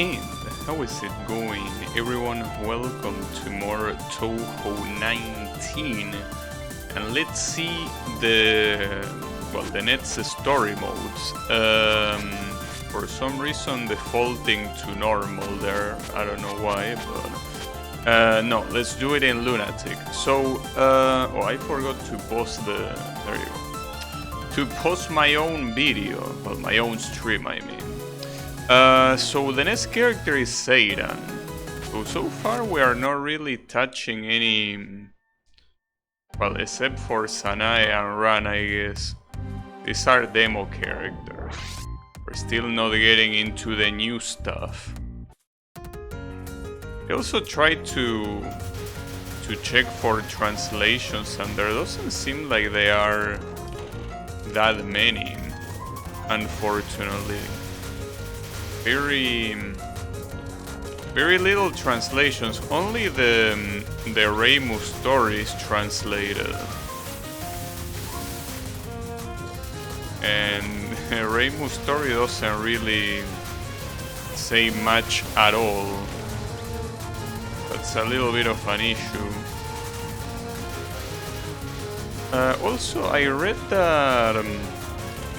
And how is it going, everyone? Welcome to more Touhou 19, and let's see the next story modes. For some reason defaulting to normal there, I don't know why, but no, let's do it in Lunatic. So, oh, I forgot to post there you go, to post my own video, well, my own stream, I mean. So the next character is Seiran. So far we are not really touching any, well, except for Sanae and Ran, I guess. These are demo characters. We're still not getting into the new stuff. I also tried to check for translations, and there doesn't seem like they are that many, unfortunately. Very little translations. Only the Reimu story is translated, and Reimu story doesn't really say much at all. That's a little bit of an issue. Also, I read that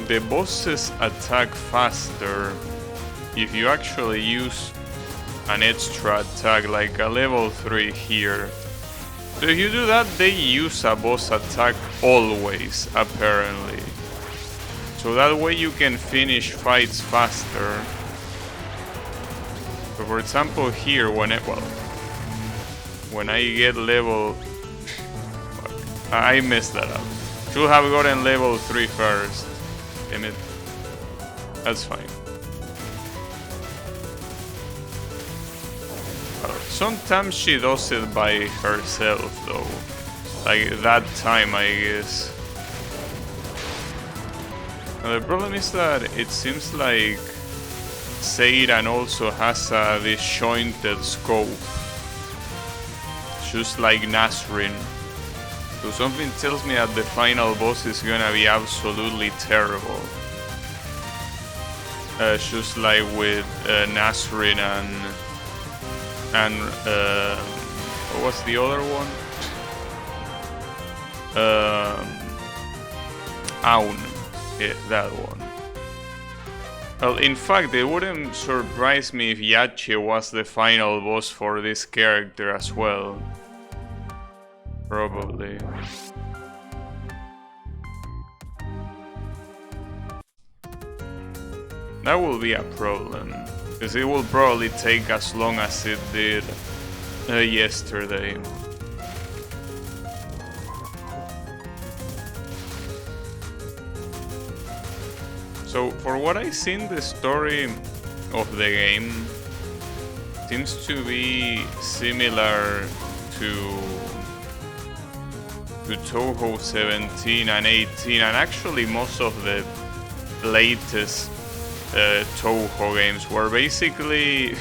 the bosses attack faster if you actually use an extra attack, like a level 3 here. So if you do that, they use a boss attack always, apparently. So that way you can finish fights faster. So for example here, when I get level... I messed that up. Should have gotten level 3 first. Damn it. That's fine. Sometimes she does it by herself though. Like that time, I guess. Now, the problem is that it seems like Seiran also has a disjointed scope, just like Nasrin. So something tells me that the final boss is gonna be absolutely terrible. Just like with Nasrin and what was the other one? Aun. Yeah, that one. Well, in fact, it wouldn't surprise me if Yache was the final boss for this character as well. Probably. That will be a problem, because it will probably take as long as it did yesterday. So, for what I've seen, the story of the game seems to be similar to Touhou 17 and 18, and actually most of the latest Touhou games, where basically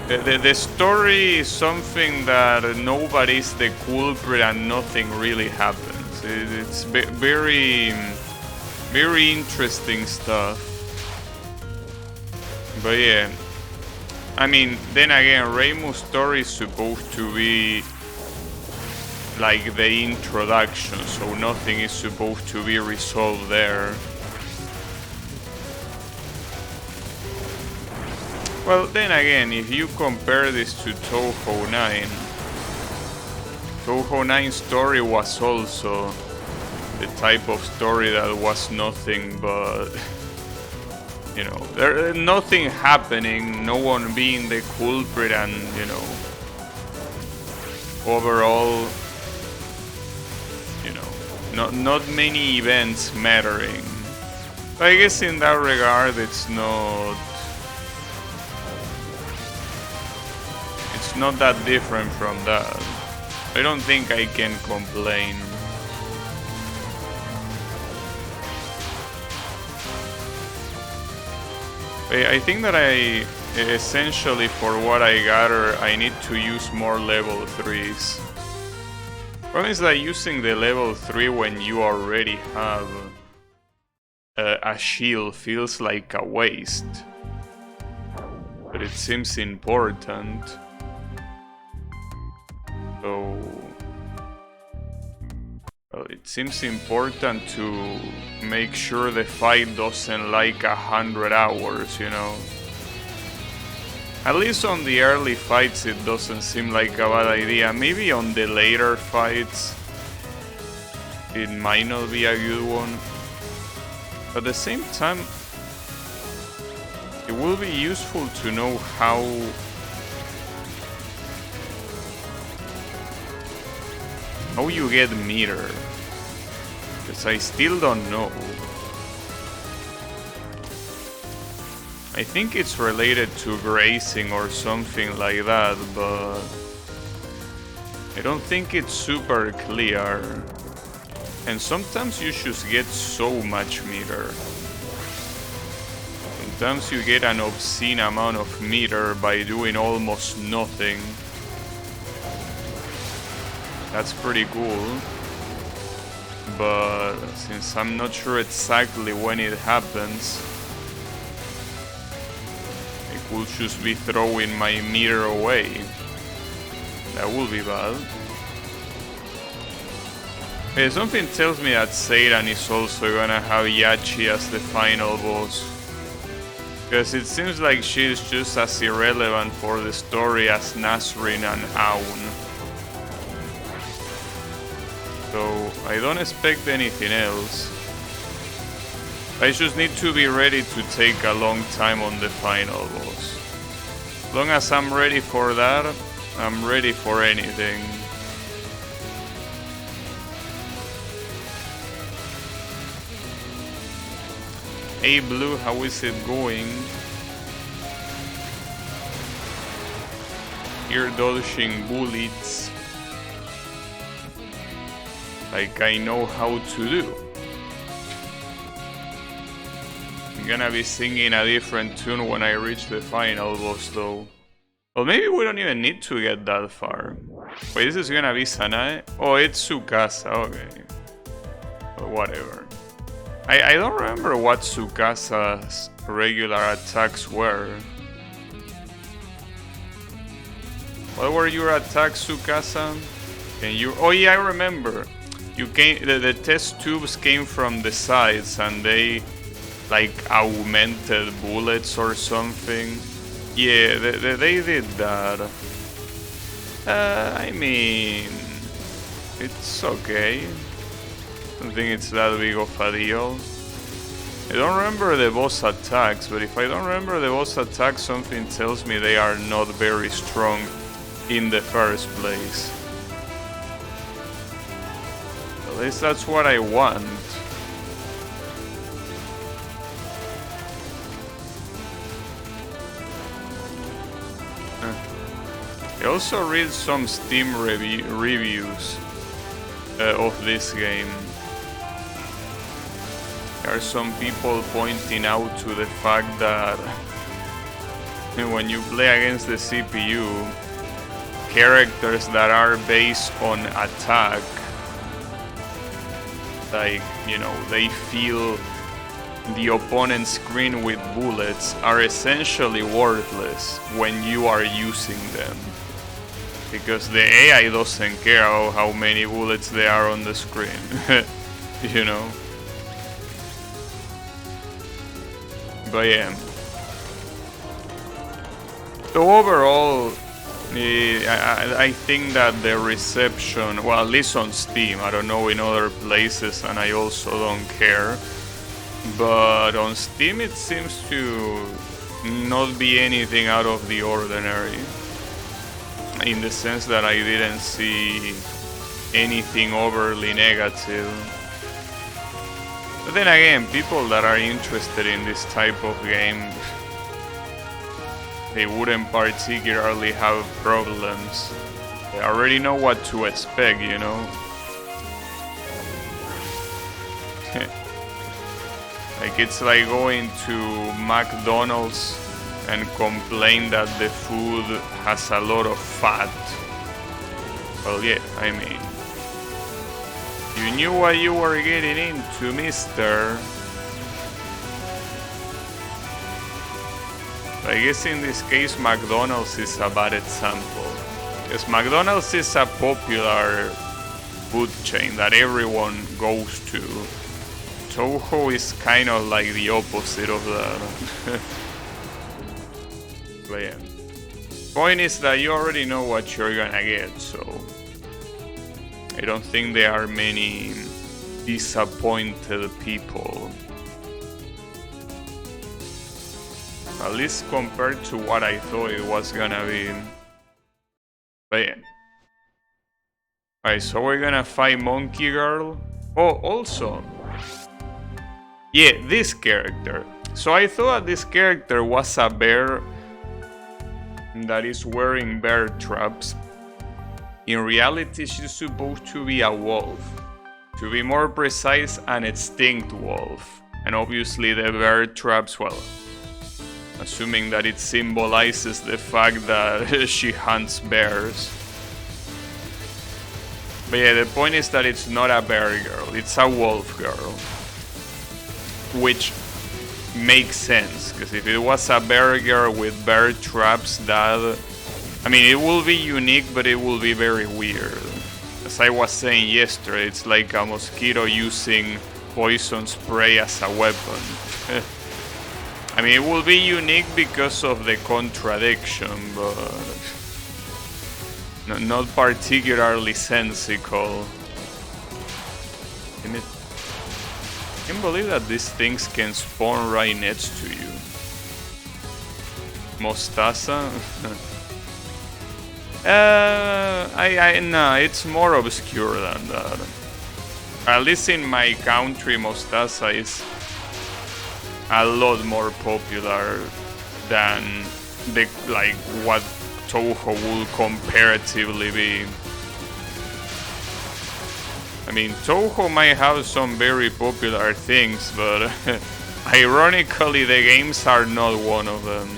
the story is something that nobody's the culprit and nothing really happens. It's very interesting stuff. But yeah, I mean, then again, Reimu's story is supposed to be like the introduction, so nothing is supposed to be resolved there. Well, then again, if you compare this to Touhou 9, Touhou 9's story was also the type of story that was nothing but, you know, there nothing happening, no one being the culprit, and, you know, overall, you know, not many events mattering. But I guess in that regard, it's not that different from that. I don't think I can complain. I think that essentially, for what I gather, I need to use more level 3s. Problem is that using the level 3 when you already have a shield feels like a waste. but it seems important. So, well, it seems important to make sure the fight doesn't like 100 hours, you know. At least on the early fights it doesn't seem like a bad idea. Maybe on the later fights it might not be a good one. But at the same time, it will be useful to know how you get meter. Because I still don't know. I think it's related to grazing or something like that, but I don't think it's super clear. And sometimes you just get so much meter. Sometimes you get an obscene amount of meter by doing almost nothing. That's pretty cool. But since I'm not sure exactly when it happens, I could just be throwing my meter away. That would be bad. Hey, something tells me that Satan is also gonna have Yachi as the final boss. Because it seems like she's just as irrelevant for the story as Nasrin and Aun. So I don't expect anything else. I just need to be ready to take a long time on the final boss. As long as I'm ready for that, I'm ready for anything. Hey Blue, how is it going? You're dodging bullets like I know how to do. I'm gonna be singing a different tune when I reach the final boss though. Well, maybe we don't even need to get that far. Wait, this is gonna be Sanae? Oh, it's Tsukasa, okay. But whatever. I don't remember what Tsukasa's regular attacks were. What were your attacks, Tsukasa? Can you... Oh yeah, I remember. You came... The test tubes came from the sides and they... like augmented bullets or something. Yeah, they did that. I mean... it's okay. I don't think it's that big of a deal. I don't remember the boss attacks, but if I don't remember the boss attacks, something tells me they are not very strong in the first place. At least that's what I want. I also read some Steam reviews of this game. There are some people pointing out to the fact that when you play against the CPU, characters that are based on attack, like, you know, they feel the opponent's screen with bullets, are essentially worthless when you are using them. Because the AI doesn't care how many bullets there are on the screen, you know? But yeah. So overall, I think that the reception, well, at least on Steam, I don't know in other places, and I also don't care. But on Steam it seems to not be anything out of the ordinary. In the sense that I didn't see anything overly negative. But then again, people that are interested in this type of game, they wouldn't particularly have problems. They already know what to expect, you know? Like, it's like going to McDonald's and complain that the food has a lot of fat. Well, yeah, I mean, you knew what you were getting into, mister. I guess in this case McDonald's is a bad example. Because McDonald's is a popular food chain that everyone goes to. Touhou is kind of like the opposite of that. But yeah. Point is that you already know what you're gonna get, so I don't think there are many disappointed people. At least compared to what I thought it was gonna be. But yeah. Alright, so we're gonna fight Monkey Girl. Oh, also. Yeah, this character. So I thought this character was a bear that is wearing bear traps. In reality, she's supposed to be a wolf. To be more precise, an extinct wolf. And obviously the bear traps, well, assuming that it symbolizes the fact that she hunts bears. But yeah, the point is that it's not a bear girl, it's a wolf girl. Which makes sense, because if it was a bear girl with bear traps, that... I mean, it will be unique, but it will be very weird. As I was saying yesterday, it's like a mosquito using poison spray as a weapon. I mean, it will be unique because of the contradiction, but not particularly sensical. I can't believe that these things can spawn right next to you. Mostaza? No, it's more obscure than that. At least in my country, Mostaza is a lot more popular than the like what Touhou would comparatively be. I mean, Touhou might have some very popular things, but ironically the games are not one of them.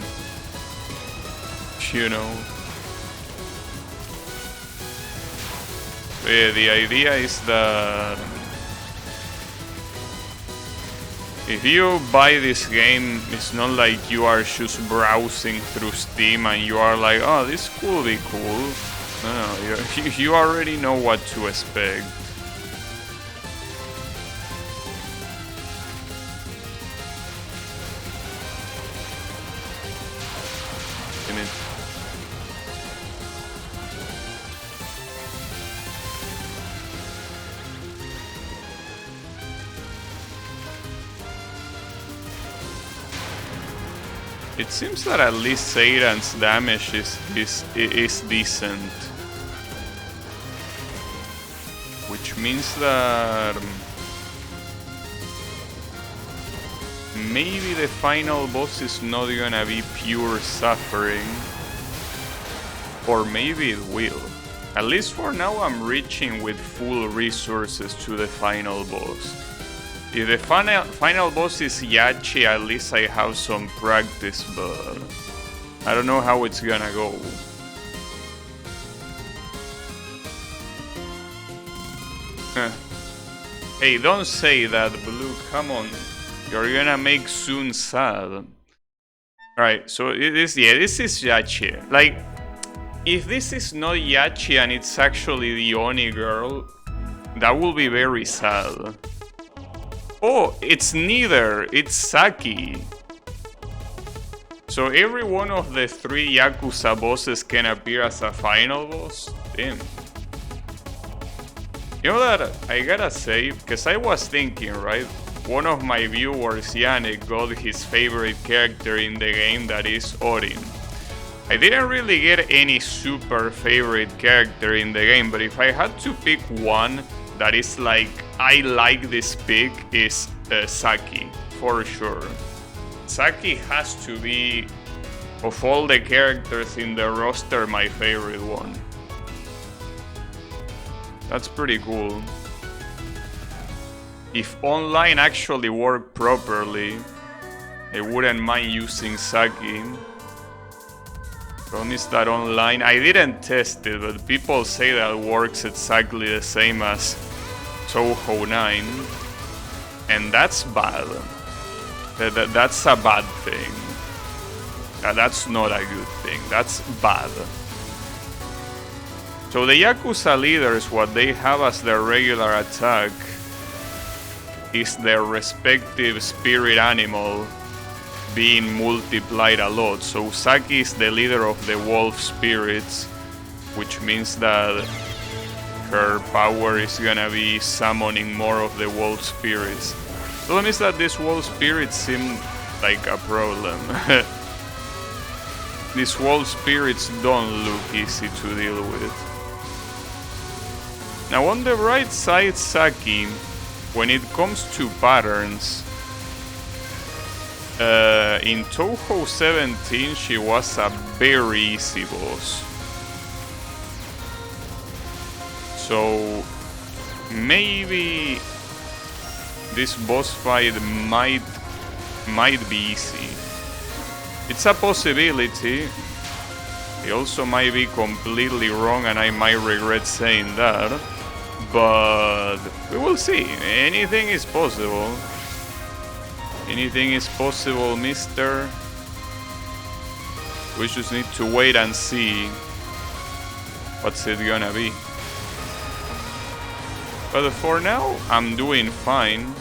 You know. But yeah, the idea is that if you buy this game, it's not like you are just browsing through Steam and you are like, oh, this could be cool. No, you already know what to expect. It seems that at least Satan's damage is decent. Which means that maybe the final boss is not gonna be pure suffering. Or maybe it will. At least for now I'm reaching with full resources to the final boss. If the final boss is Yachi, at least I have some practice, but I don't know how it's gonna go. Hey, don't say that, Blue, come on. You're gonna make Soon sad. Alright, so this is Yachi. Like, if this is not Yachi and it's actually the Oni girl, that will be very sad. Oh, it's neither, it's Saki. So every one of the 3 Yakuza bosses can appear as a final boss? Damn. You know that, I gotta say, because I was thinking, right? One of my viewers, Yannick, got his favorite character in the game, that is Orin. I didn't really get any super favorite character in the game, but if I had to pick one that is like, I like this pick, is Saki, for sure. Saki has to be, of all the characters in the roster, my favorite one. That's pretty cool. If online actually worked properly, I wouldn't mind using Saki. Promise that online, I didn't test it, but people say that it works exactly the same as Touhou 9, and that's bad. That's a bad thing. That's not a good thing. That's bad. So the Yakuza leaders, what they have as their regular attack is their respective spirit animal being multiplied a lot. So Usagi is the leader of the wolf spirits, which means that her power is gonna be summoning more of the wolf spirits. The problem is that these wolf spirits seem like a problem. These wolf spirits don't look easy to deal with. Now on the right side, Saki, when it comes to patterns, in Touhou 17 she was a very easy boss. So maybe this boss fight might be easy. It's a possibility. It also might be completely wrong and I might regret saying that. But we will see. Anything is possible. Anything is possible, mister. We just need to wait and see what's it gonna be. But for now, I'm doing fine.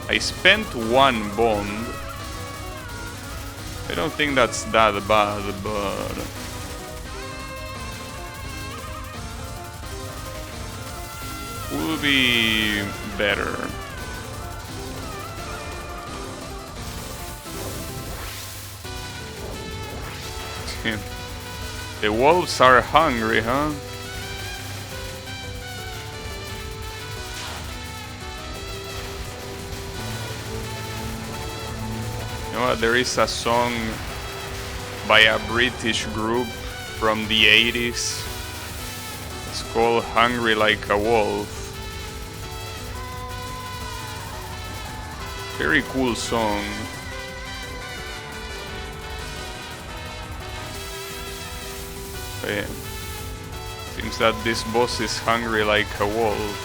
I spent one bomb. I don't think that's that bad, but will be better. The wolves are hungry, huh? You know what? There is a song by a British group from the 80s. It's called Hungry Like a Wolf. Very cool song. But yeah. Seems that this boss is hungry like a wolf.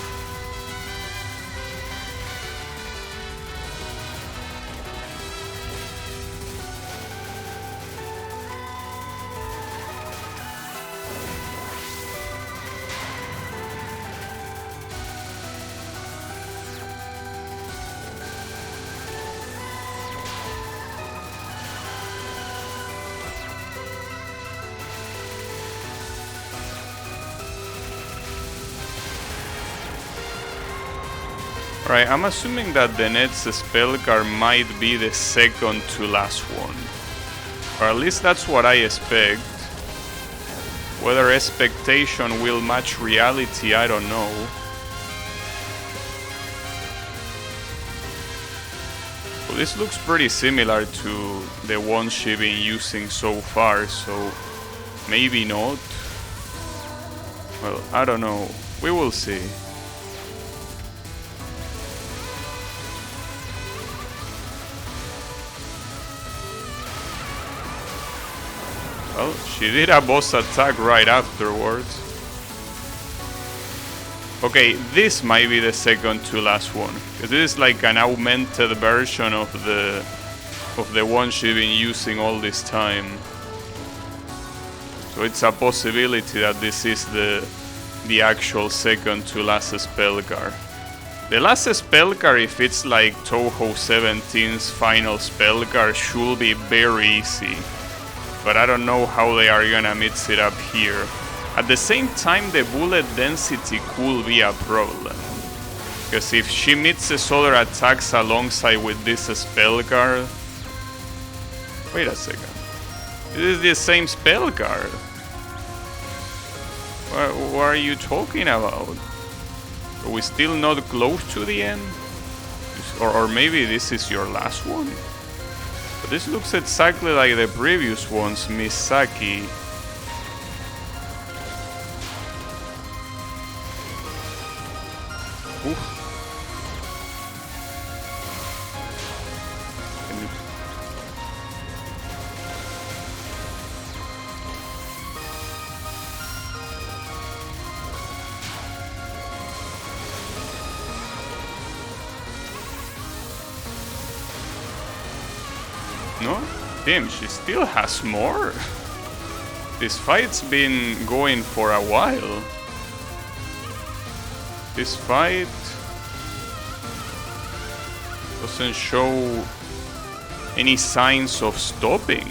Right, I'm assuming that the next spell card might be the second to last one. Or at least that's what I expect. Whether expectation will match reality, I don't know. Well, this looks pretty similar to the one she's been using so far, so maybe not. Well, I don't know. We will see. Well, she did a boss attack right afterwards. Okay, this might be the second to last one. Because this is like an augmented version of the one she's been using all this time. So it's a possibility that this is the actual second to last spell card. The last spell card, if it's like Touhou 17's final spell card, should be very easy. But I don't know how they are gonna mix it up here. At the same time, the bullet density could be a problem. Because if she mixes other attacks alongside with this spell card... Wait a second. This is the same spell card. What are you talking about? Are we still not close to the end? Or maybe this is your last one? But this looks exactly like the previous ones, Misaki. Oof. No? Damn, she still has more? This fight's been going for a while. This fight doesn't show any signs of stopping.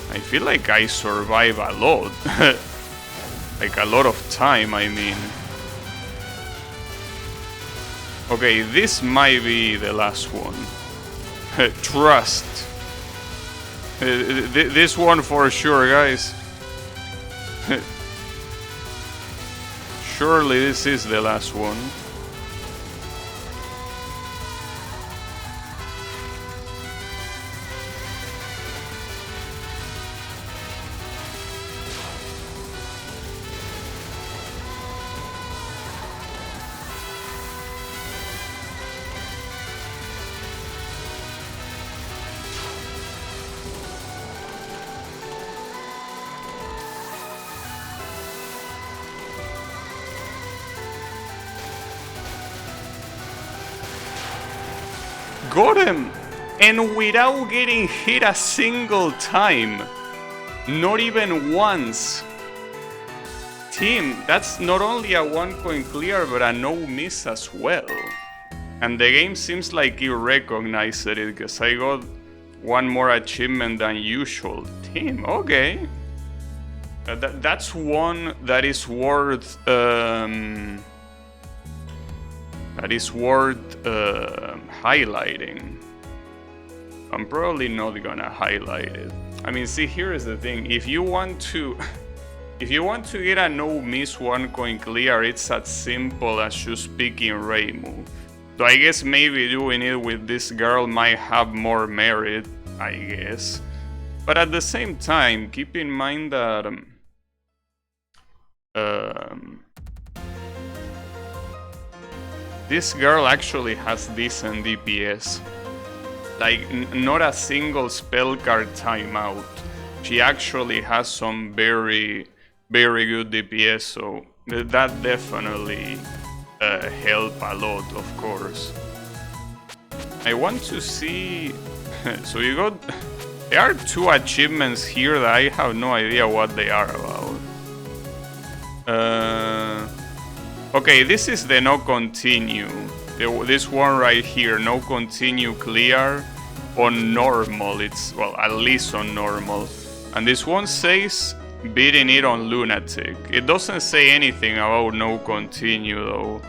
I feel like I survive a lot. Like a lot of time, I mean. Okay, this might be the last one. Trust. This one for sure, guys. Surely this is the last one. Got him! And without getting hit a single time. Not even once. Team, that's not only a 1 coin clear, but a no miss as well. And the game seems like it recognized it, because I got one more achievement than usual. Team, okay. That's one that is worth... highlighting. I'm probably not gonna highlight it. I mean, see, here is the thing. If you want to get a no miss 1 coin clear, it's as simple as just picking Ray move. So I guess maybe doing it with this girl might have more merit, I guess. But at the same time, keep in mind that this girl actually has decent DPS. Like, not a single spell card timeout. She actually has some very, very good DPS, so that definitely help a lot, of course. I want to see... So you got... There are 2 achievements here that I have no idea what they are about. Okay, this is the no continue. This one right here, no continue clear on normal. It's, well, at least on normal. And this one says beating it on Lunatic. It doesn't say anything about no continue though.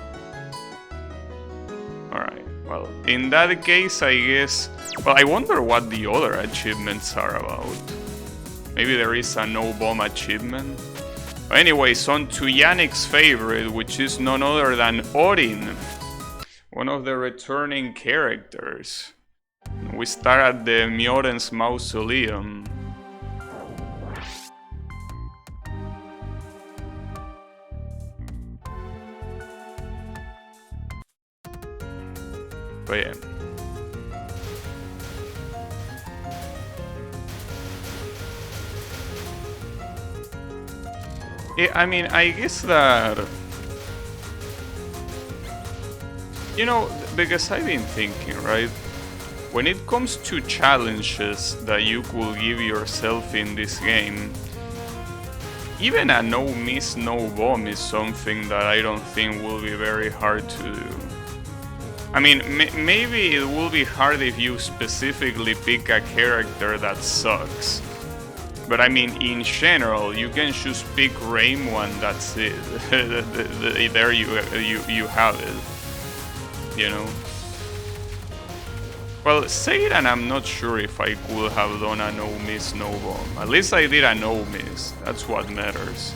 Alright, well, in that case, I guess... Well, I wonder what the other achievements are about. Maybe there is a no bomb achievement. Anyways, on to Yannick's favorite, which is none other than Odin, one of the returning characters. We start at the Mjolnir's mausoleum. But yeah. I mean, I guess that... You know, because I've been thinking, right? When it comes to challenges that you could give yourself in this game, even a no miss, no bomb is something that I don't think will be very hard to do. I mean, maybe it will be hard if you specifically pick a character that sucks. But I mean, in general, you can just pick Rain one, that's it. There you have it. You know? Well, say it, and I'm not sure if I could have done a no miss, no bomb. At least I did a no miss. That's what matters.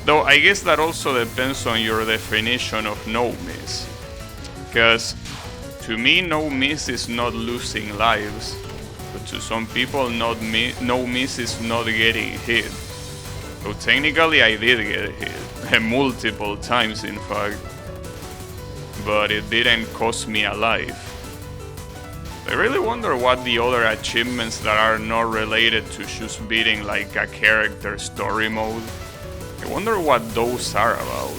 Though I guess that also depends on your definition of no miss. Because to me, no miss is not losing lives. But to some people, no miss is not getting hit. So technically I did get hit, multiple times in fact. But it didn't cost me a life. I really wonder what the other achievements that are not related to just beating like a character story mode. I wonder what those are about.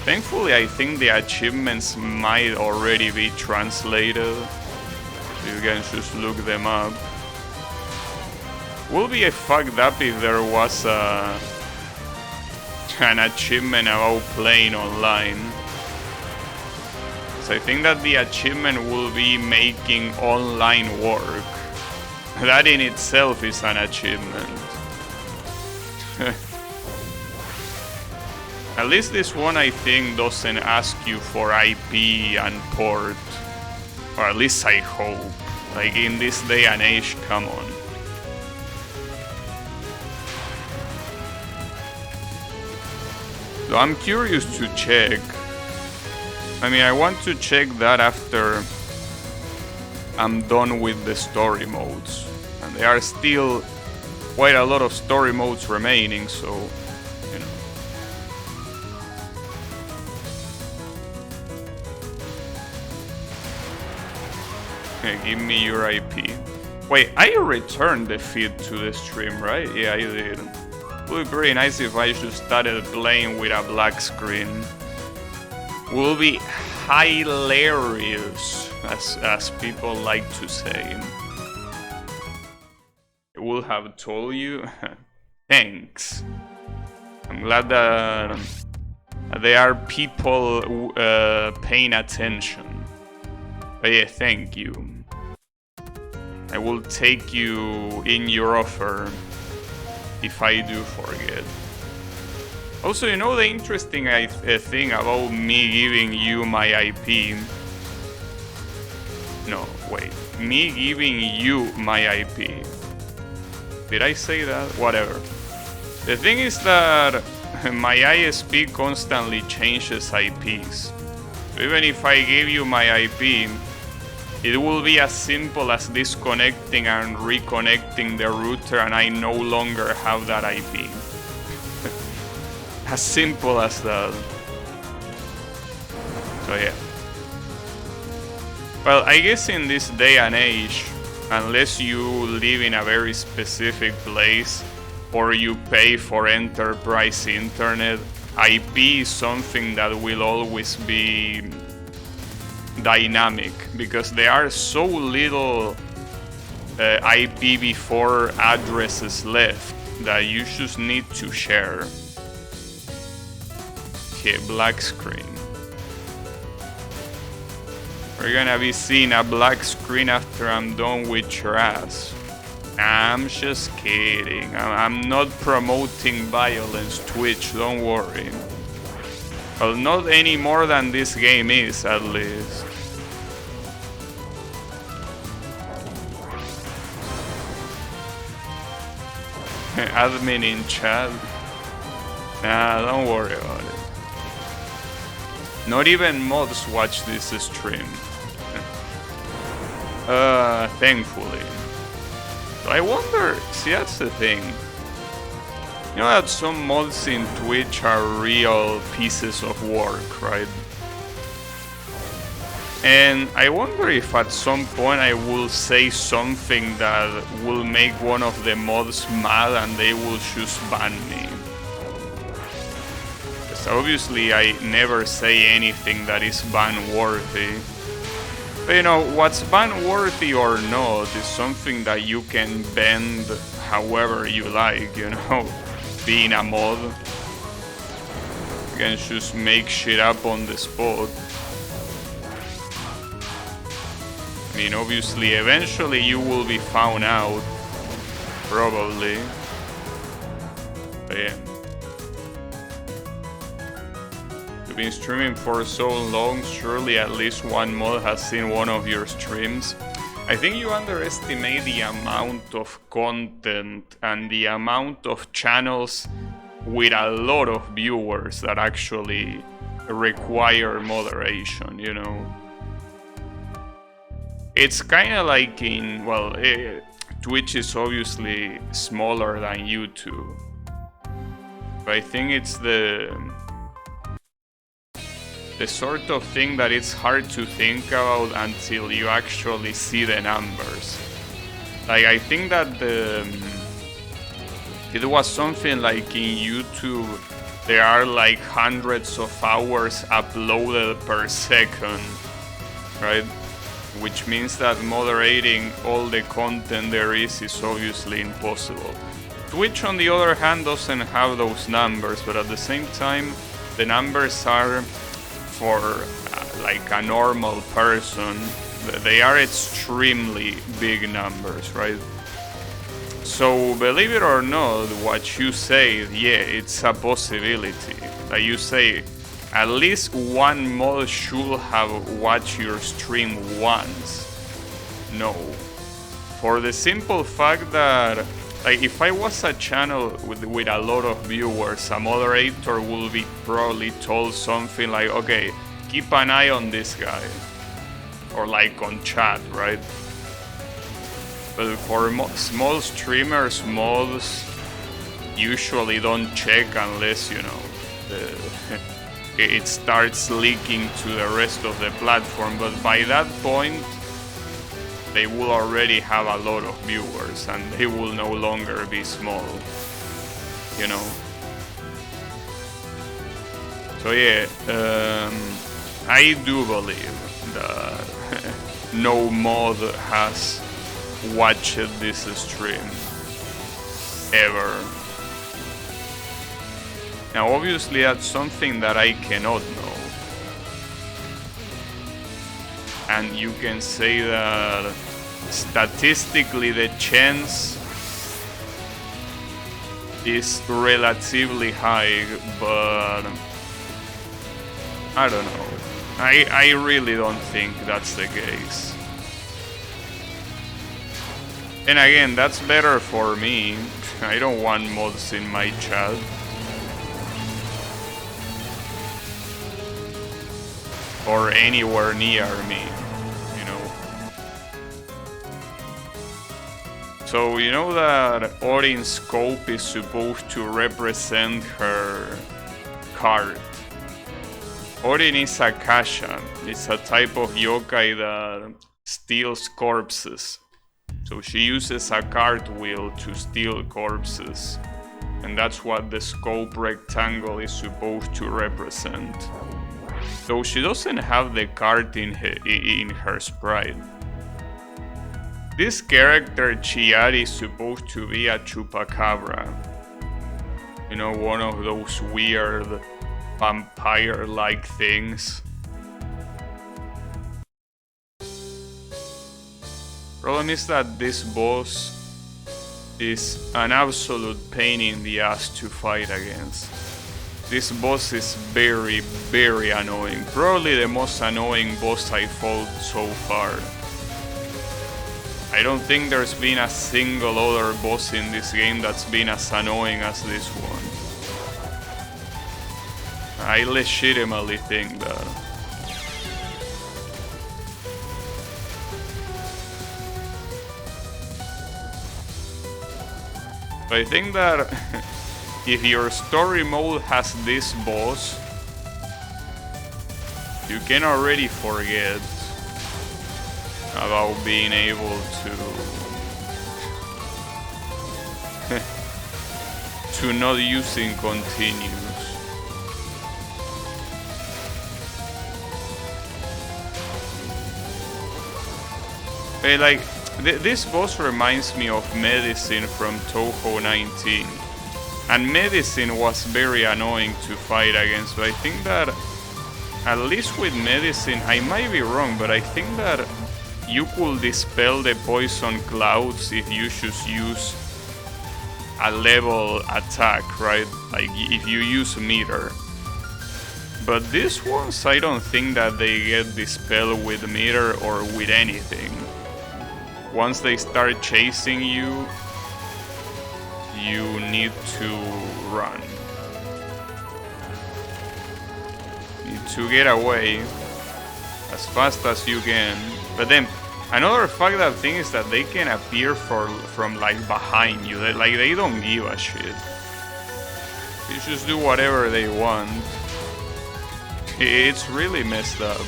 Thankfully I think the achievements might already be translated. You can just look them up. Would be fucked up if there was an achievement about playing online. So I think that the achievement will be making online work. That in itself is an achievement. At least this one I think doesn't ask you for IP and port. Or at least I hope. Like in this day and age, come on. So I'm curious to check. I mean, I want to check that after I'm done with the story modes. And there are still quite a lot of story modes remaining, so, you know. Okay, give me your IP. Wait, I returned the feed to the stream, right? Yeah, I did. It would be pretty nice if I just started playing with a black screen. Will be hilarious, as people like to say. I will have told you. Thanks. I'm glad that there are people paying attention. But yeah, thank you. I will take you in your offer if I do forget. Also, you know the interesting thing about me giving you my IP? No, wait. Me giving you my IP. Did I say that? Whatever. The thing is that my ISP constantly changes IPs. So even if I give you my IP, it will be as simple as disconnecting and reconnecting the router and I no longer have that IP. As simple as that. So yeah. Well, I guess in this day and age, unless you live in a very specific place or you pay for enterprise internet, IP is something that will always be dynamic because there are so little IPv4 addresses left that you just need to share. Okay, black screen. We're gonna be seeing a black screen after I'm done with your ass. I'm just kidding. I'm not promoting violence, Twitch, don't worry. Well, not any more than this game is, at least. Admin in chat. Nah, don't worry about it. Not even mods watch this stream. Thankfully. So I wonder, see, that's the thing. You know that some mods in Twitch are real pieces of work, right? And I wonder if at some point I will say something that will make one of the mods mad and they will just ban me. Because obviously I never say anything that is ban-worthy. But you know, what's ban-worthy or not is something that you can bend however you like, you know? Being a mod, you can just make shit up on the spot. I mean, obviously, eventually you will be found out, probably. But yeah. You've been streaming for so long, surely at least one mod has seen one of your streams. I think you underestimate the amount of content and the amount of channels with a lot of viewers that actually require moderation, you know. It's kind of like in, well, Twitch is obviously smaller than YouTube. But I think it's the sort of thing that it's hard to think about until you actually see the numbers. Like, I think that it was something like in YouTube, there are like hundreds of hours uploaded per second, right? which means that moderating all the content there is obviously impossible. Twitch, on the other hand, doesn't have those numbers, but at the same time, the numbers are for like a normal person. They are extremely big numbers, right? So believe it or not, what you say, yeah, it's a possibility. Like you say, at least one mod should have watched your stream once. No. For the simple fact that, like, if I was a channel with a lot of viewers, a moderator will be probably told something like, okay, keep an eye on this guy. Or like on chat, right? But for small streamers, mods usually don't check unless, you know, it starts leaking to the rest of the platform. But by that point, they will already have a lot of viewers and they will no longer be small, you know. So yeah, I do believe that no mod has watched this stream ever. Now obviously that's something that I cannot know. And you can say that statistically the chance is relatively high, but I don't know. I really don't think that's the case. And again, that's better for me. I don't want mods in my chat. Or anywhere near me, you know. So you know that Orin's scope is supposed to represent her card. Orin is a Kasha. It's a type of yokai that steals corpses. So she uses a cartwheel to steal corpses. And that's what the scope rectangle is supposed to represent. Though she doesn't have the card in her sprite. This character, Chiari, is supposed to be a chupacabra. You know, one of those weird vampire-like things. Problem is that this boss is an absolute pain in the ass to fight against. This boss is very, very annoying. Probably the most annoying boss I fought so far. I don't think there's been a single other boss in this game that's been as annoying as this one. I legitimately think that. I think that if your story mode has this boss, you can already forget about being able to not using continues. But like, this boss reminds me of Medicine from Touhou 19. And Medicine was very annoying to fight against, but I think that, at least with Medicine, I might be wrong, but I think that you could dispel the poison clouds if you just use a level attack, right? Like if you use meter. But these ones, I don't think that they get dispelled with meter or with anything. Once they start chasing you, you need to run. You need to get away as fast as you can. But then another fucked up thing is that they can appear from like behind you. They don't give a shit. They just do whatever they want. It's really messed up.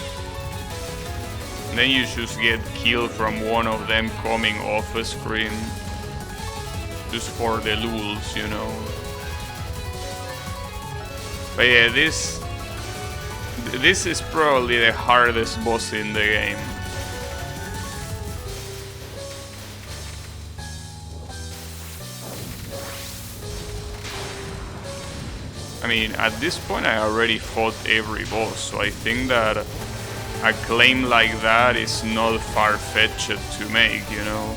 And then you just get killed from one of them coming off a screen. Just for the lulz, you know. But yeah, this is probably the hardest boss in the game. I mean, at this point I already fought every boss, so I think that a claim like that is not far-fetched to make, you know?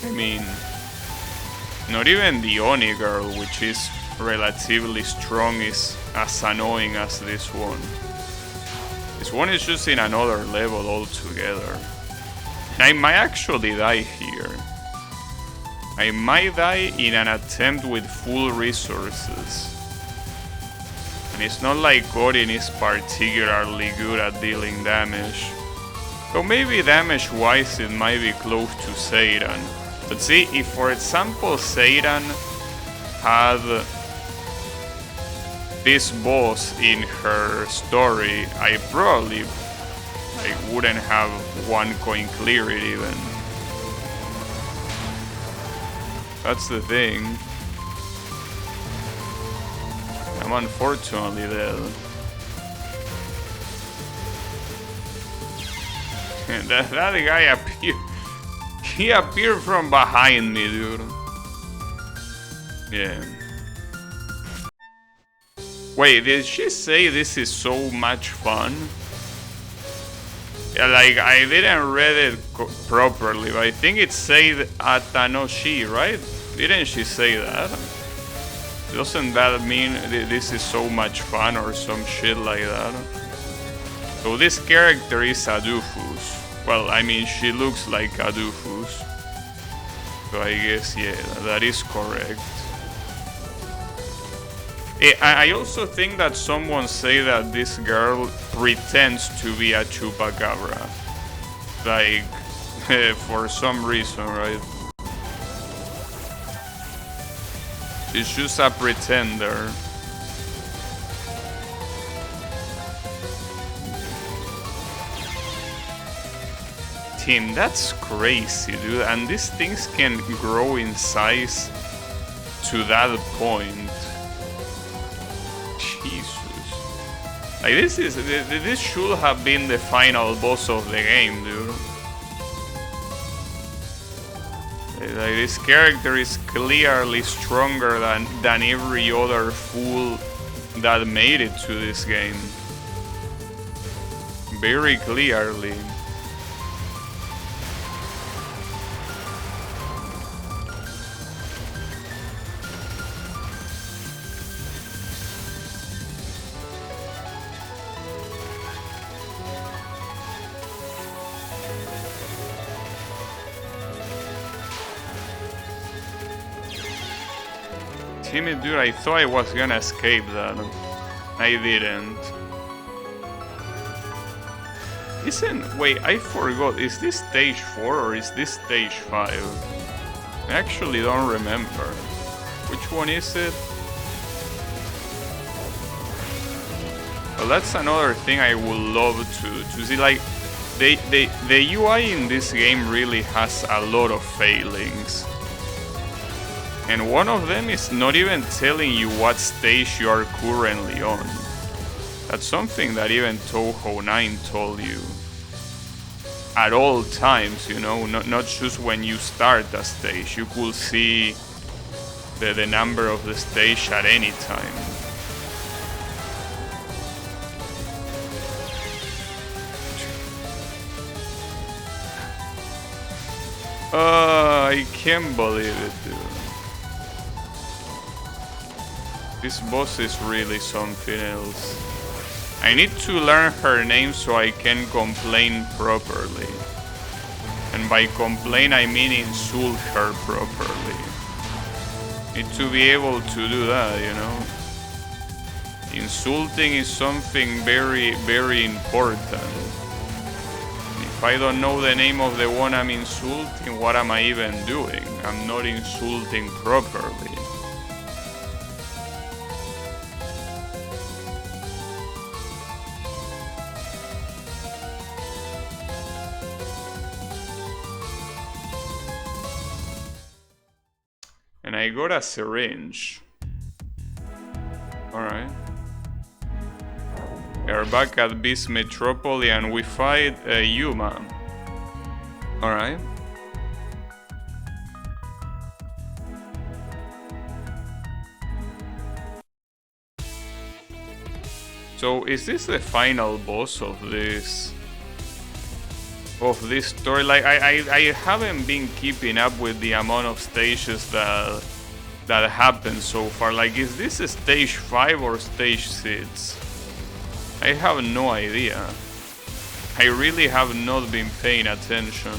I mean, not even the Oni girl, which is relatively strong, is as annoying as this one. This one is just in another level altogether. I might actually die here. I might die in an attempt with full resources. And it's not like Odin is particularly good at dealing damage. So maybe damage-wise it might be close to Seiran. But see, if for example Seiran had this boss in her story, I probably wouldn't have one coin clear it even. That's the thing. I'm unfortunately dead. And that guy appeared. He appeared from behind me, dude. Yeah. Wait, did she say this is so much fun? Yeah, like, I didn't read it properly, but I think it said Atanoshi, right? Didn't she say that? Doesn't that mean this is so much fun or some shit like that? So this character is a doofus. Well, I mean, she looks like a doofus. So I guess, yeah, that is correct. I also think that someone say that this girl pretends to be a chupacabra. Like, for some reason, right? She's just a pretender. Tim, that's crazy, dude. And these things can grow in size to that point. Jesus. Like, this should have been the final boss of the game, dude. Like, this character is clearly stronger than every other fool that made it to this game. Very clearly. Timmy, dude, I thought I was gonna escape that. I didn't. Wait, I forgot. Is this stage 4 or is this stage 5? I actually don't remember. Which one is it? Well, that's another thing I would love to see. Like, the UI in this game really has a lot of failings. And one of them is not even telling you what stage you are currently on. That's something that even Touhou 9 told you. At all times, you know, not just when you start a stage. You could see the number of the stage at any time. I can't believe it, dude. This boss is really something else. I need to learn her name so I can complain properly. And by complain I mean insult her properly. Need to be able to do that, you know. Insulting is something very, very important. If I don't know the name of the one I'm insulting, what am I even doing? I'm not insulting properly. And I got a syringe. Alright. We are back at Beast Metropolis and we fight Yuma. Alright. So is this the final boss of this story? Like I haven't been keeping up with the amount of stages that happened so far. Like, is this a stage 5 or stage 6? I have no idea. I really have not been paying attention.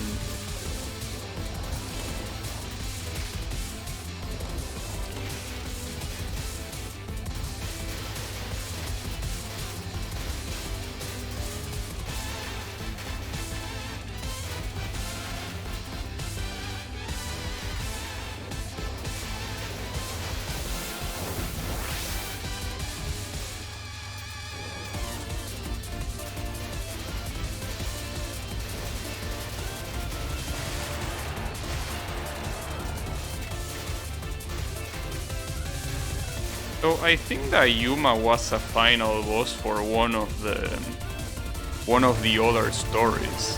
So I think that Yuma was a final boss for one of the other stories.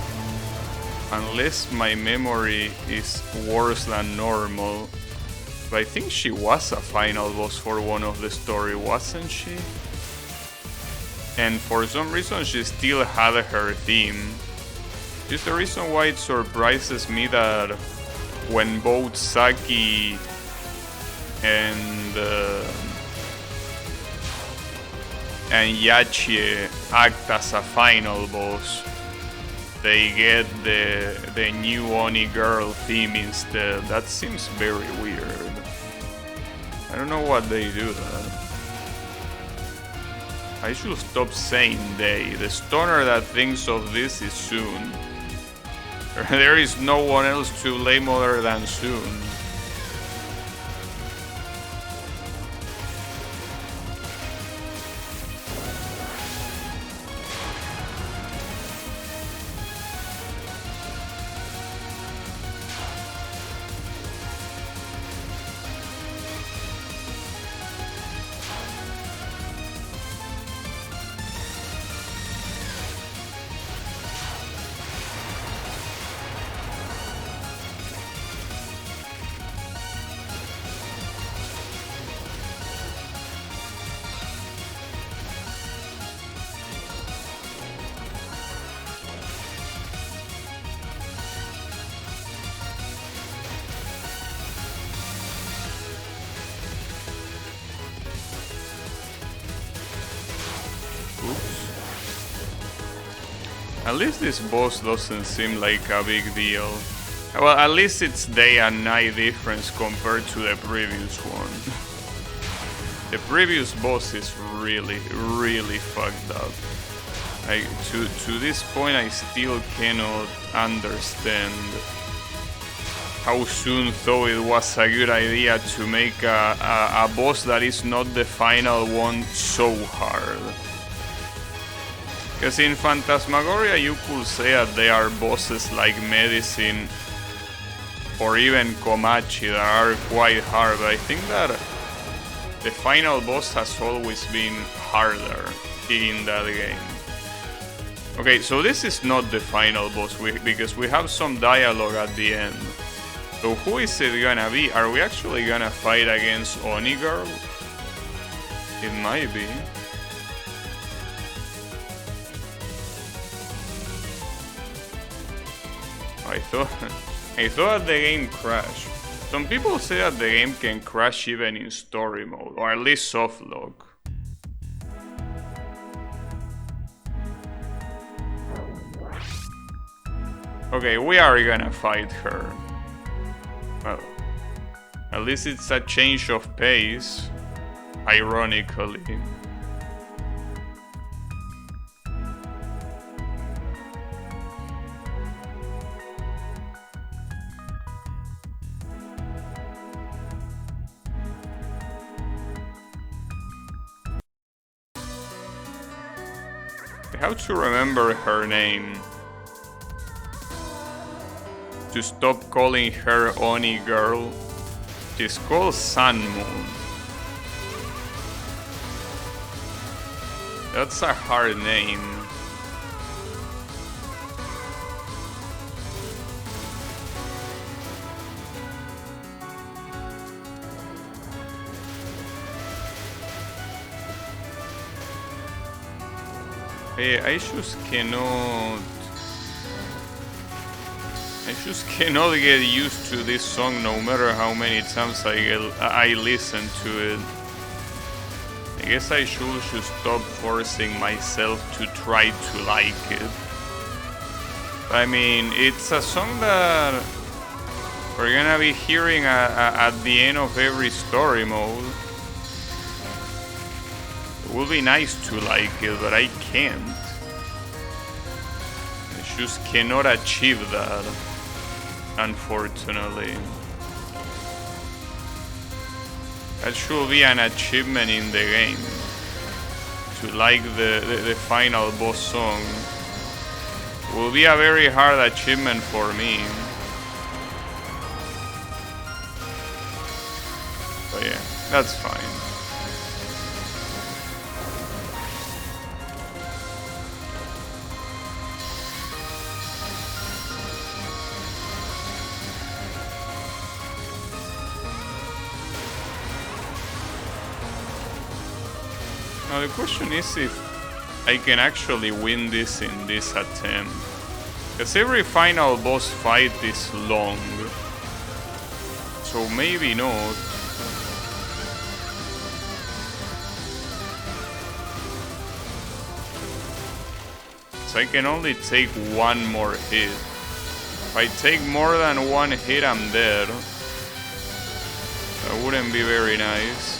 Unless my memory is worse than normal. But I think she was a final boss for one of the story, wasn't she? And for some reason she still had her theme. Just the reason why it surprises me that when both Saki and Yachie act as a final boss, they get the new Oni girl theme instead. That seems very weird. I don't know what they do that. I should stop saying they. The stoner that thinks of this is Soon. There is no one else to blame other than Soon. At least this boss doesn't seem like a big deal. Well, at least it's day and night difference compared to the previous one. The previous boss is really, really fucked up. Like, to this point I still cannot understand how Soon thought it was a good idea to make a boss that is not the final one so hard. Because in Phantasmagoria you could say that they are bosses like Medicine or even Komachi that are quite hard, but I think that the final boss has always been harder in that game. Okay, so this is not the final boss because we have some dialogue at the end. So who is it gonna be? Are we actually gonna fight against Oni Girl? It might be. I thought the game crashed. Some people say that the game can crash even in story mode, or at least soft lock. Okay, we are gonna fight her. Well, at least it's a change of pace, ironically. I have to remember her name to stop calling her Oni Girl. She's called Sun Moon. That's a hard name. I just cannot... I just cannot get used to this song no matter how many times I listen to it. I guess I should just stop forcing myself to try to like it. I mean, it's a song that we're gonna be hearing at the end of every story mode. It would be nice to like it, but I can't. I just cannot achieve that, unfortunately. That should be an achievement in the game. To like the final boss song will be a very hard achievement for me. But yeah, that's fine. Now the question is if I can actually win this in this attempt. Because every final boss fight is long. So maybe not. So I can only take one more hit. If I take more than one hit, I'm dead. That wouldn't be very nice.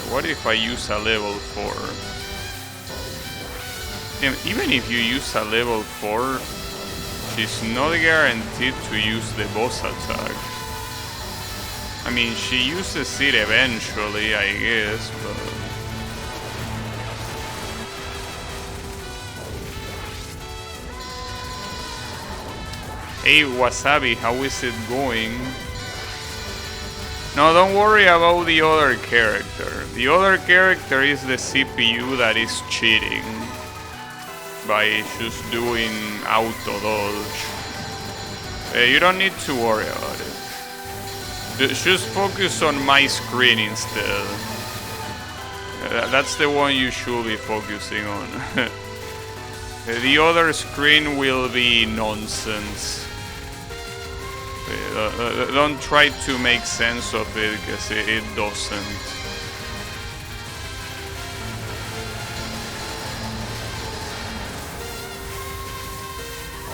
What if I use a level 4? And even if you use a level 4, she's not guaranteed to use the boss attack. I mean, she uses it eventually, I guess, but... Hey Wasabi, how is it going? No, don't worry about the other character. The other character is the CPU that is cheating by just doing auto dodge. You don't need to worry about it. Just focus on my screen instead. That's the one you should be focusing on. The other screen will be nonsense. Don't try to make sense of it, because it doesn't.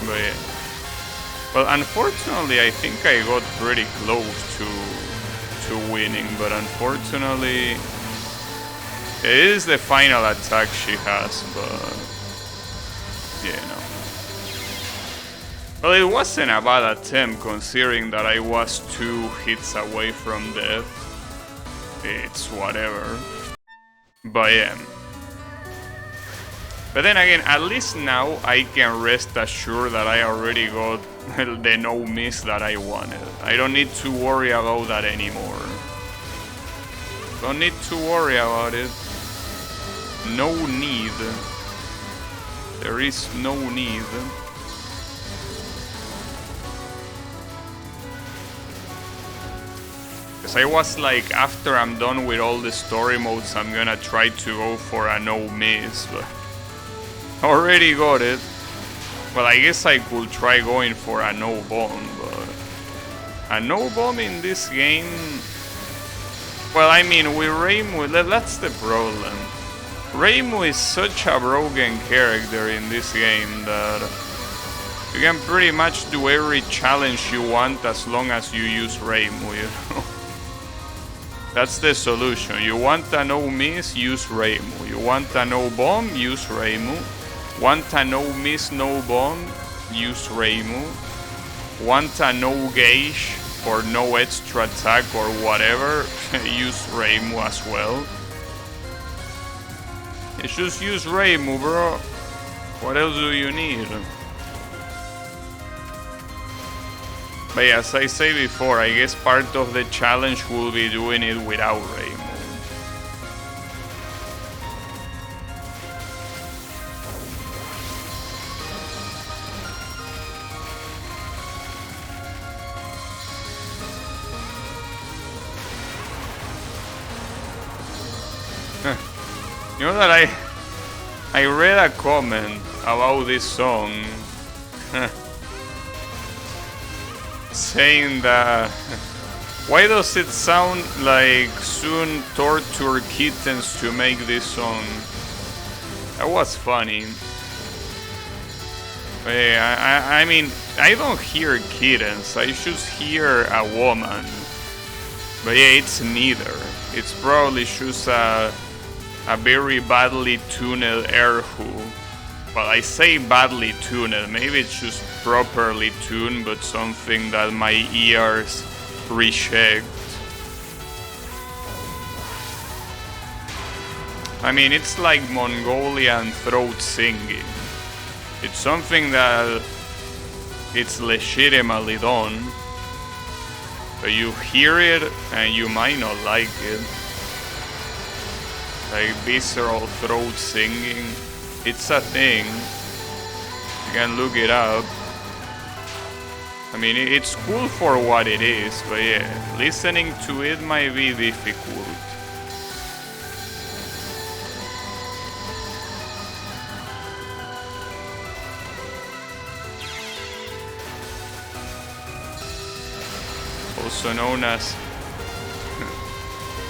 But yeah. Well, unfortunately, I think I got pretty close to winning, but unfortunately, it is the final attack she has, but yeah, no. Well, it wasn't a bad attempt considering that I was 2 hits away from death. It's whatever. But yeah. But then again, at least now I can rest assured that I already got the no miss that I wanted. I don't need to worry about that anymore. Don't need to worry about it. No need. There is no need. Because I was like, after I'm done with all the story modes, I'm gonna try to go for a no miss, but already got it. Well, I guess I could try going for a no bomb, but a no bomb in this game... Well, I mean, with Reimu, that's the problem. Reimu is such a broken character in this game that you can pretty much do every challenge you want as long as you use Reimu, you know? That's the solution. You want a no miss, use Reimu. You want a no bomb, use Reimu. Want a no miss, no bomb, use Reimu. Want a no gauge or no extra attack or whatever, use Reimu as well. You just use Reimu, bro. What else do you need? But yeah, as I say before, I guess part of the challenge will be doing it without Reimu. You know that I read a comment about this song saying that why does it sound like Soon torture kittens to make this song? That was funny. But yeah, I mean, I don't hear kittens, I just hear a woman. But yeah, it's neither. It's probably just a very badly tuned erhu. Well, I say badly tuned, maybe it's just properly tuned, but something that my ears reject. I mean, it's like Mongolian throat singing. It's something that it's legitimately done, but you hear it and you might not like it. Like visceral throat singing. It's a thing. You can look it up. I mean, it's cool for what it is, but yeah, listening to it might be difficult. Also known as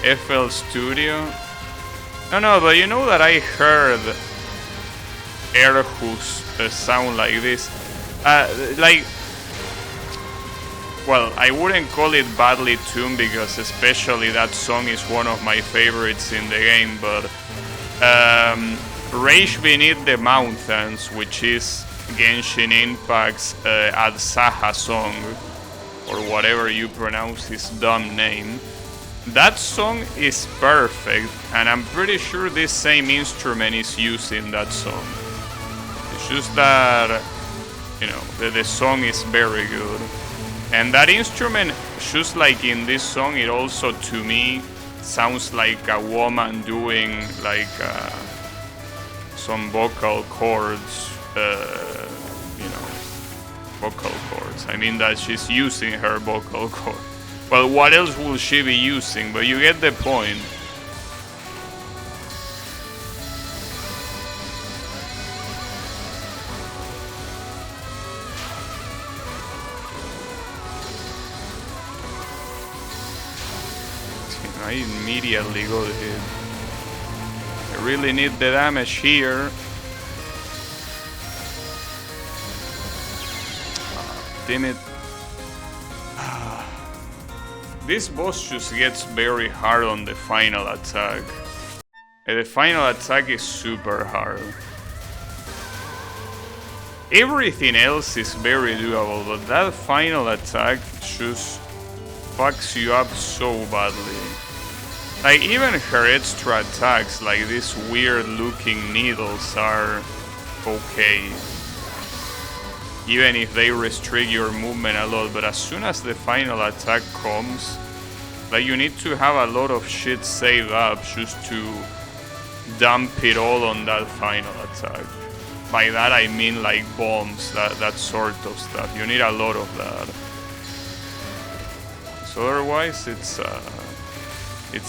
FL Studio. No, but you know that I heard erhus sound like this. Well, I wouldn't call it badly tuned because especially that song is one of my favorites in the game, but Rage Beneath the Mountains, which is Genshin Impact's Adsaha song, or whatever you pronounce his dumb name, that song is perfect, and I'm pretty sure this same instrument is used in that song. It's just that, you know, the song is very good. And that instrument, just like in this song, it also, to me, sounds like a woman doing, like, some vocal cords, you know, vocal cords. I mean that she's using her vocal cord. Well, what else will she be using? But you get the point. I immediately got hit. I really need the damage here. Damn it. This boss just gets very hard on the final attack. The final attack is super hard. Everything else is very doable, but that final attack just fucks you up so badly. Like, even her extra attacks, like these weird looking needles, are okay. Even if they restrict your movement a lot, but as soon as the final attack comes, like, you need to have a lot of shit saved up just to dump it all on that final attack. By that I mean like bombs, that sort of stuff. You need a lot of that. So otherwise it's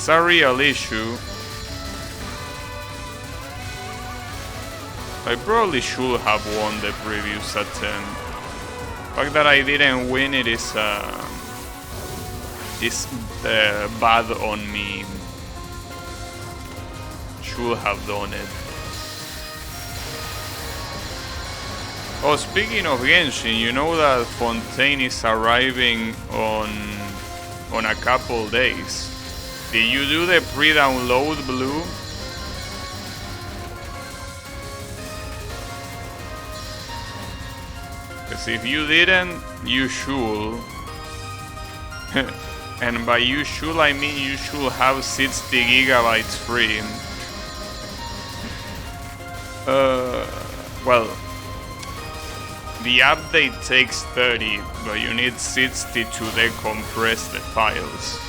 a real issue. I probably should have won the previous attempt. The fact that I didn't win it is bad on me. Should have done it. Oh, speaking of Genshin, you know that Fontaine is arriving on a couple days. Did you do the pre-download, Blue? Because if you didn't, you should. And by you should, I mean you should have 60 gigabytes free. Well, the update takes 30, but you need 60 to decompress the files.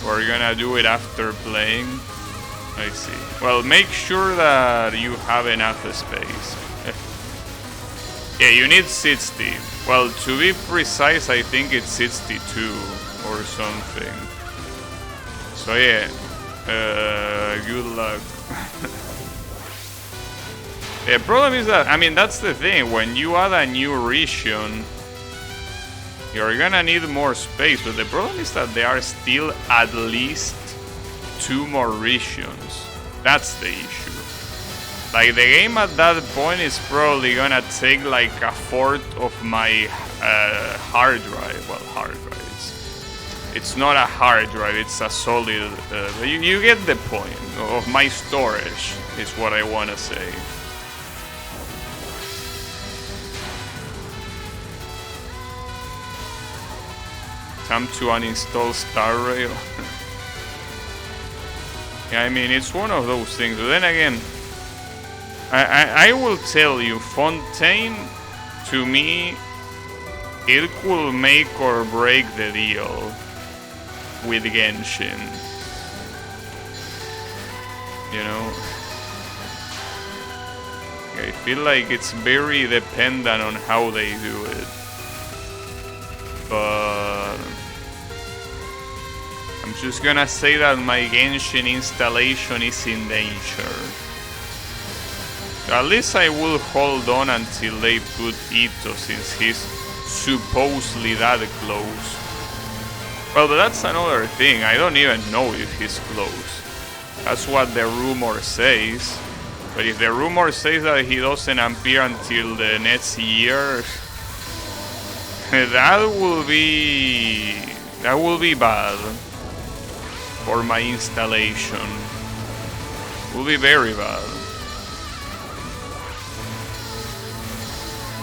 We're gonna do it after playing. I see. Well, make sure that you have enough space. Yeah, you need 60. Well, to be precise, I think it's 62 or something. So yeah, Good luck. The problem is that, I mean, that's the thing, when you add a new region, you're gonna need more space, but the problem is that there are still at least 2 more regions. That's the issue. Like, the game at that point is probably gonna take like a fourth of my hard drive. Well, hard drive. It's not a hard drive, it's a solid... you get the point of my storage, is what I want to say. Time to uninstall Star Rail. Yeah, I mean, it's one of those things, but then again, I will tell you, Fontaine, to me, it could make or break the deal with Genshin. You know? I feel like it's very dependent on how they do it. But I'm just gonna say that my Genshin installation is in danger. At least I will hold on until they put Ito, since he's supposedly that close. Well, but that's another thing. I don't even know if he's close. That's what the rumor says. But if the rumor says that he doesn't appear until the next year, that will be bad for my installation. Will be very bad.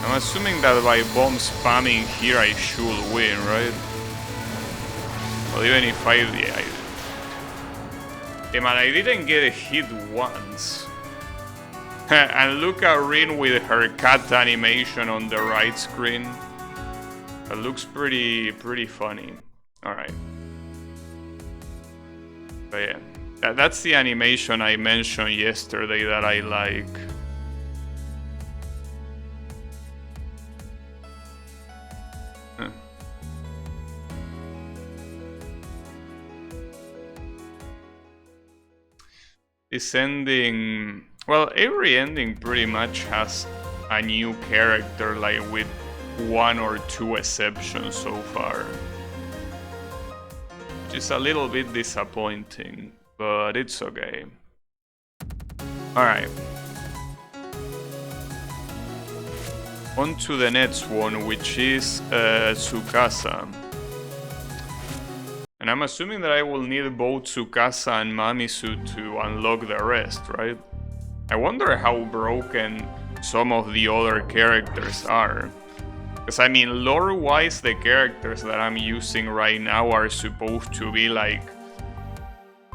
I'm assuming that by bomb spamming here I should win, right? Well, even if I man, I didn't get a hit once. And look at Rin with her cat animation on the right screen. That looks pretty funny. Alright. But yeah, that's the animation I mentioned yesterday that I like. This ending, well, every ending pretty much has a new character, like with 1 or 2 exceptions so far. Which is a little bit disappointing, but it's okay. Alright. On to the next one, which is Tsukasa. And I'm assuming that I will need both Tsukasa and Mamisu to unlock the rest, right? I wonder how broken some of the other characters are. Because I mean, lore-wise, the characters that I'm using right now are supposed to be like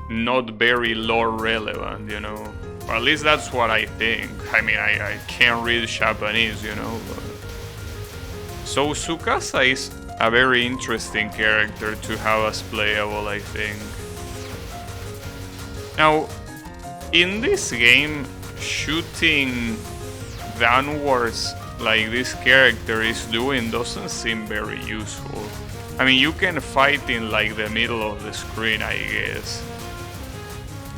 not very lore relevant, you know? Or at least that's what I think. I mean, I can't read Japanese, you know? But... So Tsukasa is a very interesting character to have as playable, I think. Now, in this game, shooting downwards like this character is doing doesn't seem very useful. I mean, you can fight in like the middle of the screen, I guess.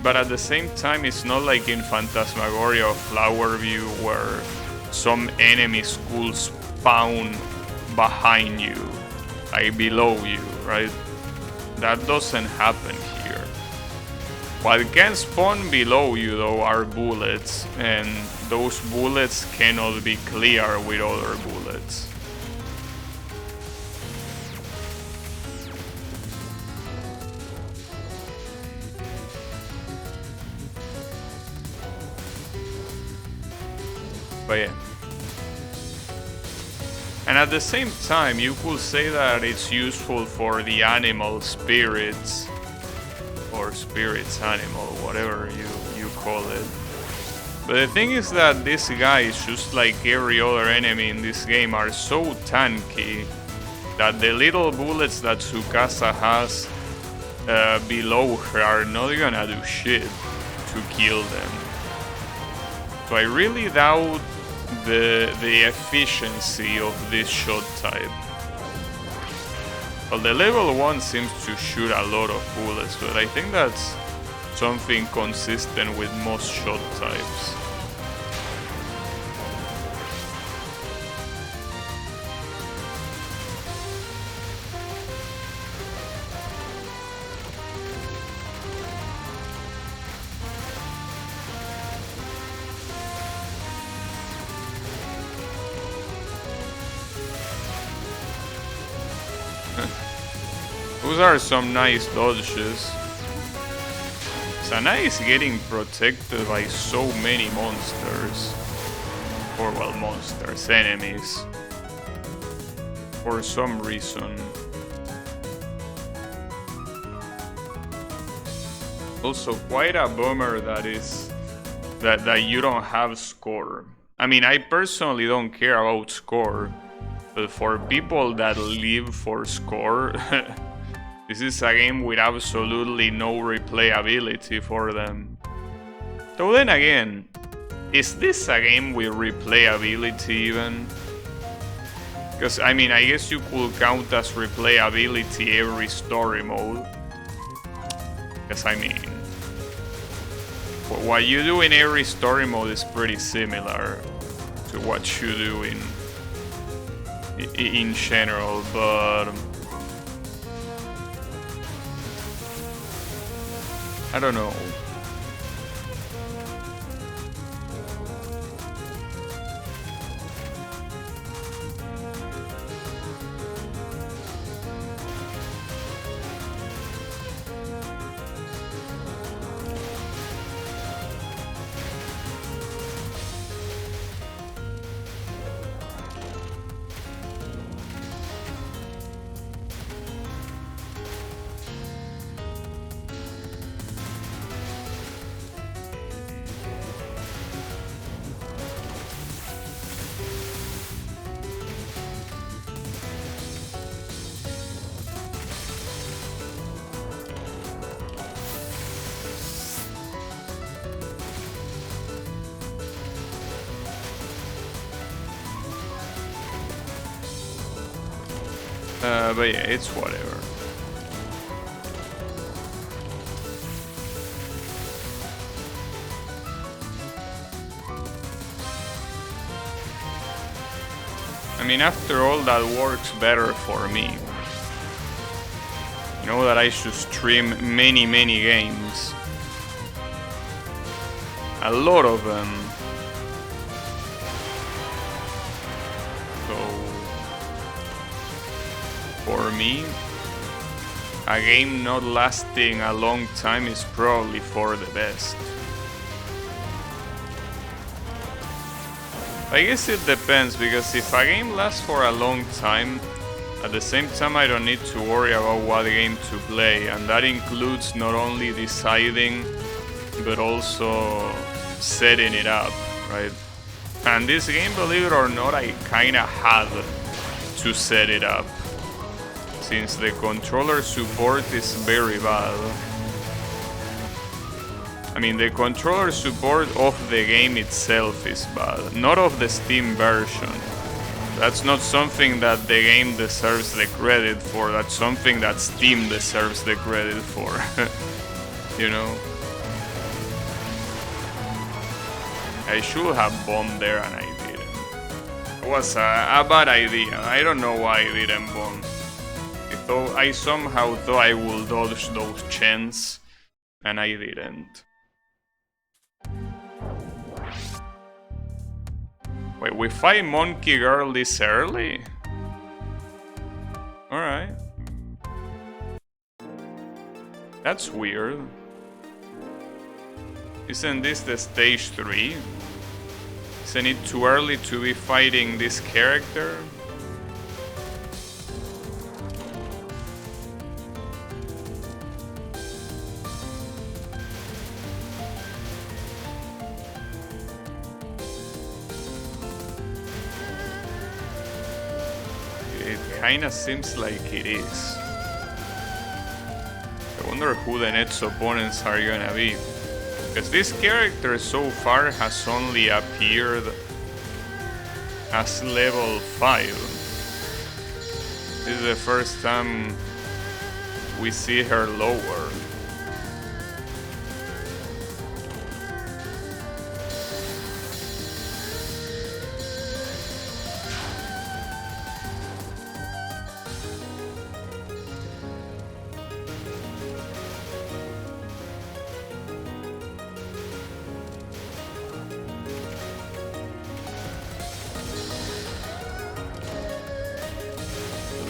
But at the same time, it's not like in Phantasmagoria or Flower View where some enemies could spawn behind you, like below you, right? That doesn't happen here. What can spawn below you though are bullets, and those bullets cannot be clear with other bullets. But yeah. And at the same time, you could say that it's useful for the animal spirits, or spirits animal, whatever you call it. But the thing is that this guy, just like every other enemy in this game, are so tanky that the little bullets that Tsukasa has below her are not gonna do shit to kill them. So I really doubt the efficiency of this shot type. Well, the level 1 seems to shoot a lot of bullets, but I think that's something consistent with most shot types. Those are some nice dodges. Sana is getting protected by so many monsters. Or, well, monsters, enemies. For some reason. Also, quite a bummer that you don't have score. I mean, I personally don't care about score. But for people that live for score... This is a game with absolutely no replayability for them. So then again, is this a game with replayability even? Because I mean, I guess you could count as replayability every story mode. Because I mean, what you do in every story mode is pretty similar to what you do in general, but... I don't know. But yeah, it's whatever. I mean, after all, that works better for me. You know that I should stream many games. A lot of them. For me, a game not lasting a long time is probably for the best. I guess it depends, because if a game lasts for a long time, at the same time I don't need to worry about what game to play, and that includes not only deciding but also setting it up, right? And this game, believe it or not, I kinda had to set it up, since the controller support is very bad. I mean, the controller support of the game itself is bad, not of the Steam version. That's not something that the game deserves the credit for, that's something that Steam deserves the credit for. You know? I should have bombed there and I didn't. It was a bad idea. I don't know why I didn't bomb. I somehow thought I would dodge those chants, and I didn't. Wait, we fight Monkey Girl this early? Alright. That's weird. Isn't this the stage 3? Isn't it too early to be fighting this character? Kinda seems like it is. I wonder who the next opponents are gonna be. Because this character so far has only appeared as level 5. This is the first time we see her lower.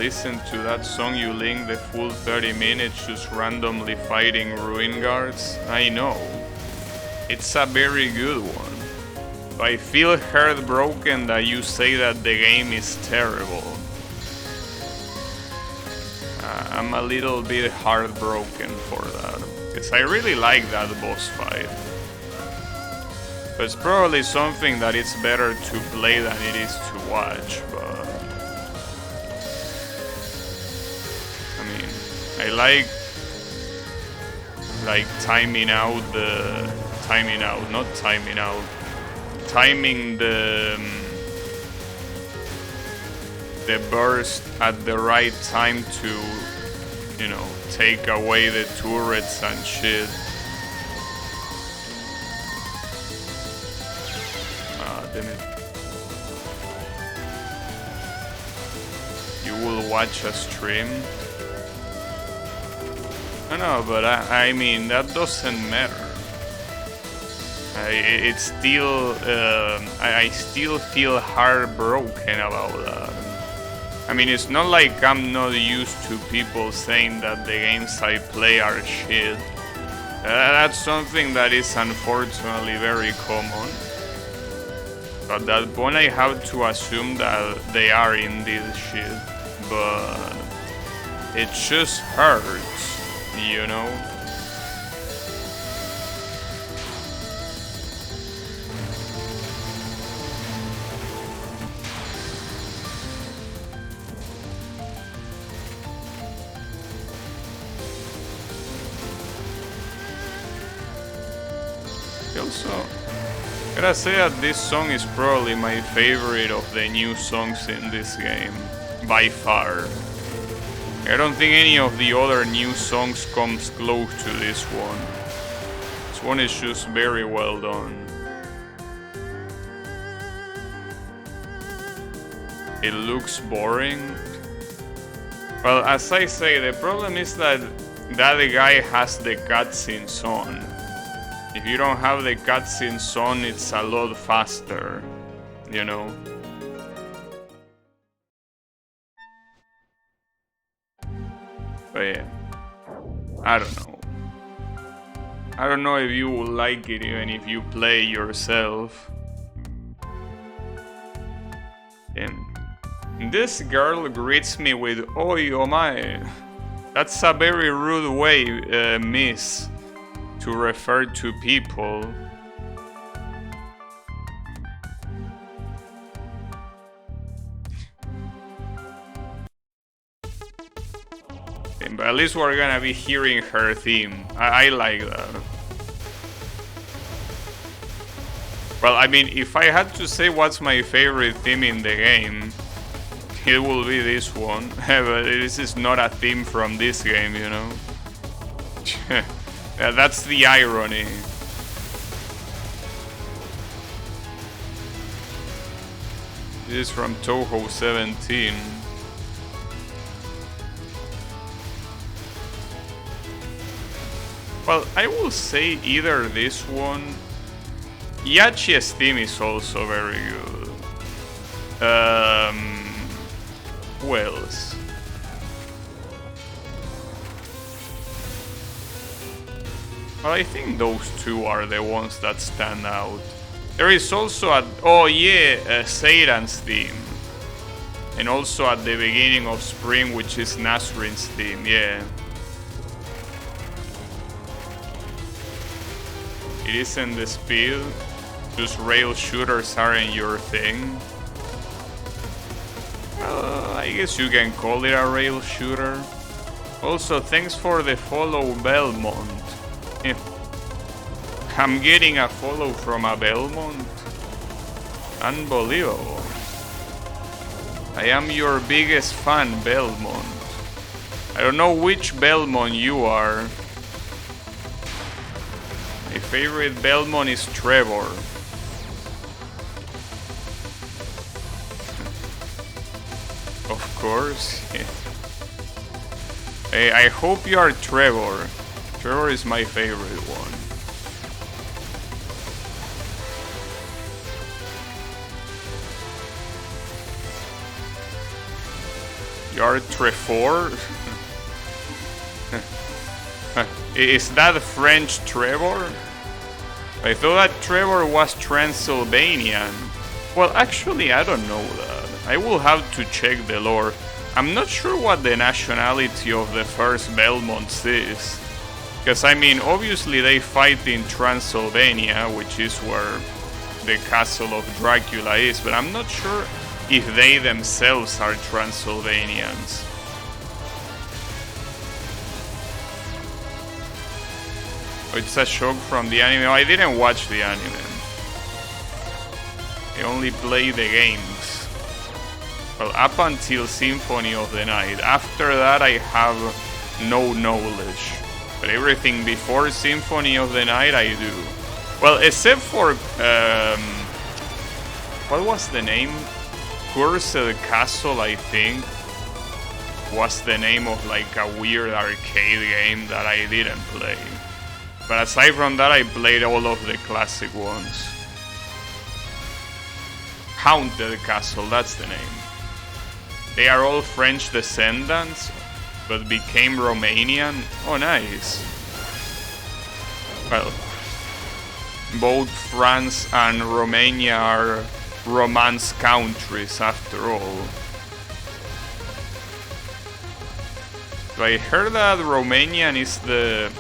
listen to that song you link the full 30 minutes just randomly fighting ruin guards? I know. It's a very good one. I feel heartbroken that you say that the game is terrible. I'm a little bit heartbroken for that. Because I really like that boss fight. But it's probably something that it's better to play than it is to watch, but... I mean, I like timing the burst at the right time to, you know, take away the turrets and shit. Damn it. You will watch a stream? No, but I mean, that doesn't matter. I still feel heartbroken about that. I mean, it's not like I'm not used to people saying that the games I play are shit. That's something that is unfortunately very common. At that point I have to assume that they are indeed shit. But it just hurts, you know? Also, gotta say that this song is probably my favorite of the new songs in this game, by far. I don't think any of the other new songs comes close to this one. This one is just very well done. It looks boring. Well, as I say, the problem is that that guy has the cutscenes on. If you don't have the cutscenes on, it's a lot faster, you know? But yeah, I don't know. I don't know if you will like it even if you play yourself. And this girl greets me with "Oi, oh my." That's a very rude way, miss, to refer to people. But at least we're gonna be hearing her theme. I like that. Well, I mean, if I had to say what's my favorite theme in the game, it will be this one. But this is not a theme from this game, you know? That's the irony. This is from Touhou 17. Well, I will say either this one. Yachi's theme is also very good. Who else? Well, I think those two are the ones that stand out. There is also a... oh yeah, Seiran's theme. And also at the beginning of spring, which is Nasrin's theme, yeah. It isn't the speed, just rail shooters aren't your thing. I guess you can call it a rail shooter. Also, thanks for the follow, Belmont. I'm getting a follow from a Belmont? Unbelievable. I am your biggest fan, Belmont. I don't know which Belmont you are. My favorite Belmont is Trevor. Of course. Hey, I hope you are Trevor. Trevor is my favorite one. You're Trevor? Is that French Trevor? I thought that Trevor was Transylvanian. Well, actually, I don't know that. I will have to check the lore. I'm not sure what the nationality of the first Belmonts is. Because, I mean, obviously they fight in Transylvania, which is where the castle of Dracula is, but I'm not sure if they themselves are Transylvanians. Oh, it's a shock from the anime. Oh, I didn't watch the anime. I only play the games. Well, up until Symphony of the Night. After that I have no knowledge. But everything before Symphony of the Night I do. Well, except for... what was the name? Cursed Castle, I think. Was the name of like a weird arcade game that I didn't play. But aside from that, I played all of the classic ones. Haunted Castle, that's the name. They are all French descendants, but became Romanian. Oh, nice. Well, both France and Romania are Romance countries after all. So I heard that Romanian is the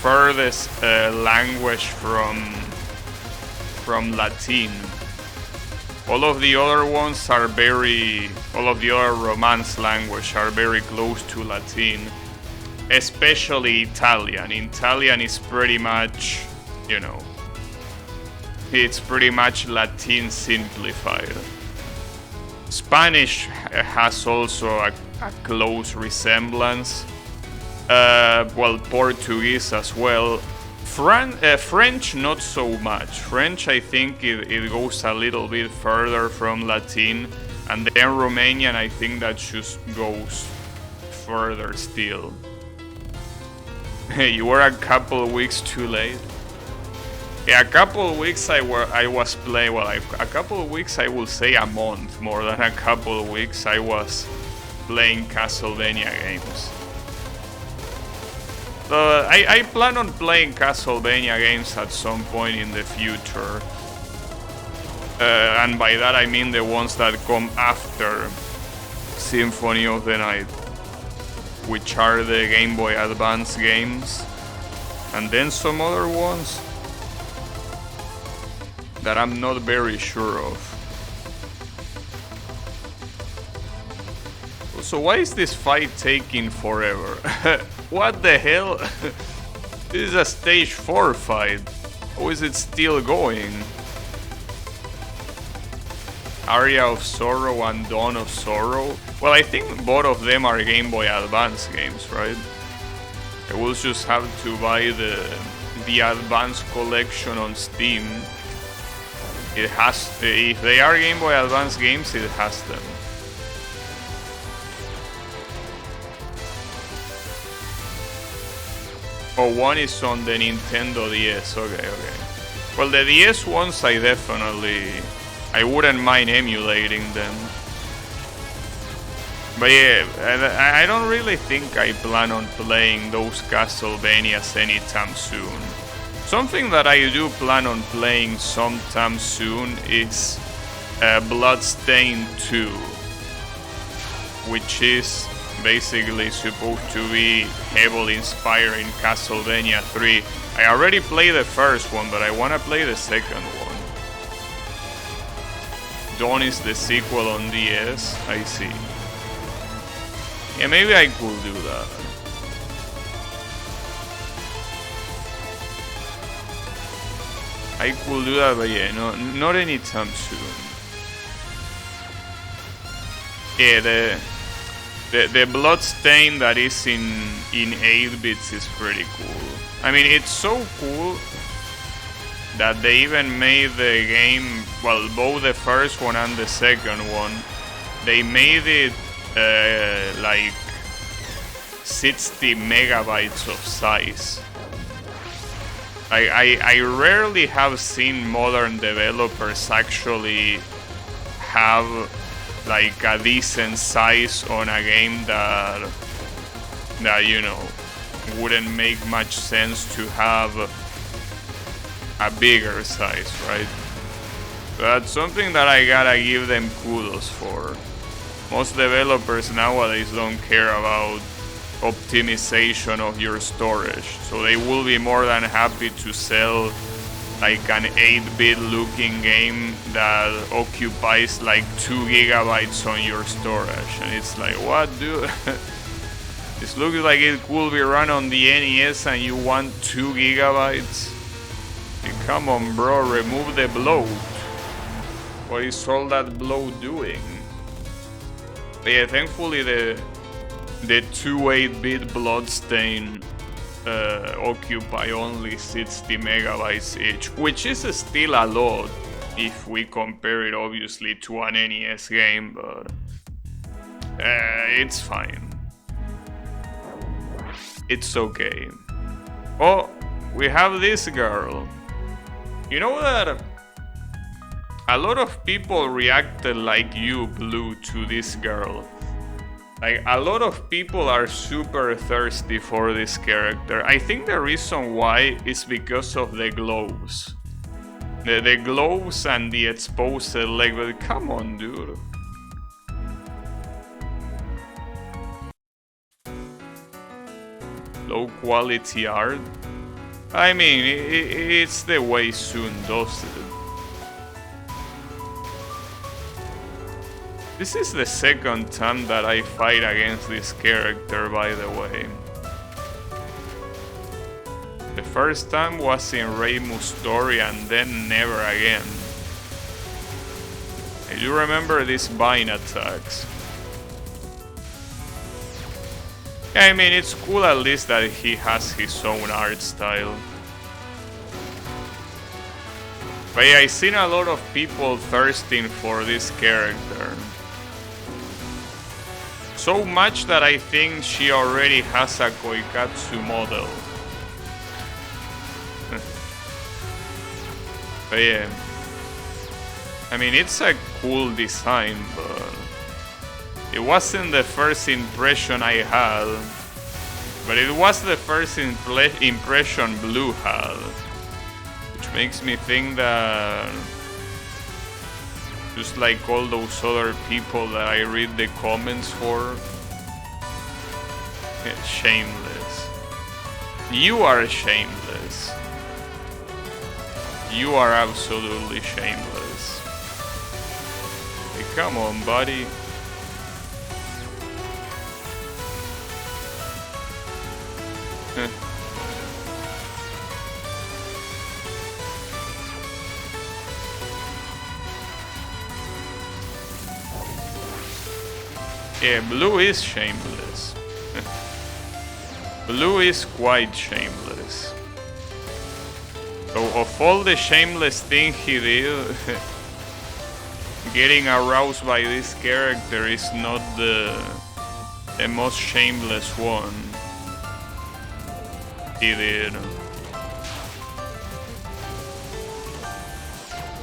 furthest language from Latin. All of the other ones are all of the other Romance language are very close to Latin, especially Italian. Italian is pretty much, you know, it's pretty much Latin simplified. Spanish has also a close resemblance. Well, Portuguese as well. French not so much. French, I think it goes a little bit further from Latin, and then Romanian, I think that just goes further still. You were a couple weeks too late. Yeah, a couple of weeks I was playing. Well, a couple of weeks, I will say a month, more than a couple of weeks. I was playing Castlevania games. I plan on playing Castlevania games at some point in the future. And by that I mean the ones that come after Symphony of the Night, which are the Game Boy Advance games, and then some other ones that I'm not very sure of. So why is this fight taking forever? What the hell? This is a stage 4 fight. How is it still going? Aria of Sorrow and Dawn of Sorrow? Well, I think both of them are Game Boy Advance games, right? I will just have to buy the Advance collection on Steam. It has, if they are Game Boy Advance games, it has them. Oh, one is on the Nintendo DS, okay. Well, the DS ones I wouldn't mind emulating them. But yeah, I don't really think I plan on playing those Castlevanias anytime soon. Something that I do plan on playing sometime soon is Bloodstained 2, which is basically supposed to be heavily inspired in Castlevania 3. I already played the first one, but I want to play the second one. Dawn is the sequel on DS, I see. Yeah, maybe I could do that. I could do that, but yeah, not anytime soon. Yeah, the Bloodstain that is in 8 bits is pretty cool. I mean, it's so cool that they even made the game, well, both the first one and the second one, they made it like 60 megabytes of size. I rarely have seen modern developers actually have like a decent size on a game that you know wouldn't make much sense to have a bigger size, right? That's something that I gotta give them kudos for. Most developers nowadays don't care about optimization of your storage, so they will be more than happy to sell like an 8-bit looking game that occupies like 2 gigabytes on your storage, and it's like, what, dude? This looks like it could be run on the NES and you want 2 gigabytes? Hey, come on, bro, remove the bloat. What is all that bloat doing? But yeah, thankfully the 2 8-bit Bloodstain occupy only 60 megabytes each, which is still a lot if we compare it obviously to an NES game, but it's fine. It's okay. Oh, we have this girl. You know that a lot of people reacted like you, Blue, to this girl. Like, a lot of people are super thirsty for this character. I think the reason why is because of the gloves. The gloves and the exposed leg, but come on, dude. Low quality art? I mean, it's the way Soon does it. This is the second time that I fight against this character, by the way. The first time was in Reimu's story and then never again. I do remember these bind attacks. I mean, it's cool at least that he has his own art style. But yeah, I've seen a lot of people thirsting for this character. So much that I think she already has a Koikatsu model. But yeah, I mean, it's a cool design, but it wasn't the first impression I had. But it was the first impression Blue had, which makes me think that, just like all those other people that I read the comments for, it's shameless. You are shameless. You are absolutely shameless. Hey, come on, buddy. Yeah, Blue is shameless. Blue is quite shameless. So of all the shameless things he did, getting aroused by this character is not the most shameless one he did.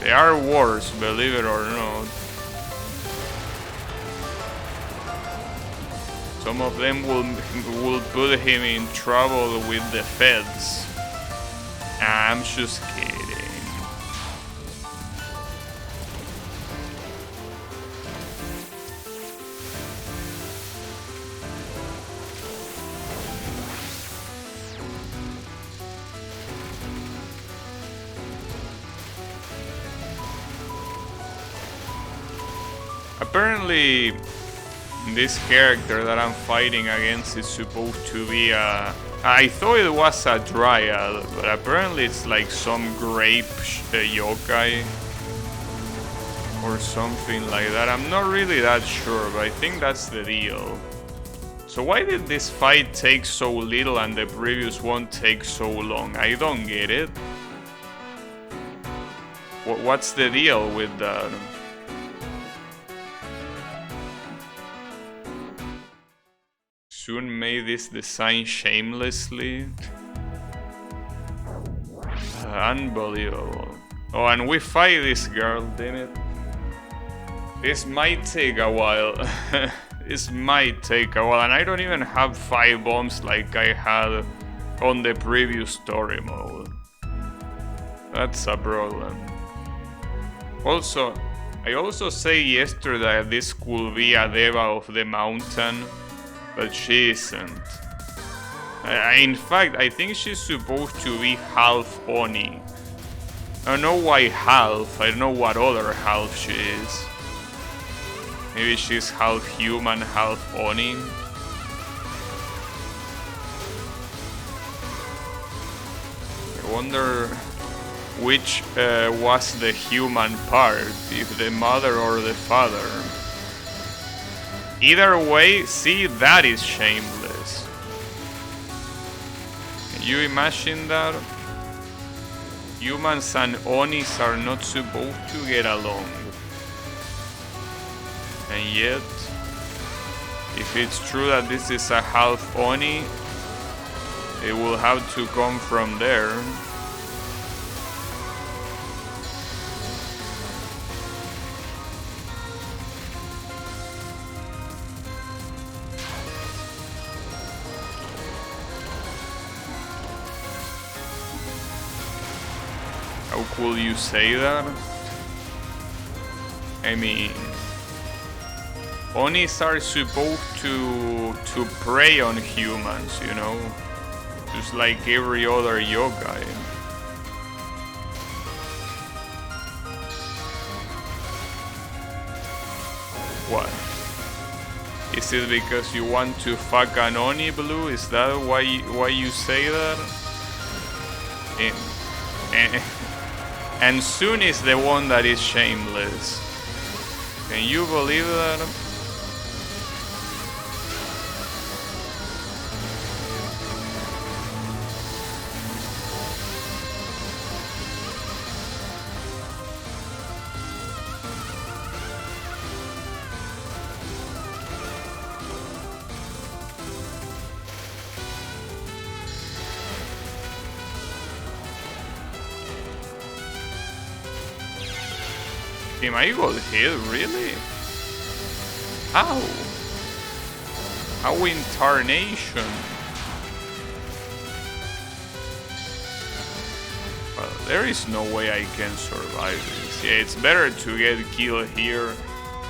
There are worse, believe it or not. Some of them will put him in trouble with the feds. I'm just kidding. Apparently, this character that I'm fighting against is supposed to be a... I thought it was a dryad, but apparently it's like some grape yokai or something like that. I'm not really that sure, but I think that's the deal. So why did this fight take so little and the previous one take so long? I don't get it. What's the deal with that? Soon made this design shamelessly. Unbelievable. Oh, and we fight this girl, damn it. This might take a while. This might take a while, and I don't even have 5 bombs like I had on the previous story mode. That's a problem. Also, I also say yesterday that this could be a Deva of the mountain, but she isn't. In fact, I think she's supposed to be half Oni. I don't know why half, I don't know what other half she is. Maybe she's half human, half Oni. I wonder which was the human part, if the mother or the father. Either way, see, that is shameless. Can you imagine that? Humans and Onis are not supposed to get along. And yet, if it's true that this is a half Oni, it will have to come from there. How could you say that? I mean, Onis are supposed to prey on humans, you know? Just like every other yokai. What? Is it because you want to fuck an Oni, Blue? Is that why you say that? And Soon is the one that is shameless. Can you believe that? Am I got hit, really? How? How in tarnation? Well, there is no way I can survive this. Yeah, it's better to get killed here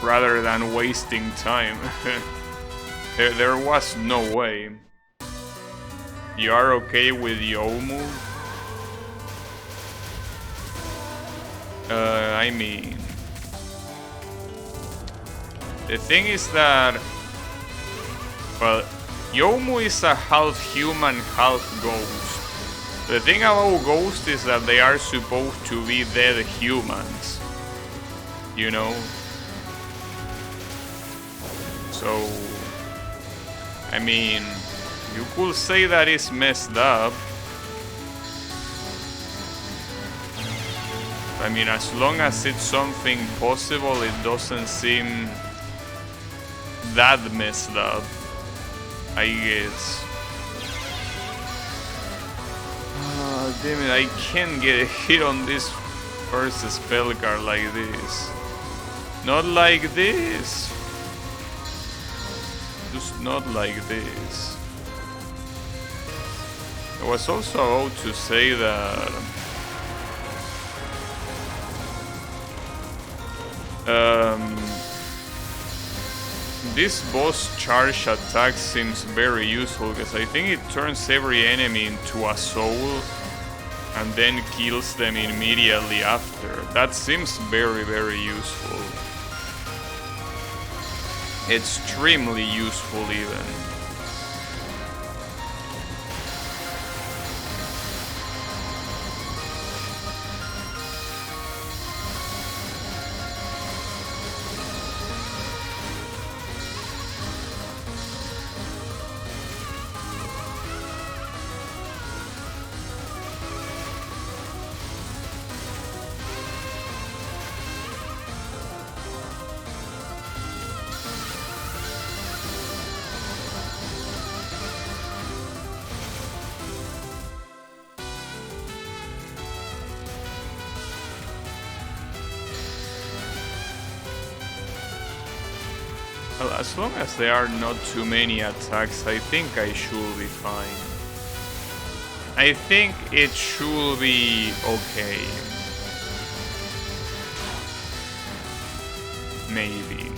rather than wasting time. there was no way. You are okay with Yomu? I mean... The thing is that, well, Yomu is a half human, half ghost. The thing about ghosts is that they are supposed to be dead humans, you know? So, I mean, you could say that it's messed up. I mean, as long as it's something possible, it doesn't seem that messed up, I guess. Damn it, I can't get a hit on this first spell card like this. Not like this. Just not like this. I was also about to say that this boss charge attack seems very useful because I think it turns every enemy into a soul and then kills them immediately after. That seems very, very useful. Extremely useful even. Well, as long as there are not too many attacks, I think I should be fine. I think it should be okay. Maybe.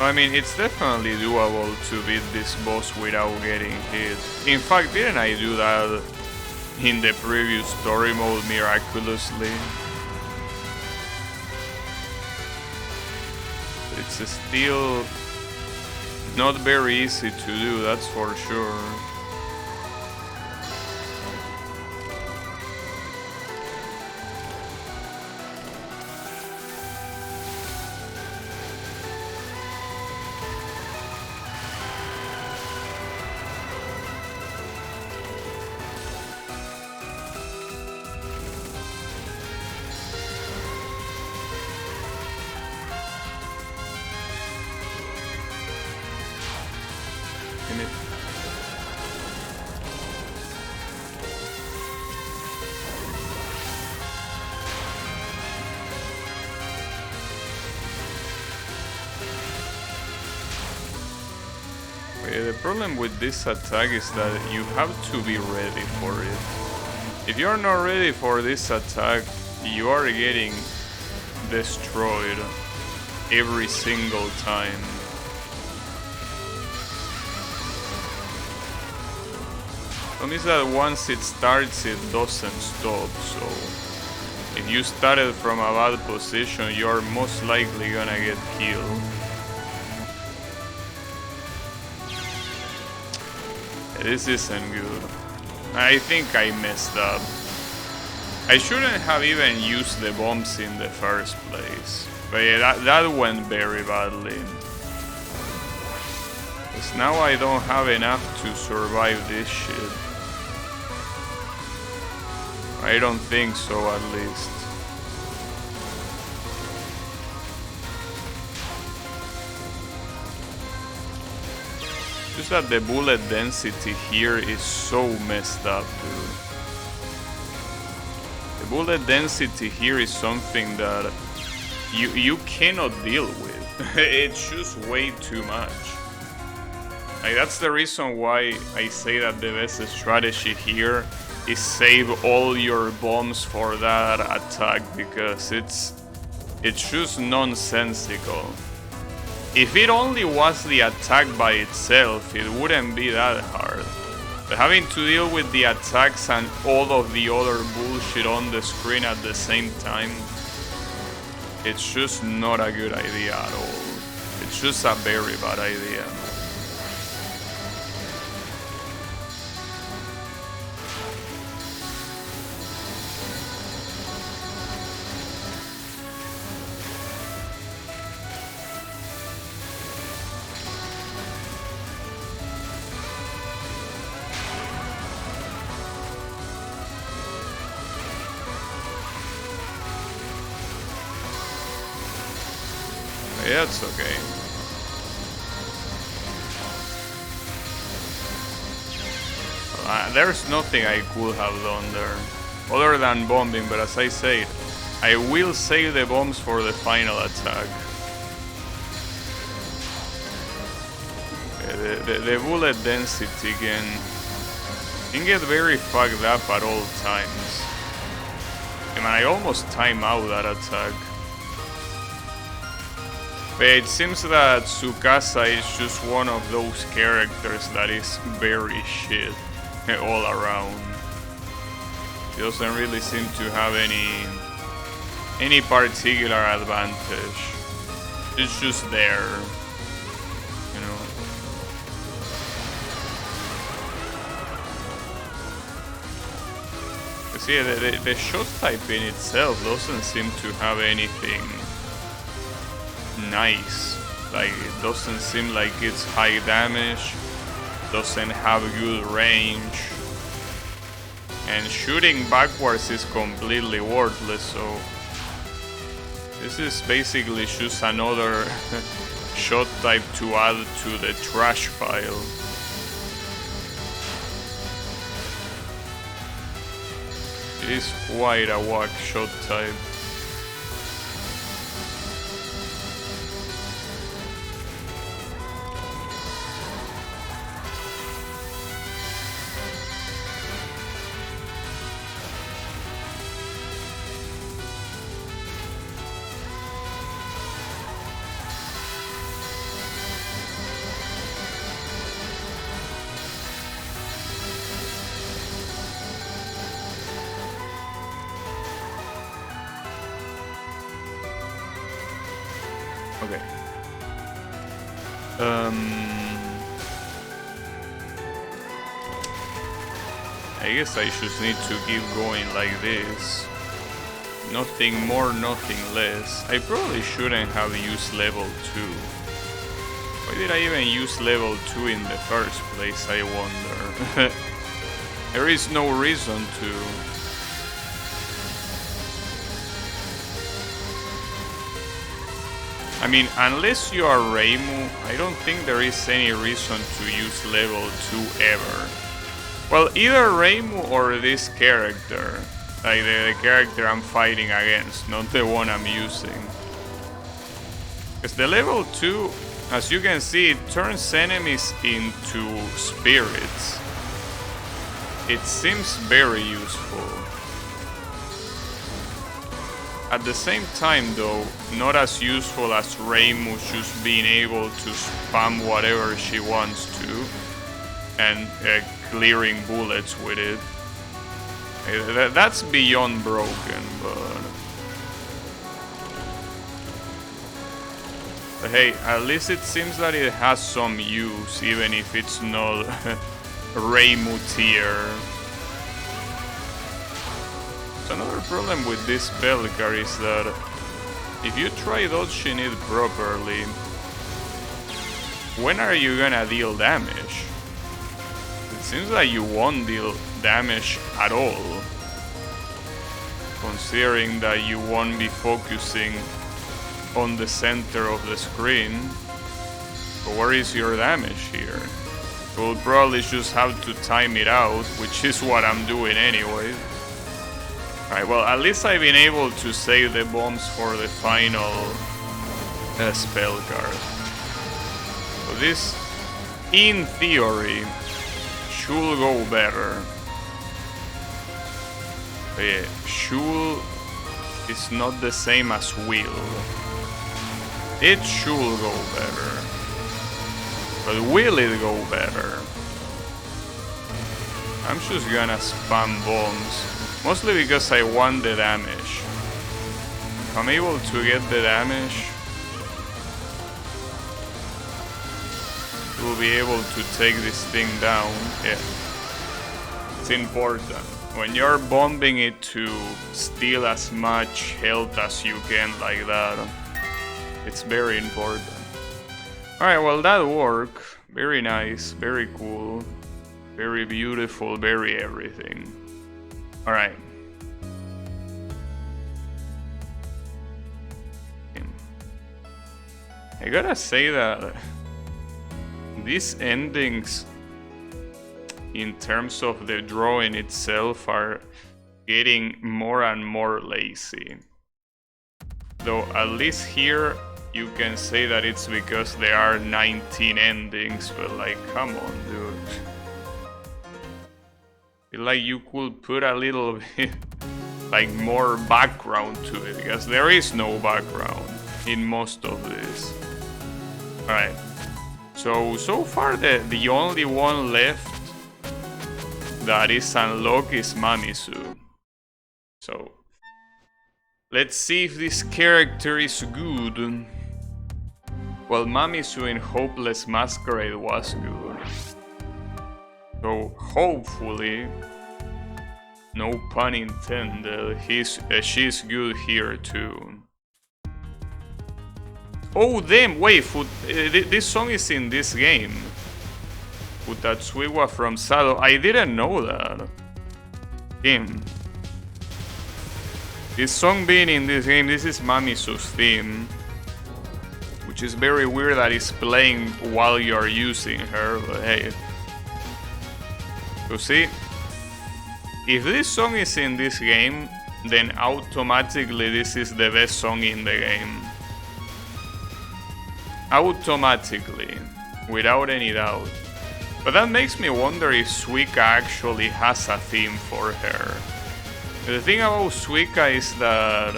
I mean, it's definitely doable to beat this boss without getting hit. In fact, didn't I do that in the previous story mode miraculously? It's still not very easy to do, that's for sure. The problem with this attack is that you have to be ready for it. If you're not ready for this attack, you are getting destroyed every single time. The problem is that once it starts, it doesn't stop, so if you started from a bad position, you're most likely gonna get killed. This isn't good. I think I messed up. I shouldn't have even used the bombs in the first place. But yeah, that went very badly. Because now I don't have enough to survive this shit. I don't think so, at least. Just that the bullet density here is so messed up, dude. The bullet density here is something that you cannot deal with. It's just way too much. Like, that's the reason why I say that the best strategy here is save all your bombs for that attack, because it's just nonsensical. If it only was the attack by itself, it wouldn't be that hard. But having to deal with the attacks and all of the other bullshit on the screen at the same time, it's just not a good idea at all. It's just a very bad idea. Yeah, it's okay. There's nothing I could have done there, other than bombing, but as I said, I will save the bombs for the final attack. The bullet density can get very fucked up at all times. I mean, I almost time out that attack. But it seems that Tsukasa is just one of those characters that is very shit all around. He doesn't really seem to have any particular advantage. It's just there, you know. See, the shot type in itself doesn't seem to have anything nice. Like, it doesn't seem like it's high damage, doesn't have good range, and shooting backwards is completely worthless, so this is basically just another shot type to add to the trash pile. It is quite a whack shot type. I guess I just need to keep going like this. Nothing more, nothing less. I probably shouldn't have used level 2. Why did I even use level 2 in the first place, I wonder? There is no reason to. I mean, unless you are Reimu, I don't think there is any reason to use level 2 ever. Well, either Reimu or this character. Like the character I'm fighting against, not the one I'm using. Because the level 2, as you can see, it turns enemies into spirits. It seems very useful. At the same time though, not as useful as Reimu just being able to spam whatever she wants to and clearing bullets with it. That's beyond broken, but hey, at least it seems that it has some use, even if it's not Reimu tier. So another problem with this Belcar is that if you try dodging it properly, when are you gonna deal damage? It seems like you won't deal damage at all, considering that you won't be focusing on the center of the screen. But where is your damage here? You'll probably just have to time it out, which is what I'm doing anyway. Alright, well, at least I've been able to save the bombs for the final spell card. So this, in theory, should go better. But yeah, should is not the same as will. It should go better. But will it go better? I'm just gonna spam bombs. Mostly because I want the damage. If I'm able to get the damage, we'll be able to take this thing down. Yeah. It's important. When you're bombing it to steal as much health as you can like that, it's very important. Alright, well that worked. Very nice, very cool, very beautiful, very everything. Alright. I gotta say that these endings, in terms of the drawing itself, are getting more and more lazy. Though at least here you can say that it's because there are 19 endings, but like, come on, dude. Feel like you could put a little bit like more background to it, because there is no background in most of this. Alright, so far the only one left that is unlocked is Mamisu. So let's see if this character is good. Well, Mamisu in Hopeless Masquerade was good. So hopefully, no pun intended, she's good here too. Oh damn, wait, this song is in this game. Futatsuiwa from Sado, I didn't know that. Damn. This song being in this game, this is Mamisu's theme. Which is very weird that it's playing while you're using her, but hey. So see, if this song is in this game, then automatically this is the best song in the game. Automatically, without any doubt. But that makes me wonder if Suika actually has a theme for her. The thing about Suika is that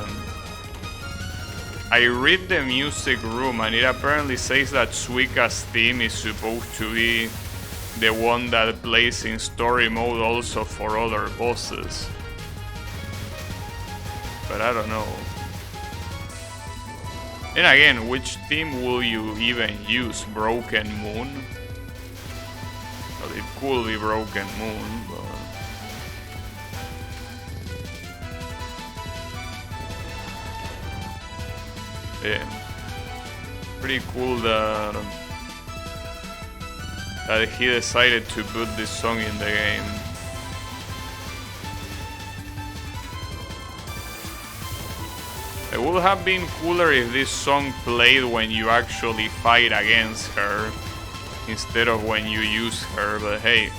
I read the music room and it apparently says that Suika's theme is supposed to be the one that plays in story mode also for other bosses. But I don't know. And again, which theme will you even use? Broken Moon? Well, it could be Broken Moon, but... yeah. Pretty cool that he decided to put this song in the game. It would have been cooler if this song played when you actually fight against her instead of when you use her, but hey,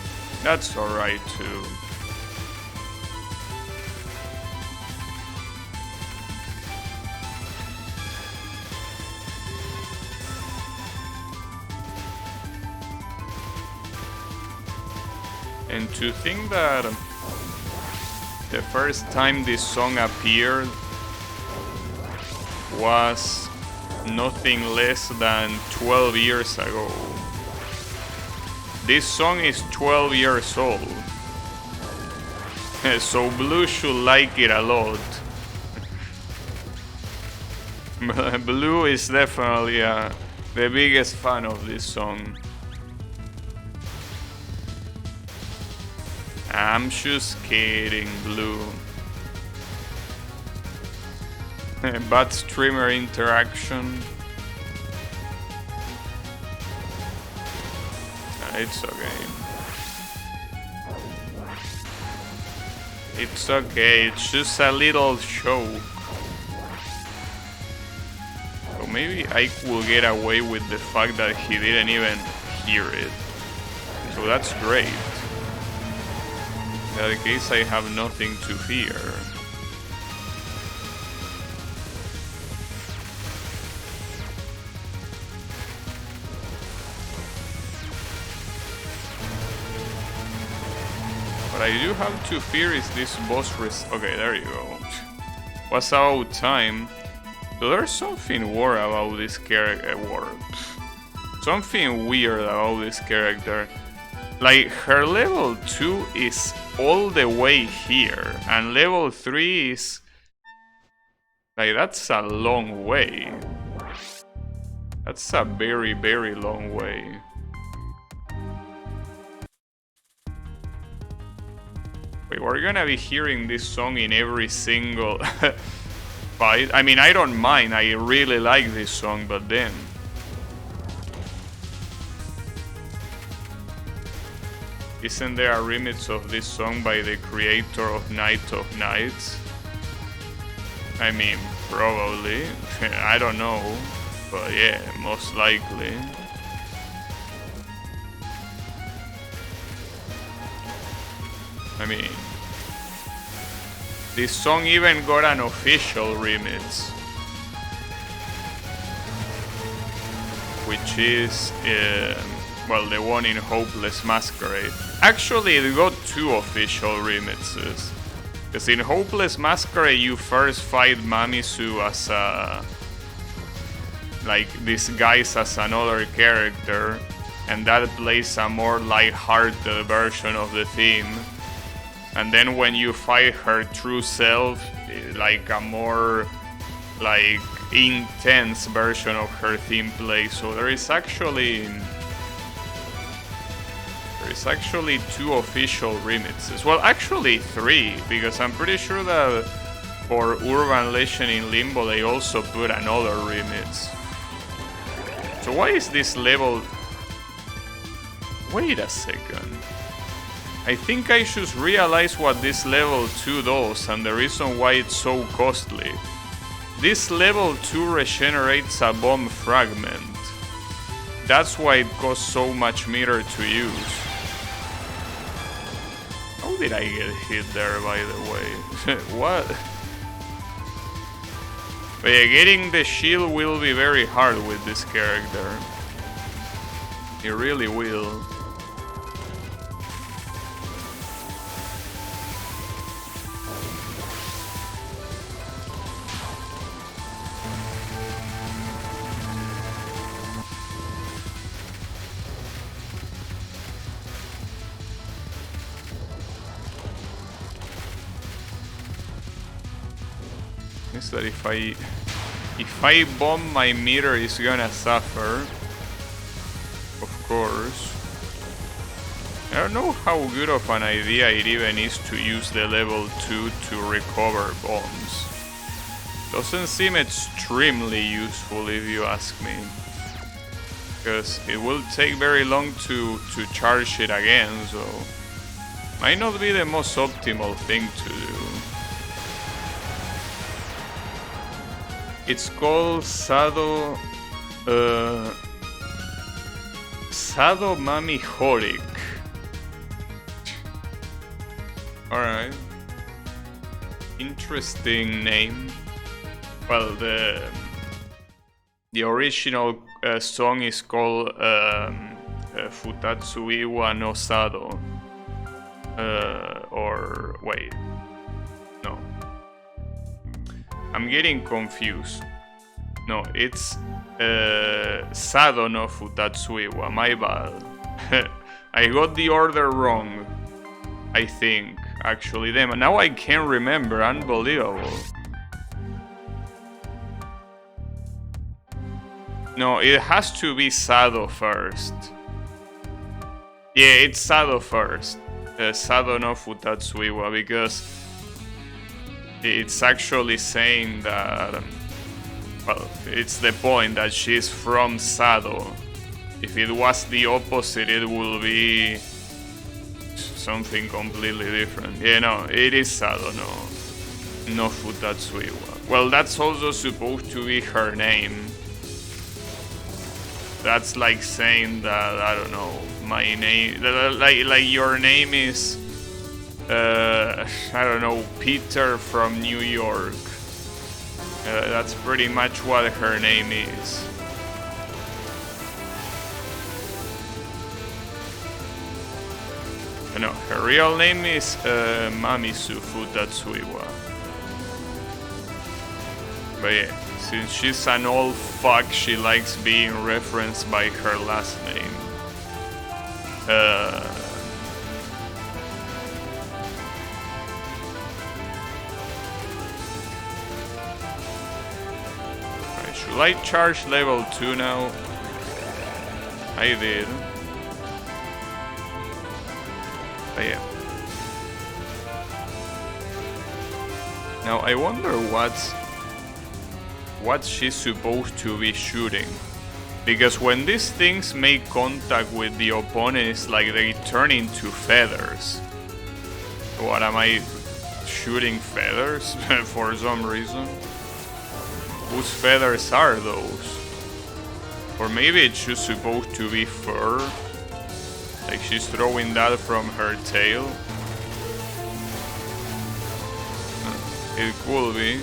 that's alright too. And to think that the first time this song appeared was nothing less than 12 years ago. This song is 12 years old. So Blue should like it a lot. Blue is definitely the biggest fan of this song. I'm just kidding, Blue. Bad streamer interaction. It's okay. It's okay, it's just a little joke. So maybe I will get away with the fact that he didn't even hear it. So that's great. In that case, I have nothing to fear. What I do have to fear is this boss okay, there you go. Was about time. So there's something weird about this character. Something weird about this character. Like, her level 2 is all the way here, and level 3 is... like, that's a long way. That's a very, very long way. Wait, we're gonna be hearing this song in every single fight. I mean, I don't mind, I really like this song, but then... isn't there a remix of this song by the creator of Night of Nights? I mean, probably. I don't know. But yeah, most likely. I mean... this song even got an official remix. Which is... well, the one in Hopeless Masquerade. Actually, it got 2 official remixes. Because in Hopeless Masquerade, you first fight Mamisu as a... like, disguised as another character. And that plays a more light-hearted version of the theme. And then when you fight her true self, like a more... like, intense version of her theme plays. So there is actually... there's actually 2 official remixes. Well, actually 3, because I'm pretty sure that for Urban Legend in Limbo they also put another remix. So why is this level... wait a second. I think I should realize what this level 2 does and the reason why it's so costly. This level 2 regenerates a bomb fragment. That's why it costs so much meter to use. How did I get hit there, by the way? What? But yeah, getting the shield will be very hard with this character. It really will. That if I If I bomb, my meter is gonna suffer. Of course. I don't know how good of an idea it even is to use the level 2 to recover bombs. Doesn't seem extremely useful if you ask me. Because it will take very long to charge it again, so might not be the most optimal thing to do. It's called Sadomami Horik. Alright. Interesting name. Well, the original song is called Futatsu Iwa no Sado. Or wait. No. I'm getting confused. No, it's Sado no Futatsu Iwa. My bad. I got the order wrong. I think. Actually, now I can't remember. Unbelievable. No, it has to be Sado first. Yeah, it's Sado first. Sado no Futatsu Iwa, because it's actually saying that, well, it's the point that she's from Sado. If it was the opposite, it will be something completely different. Yeah, no, it is Sado, no Futatsu Iwa. Well, that's also supposed to be her name. That's like saying that, I don't know, my name, like your name is, I don't know, Peter from New York. That's pretty much what her name is. No, her real name is Mamisu Futatsu Iwa. But yeah, since she's an old fuck, she likes being referenced by her last name. Right, should I charge level 2 now? I did. But yeah. Now I wonder what she's supposed to be shooting. Because when these things make contact with the opponent, it's like they turn into feathers. What am I shooting feathers for some reason? Whose feathers are those? Or maybe it's just supposed to be fur? Like she's throwing that from her tail? It could be.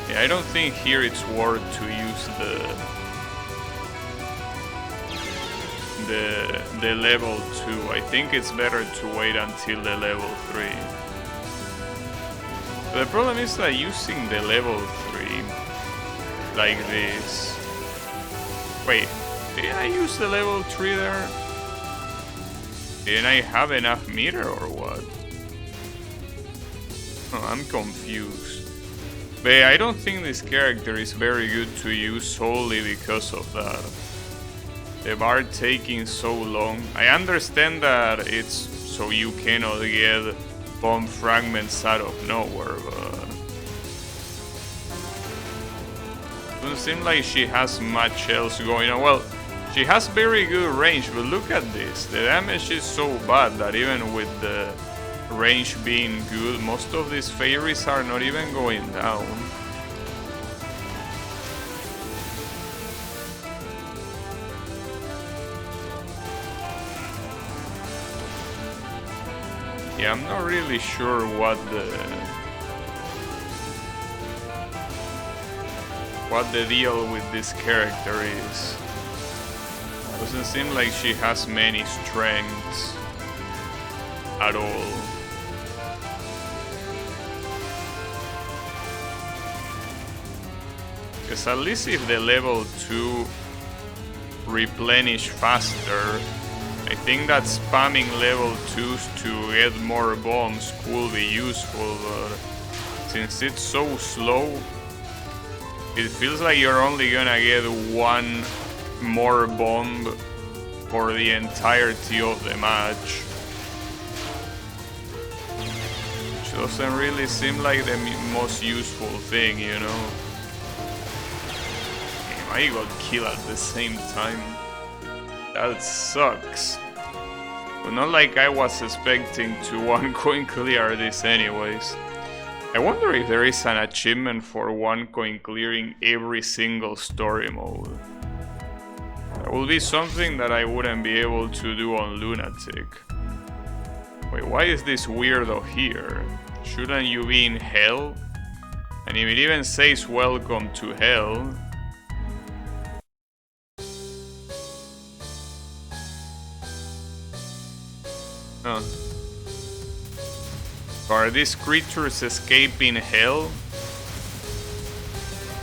I don't think here it's worth to use the level 2. I think it's better to wait until the level 3. The problem is that using the level 3 like this... Wait, did I use the level 3 there? Didn't I have enough meter or what? Oh, I'm confused. But I don't think this character is very good to use solely because of that. The bar taking so long. I understand that it's so you cannot get bomb fragments out of nowhere, but... Doesn't seem like she has much else going on. Well, she has very good range, but look at this. The damage is so bad that even with the range being good, most of these fairies are not even going down. Yeah, I'm not really sure what the deal with this character is. Doesn't seem like she has many strengths at all. Because at least if the level 2 replenish faster, I think that spamming level 2s to get more bombs could be useful, but since it's so slow, it feels like you're only gonna get one more bomb for the entirety of the match. Which doesn't really seem like the most useful thing, you know? Damn, I got killed at the same time. That sucks. But not like I was expecting to one coin clear this anyways. I wonder if there is an achievement for one coin clearing every single story mode. That will be something that I wouldn't be able to do on Lunatic. Wait, why is this weirdo here? Shouldn't you be in hell? And if it even says welcome to hell... Huh. Are these creatures escaping hell?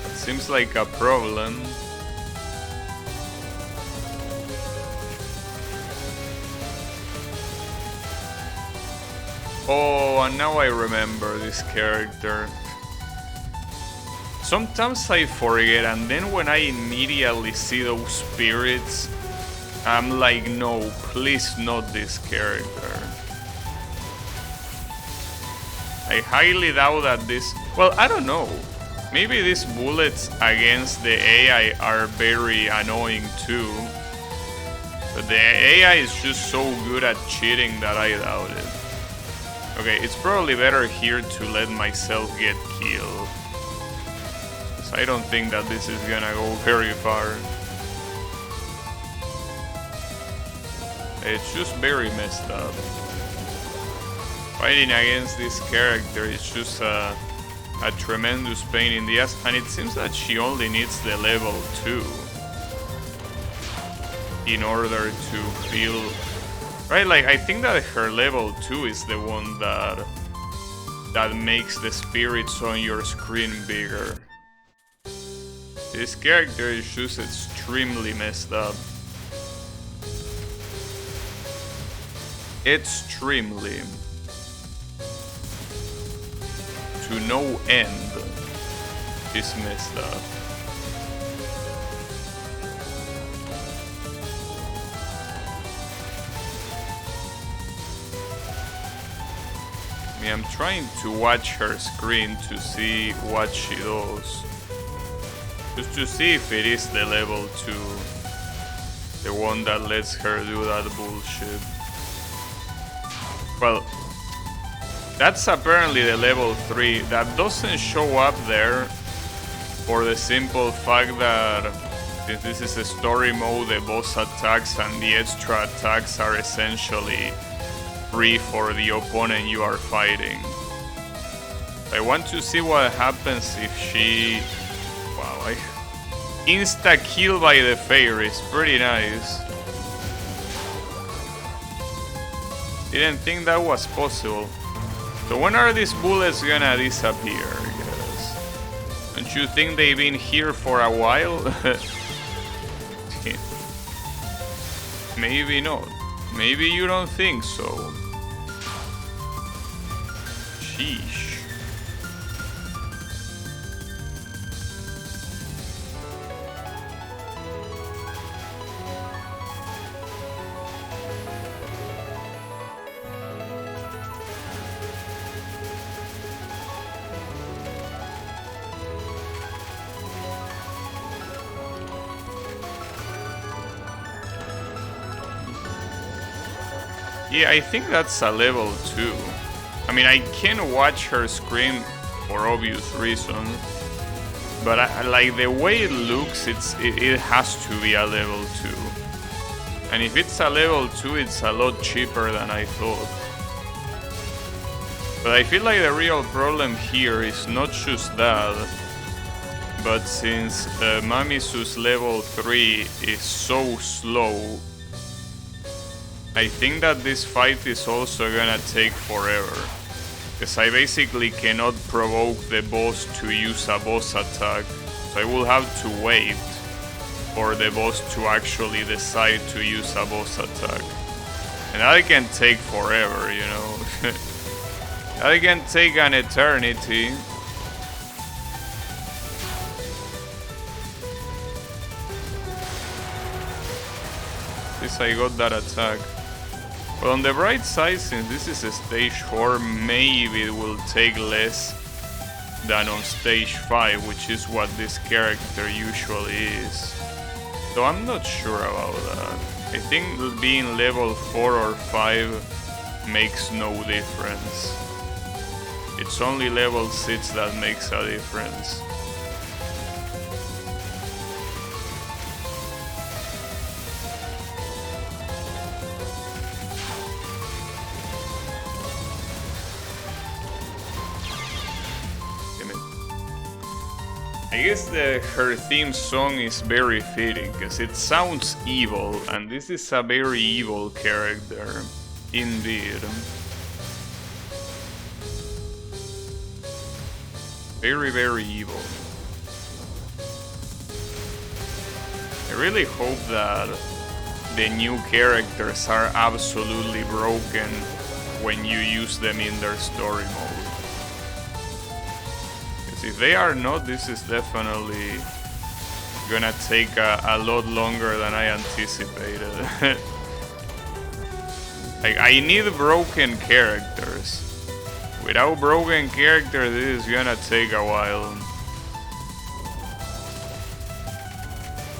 That seems like a problem. Oh, and now I remember this character. Sometimes I forget, and then when I immediately see those spirits, I'm like, no, please not this character. I highly doubt that this... Well, I don't know. Maybe these bullets against the AI are very annoying too. But the AI is just so good at cheating that I doubt it. Okay, it's probably better here to let myself get killed. So I don't think that this is gonna go very far. It's just very messed up. Fighting against this character is just a tremendous pain in the ass, and it seems that she only needs the level 2 in order to feel... Right, like I think that her level 2 is the one that makes the spirits on your screen bigger. This character is just extremely messed up. Extremely. To no end is messed up. I mean, I'm trying to watch her screen to see what she does. Just to see if it is the level 2. The one that lets her do that bullshit. Well, that's apparently the level 3. That doesn't show up there for the simple fact that since this is a story mode, the boss attacks and the extra attacks are essentially free for the opponent you are fighting. I want to see what happens if she... Wow, insta-kill by the fairies, pretty nice. Didn't think that was possible. So when are these bullets gonna disappear, I guess? Don't you think they've been here for a while? Maybe not. Maybe you don't think so. Sheesh. Yeah, I think that's a level 2. I mean, I can watch her scream for obvious reasons, but like the way it looks, it has to be a level 2. And if it's a level 2, it's a lot cheaper than I thought. But I feel like the real problem here is not just that, but since Mamisu's level 3 is so slow, I think that this fight is also gonna take forever. Because I basically cannot provoke the boss to use a boss attack, so I will have to wait for the boss to actually decide to use a boss attack. And that can take forever, you know. That can take an eternity. At least I got that attack. But on the bright side, since this is a stage 4, maybe it will take less than on stage 5, which is what this character usually is. So I'm not sure about that. I think being level 4 or 5 makes no difference. It's only level 6 that makes a difference. I guess her theme song is very fitting, because it sounds evil, and this is a very evil character, indeed. Very, very evil. I really hope that the new characters are absolutely broken when you use them in their story mode. If they are not, this is definitely gonna take a lot longer than I anticipated. Like, I need broken characters. Without broken characters, this is gonna take a while.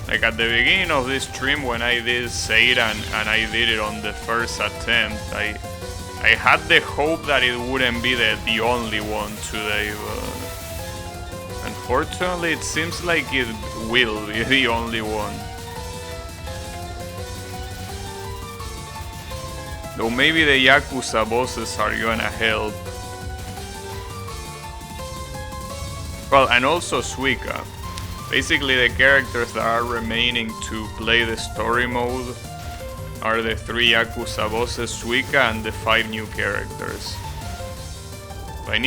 Like, at the beginning of this stream, when I did Seiran and I did it on the first attempt, I had the hope that it wouldn't be the only one today, but unfortunately, it seems like it will be the only one. Though maybe the Yakuza bosses are gonna help. Well, and also Suika. Basically, the characters that are remaining to play the story mode are the 3 Yakuza bosses, Suika, and the 5 new characters. I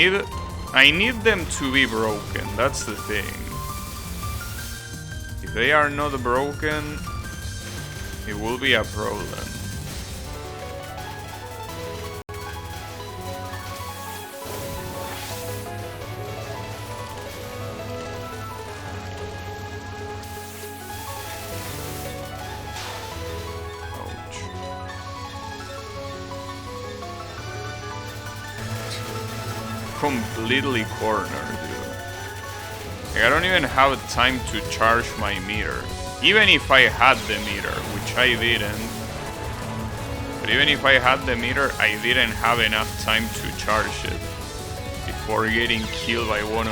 need them to be broken, that's the thing. If they are not broken, it will be a problem. Completely cornered, dude. Like, I don't even have time to charge my meter. Even if I had the meter, which I didn't. But even if I had the meter, I didn't have enough time to charge it before getting killed by one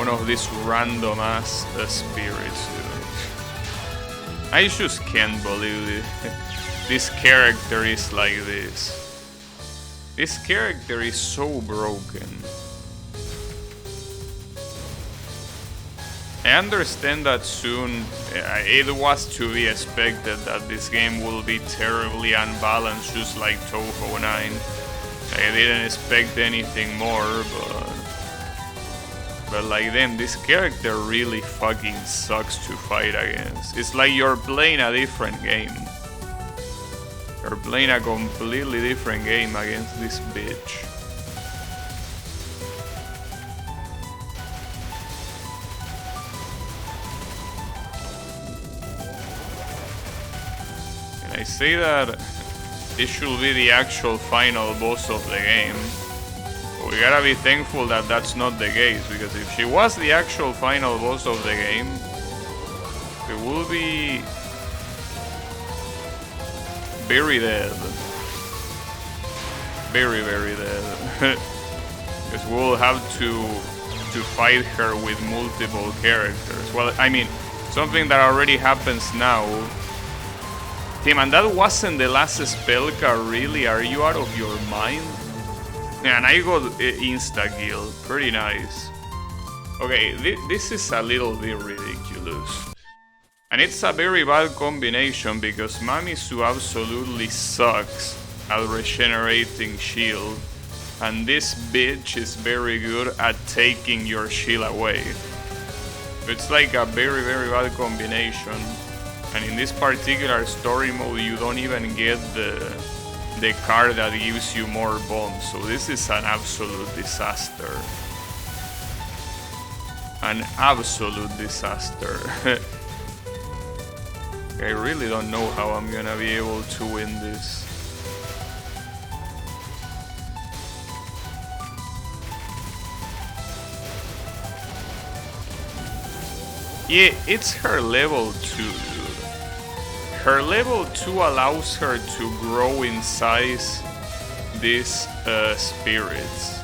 of these random ass spirits, dude. I just can't believe it. This character is like this. This character is so broken. I understand that soon it was to be expected that this game will be terribly unbalanced, just like Touhou 9. I didn't expect anything more, but like them, this character really fucking sucks to fight against. It's like you're playing a different game. You're playing a completely different game against this bitch. And I say that this should be the actual final boss of the game. But we gotta be thankful that that's not the case, because if she was the actual final boss of the game, it will be very dead. Very, very dead. Because we'll have to fight her with multiple characters. Well, I mean, something that already happens now. Tim, and that wasn't the last spell card, really? Are you out of your mind? Yeah, and I got insta-kill. Pretty nice. Okay, this is a little bit ridiculous. And it's a very bad combination because Mamisu absolutely sucks at regenerating shield. And this bitch is very good at taking your shield away. It's like a very bad combination. And in this particular story mode you don't even get the card that gives you more bombs. So this is an absolute disaster. An absolute disaster. I really don't know how I'm gonna be able to win this. Yeah, it's her level 2, dude. Her level 2 allows her to grow in size these spirits.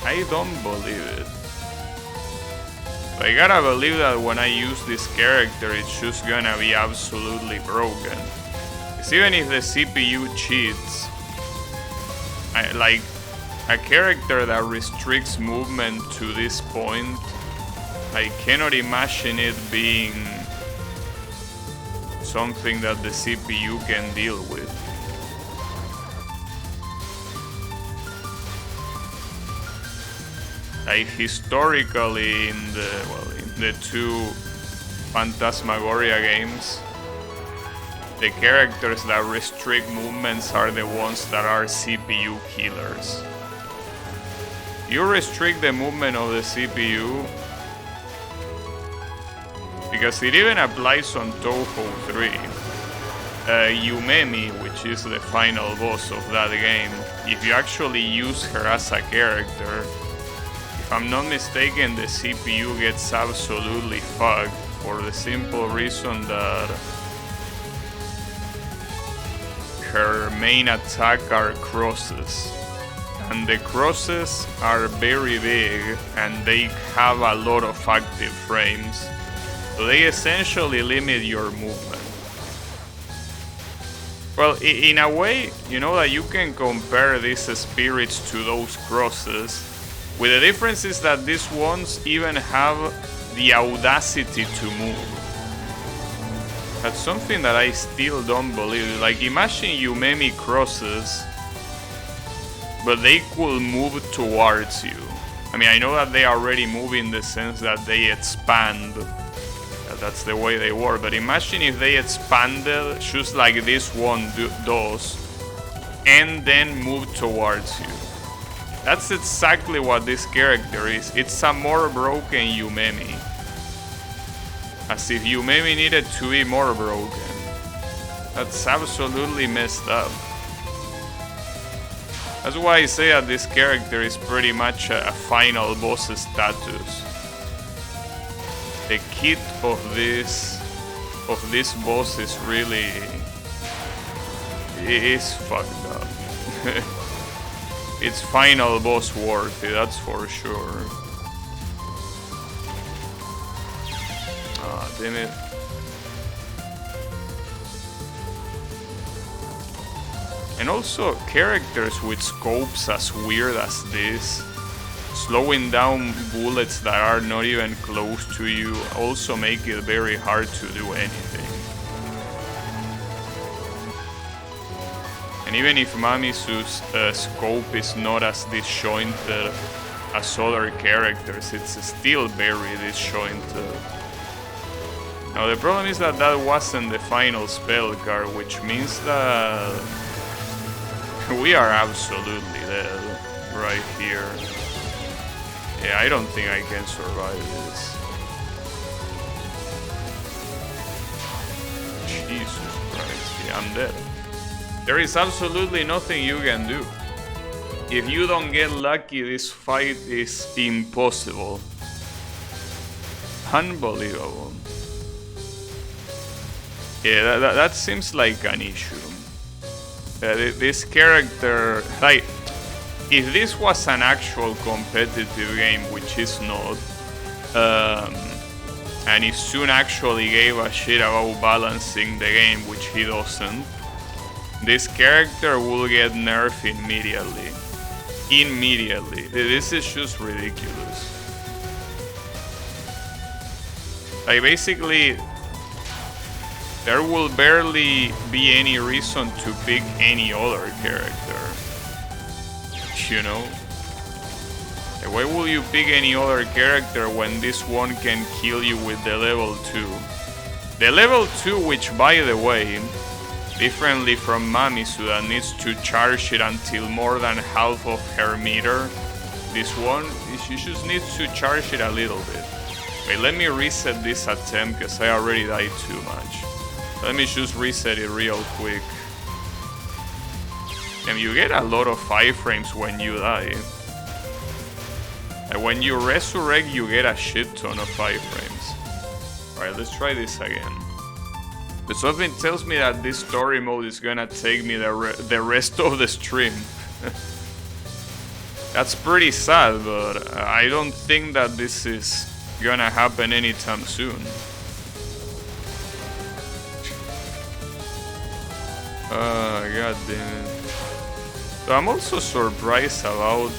I don't believe it. I gotta believe that when I use this character, it's just gonna be absolutely broken. Because even if the CPU cheats, like a character that restricts movement to this point, I cannot imagine it being something that the CPU can deal with. Like historically in the two Phantasmagoria games, the characters that restrict movements are the ones that are CPU killers. You restrict the movement of the CPU, because it even applies on Touhou 3. Yumemi, which is the final boss of that game, if you actually use her as a character, if I'm not mistaken, the CPU gets absolutely fucked for the simple reason that her main attack are crosses. And the crosses are very big and they have a lot of active frames. So they essentially limit your movement. Well, in a way, you know that you can compare these spirits to those crosses, with the difference is that these ones even have the audacity to move. That's something that I still don't believe. Like, imagine Yumemi crosses, but they could move towards you. I mean, I know that they already move in the sense that they expand. That's the way they work, but imagine if they expanded just like this one does and then move towards you. That's exactly what this character is. It's a more broken Yumemi. As if Yumemi needed to be more broken. That's absolutely messed up. That's why I say that this character is pretty much a final boss status. The kit of this boss is really fucked up. It's final boss worthy, that's for sure. Ah, damn it. And also characters with scopes as weird as this, slowing down bullets that are not even close to you, also make it very hard to do anything. And even if Mamisu's scope is not as disjointed as other characters, it's still very disjointed. Now the problem is that that wasn't the final spell card, which means that we are absolutely dead right here. Yeah, I don't think I can survive this. Jesus Christ, yeah, I'm dead. There is absolutely nothing you can do. If you don't get lucky, this fight is impossible. Unbelievable. Yeah, that seems like an issue. This character, like, if this was an actual competitive game, which is not, and if Sun actually gave a shit about balancing the game, which he doesn't, this character will get nerfed immediately. immediately. This is just ridiculous. Like, basically, there will barely be any reason to pick any other character. You know? Like, why will you pick any other character when this one can kill you with the level 2? The level 2, which, by the way, differently from Mamisu that needs to charge it until more than half of her meter, this one, she just needs to charge it a little bit. Wait, let me reset this attempt because I already died too much. Let me just reset it real quick. And you get a lot of iframes when you die. And when you resurrect, you get a shit ton of iframes. Alright, let's try this again. But something tells me that this story mode is gonna take me the rest of the stream. That's pretty sad, but I don't think that this is gonna happen anytime soon. God damn it. So I'm also surprised about,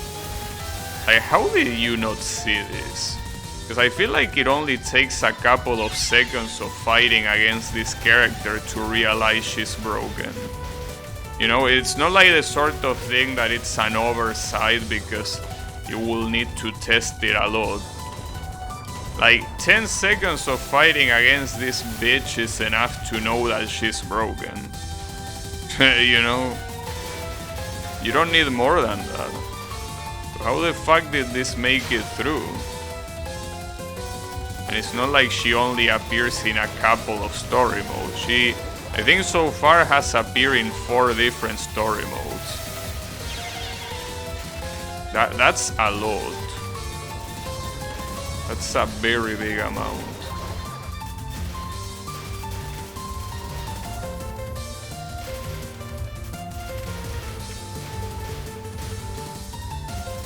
like, how did you not see this? Because I feel like it only takes a couple of seconds of fighting against this character to realize she's broken. You know, it's not like the sort of thing that it's an oversight because you will need to test it a lot. Like, 10 seconds of fighting against this bitch is enough to know that she's broken. You know? You don't need more than that. How the fuck did this make it through? And it's not like she only appears in a couple of story modes. She, I think so far, has appeared in 4 different story modes. That's a lot. That's a very big amount.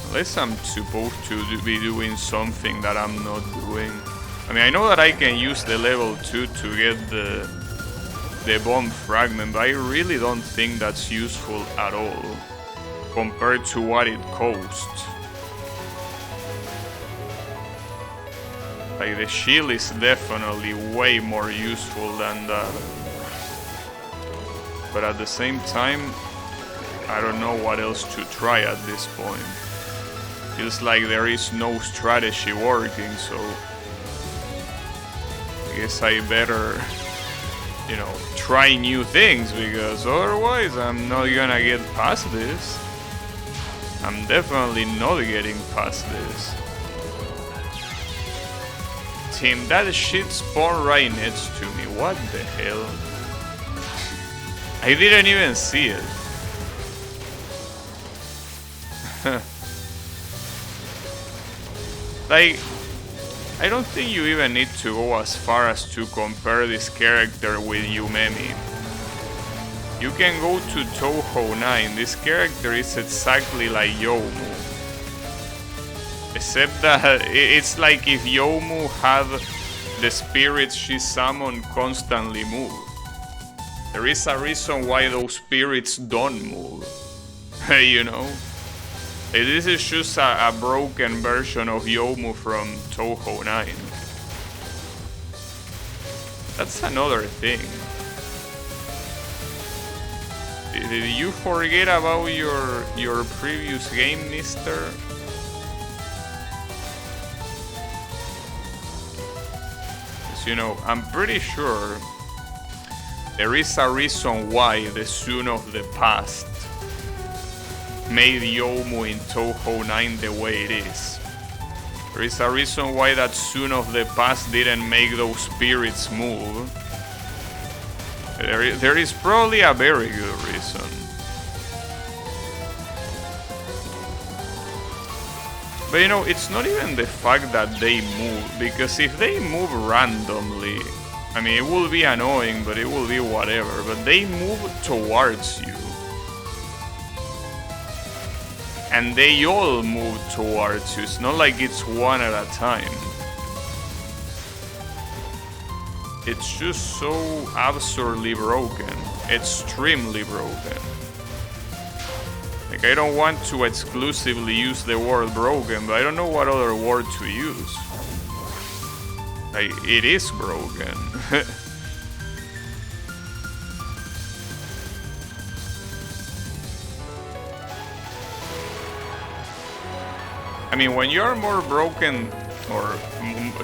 Unless I'm supposed to be doing something that I'm not doing. I mean, I know that I can use the level 2 to get the bomb fragment, but I really don't think that's useful at all compared to what it costs. Like, the shield is definitely way more useful than that. But at the same time, I don't know what else to try at this point. Feels like there is no strategy working, so I guess I better, you know, try new things, because otherwise I'm not gonna get past this. I'm definitely not getting past this. Team, that shit spawned right next to me. What the hell? I didn't even see it. Like, I don't think you even need to go as far as to compare this character with Yumemi. You can go to Touhou 9. This character is exactly like Youmu. Except that it's like if Youmu had the spirits she summoned constantly move. There is a reason why those spirits don't move. You know? This is just a broken version of Youmu from Touhou 9. That's another thing. Did you forget about your previous game, mister? You know, I'm pretty sure there is a reason why the Sun of the Past made Youmu in Touhou 9 the way it is. There is a reason why that Sun of the Past didn't make those spirits move. There is probably a very good reason. But you know, it's not even the fact that they move, because if they move randomly, I mean, it will be annoying, but it will be whatever, but they move towards you. And they all move towards you, it's not like it's one at a time. It's just so absurdly broken, extremely broken. Like, Like, I don't want to exclusively use the word broken, but I don't know what other word to use. Like, it is broken. I mean, when you're more broken or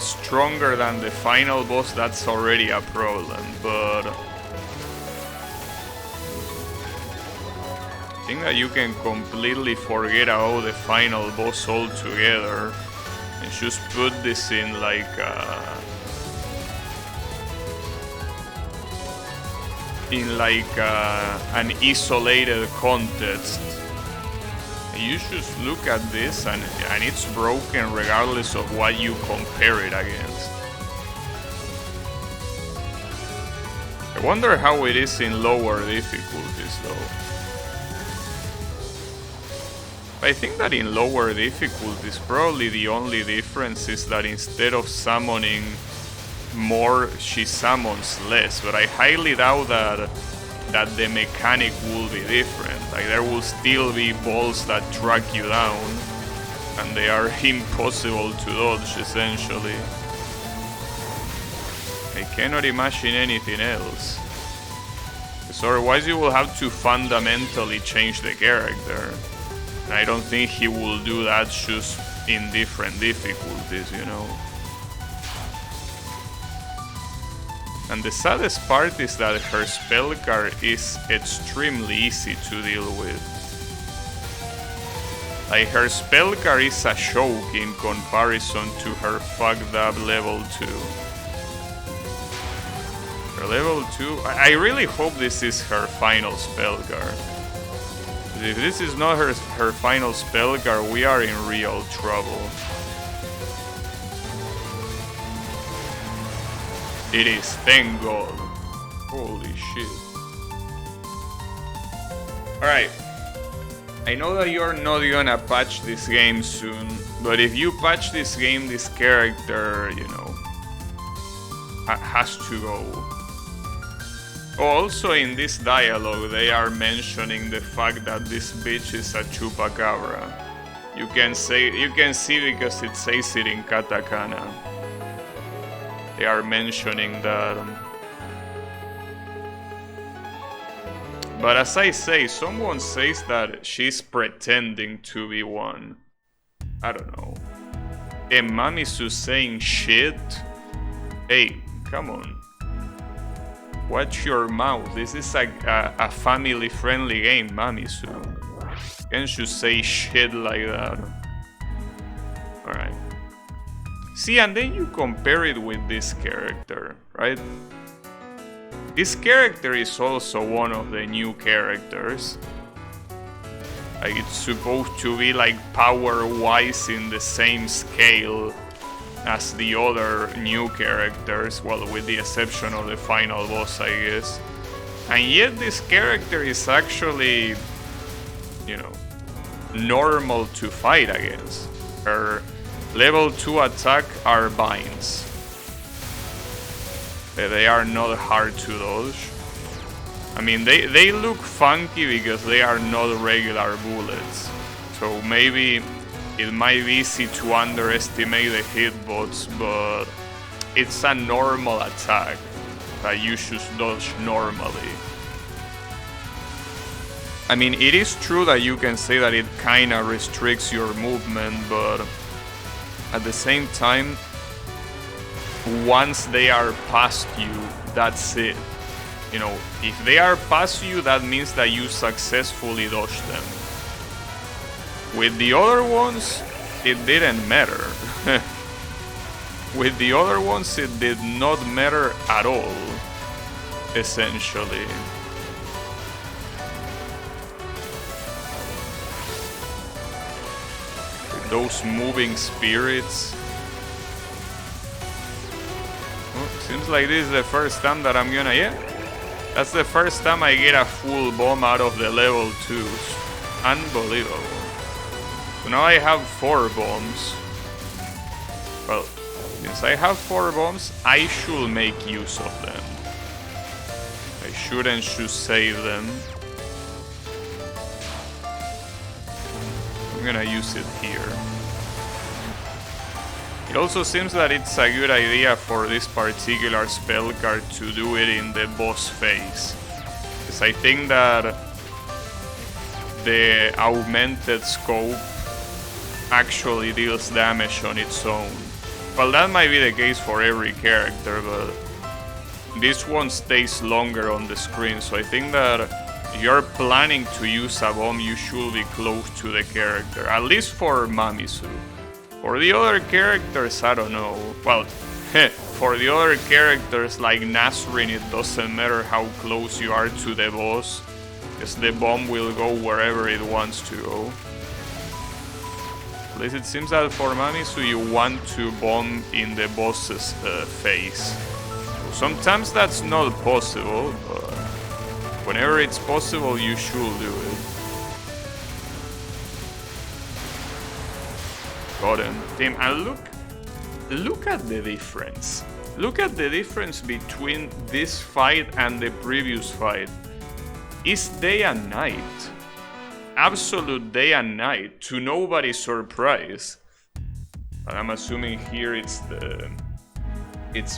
stronger than the final boss, that's already a problem, but I think that you can completely forget about the final boss altogether and just put this in like an isolated contest. You just look at this and it's broken regardless of what you compare it against. I wonder how it is in lower difficulties though. I think that in lower difficulties probably the only difference is that instead of summoning more, she summons less, but I highly doubt that the mechanic will be different. Like, there will still be balls that track you down, and they are impossible to dodge, essentially. I cannot imagine anything else. Because otherwise you will have to fundamentally change the character. And I don't think he will do that just in different difficulties, you know. And the saddest part is that her spell card is extremely easy to deal with. Like, her spell card is a joke in comparison to her fucked up level 2. Her level 2... I really hope this is her final spell card. If this is not her final spell card, we are in real trouble. It is, thank God. Holy shit. Alright. I know that you're not gonna patch this game soon, but if you patch this game, this character, you know, has to go. Oh, also in this dialogue, they are mentioning the fact that this bitch is a chupacabra. You can see because it says it in katakana. They are mentioning that. But as I say, someone says that she's pretending to be one. I don't know. And Mamisu saying shit? Hey, come on. Watch your mouth. This is a family-friendly game, Mamisu. Can't you say shit like that? Alright. See, and then you compare it with this character, right? This character is also one of the new characters. Like, it's supposed to be like power-wise in the same scale as the other new characters, well, with the exception of the final boss, I guess. And yet this character is actually, you know, normal to fight against. Her level 2 attack are binds. They are not hard to dodge. I mean, they look funky because they are not regular bullets. So maybe it might be easy to underestimate the hitbox, but it's a normal attack that you should dodge normally. I mean, it is true that you can say that it kinda restricts your movement, but at the same time, once they are past you, that's it. You know, if they are past you, that means that you successfully dodged them. With the other ones, it didn't matter. With the other ones, it did not matter at all, essentially. With those moving spirits. Well, seems like this is the first time that I'm gonna, yeah. That's the first time I get a full bomb out of the level 2s. Unbelievable. So now I have 4 bombs. Well, since I have 4 bombs, I should make use of them. I should save them. I'm gonna use it here. It also seems that it's a good idea for this particular spell card to do it in the boss phase. Because I think that the augmented scope actually deals damage on its own. Well, that might be the case for every character, but this one stays longer on the screen, so I think that if you're planning to use a bomb, you should be close to the character, at least for Mamisu. For the other characters, I don't know. Well, for the other characters like Nasrin, it doesn't matter how close you are to the boss, because the bomb will go wherever it wants to go. At least it seems that for Mamisu you want to bomb in the boss's face. So sometimes that's not possible, but whenever it's possible you should do it. Got him. Damn, and look at the difference. Look at the difference between this fight and the previous fight. It's day and night. Absolute day and night, to nobody's surprise. And I'm assuming here it's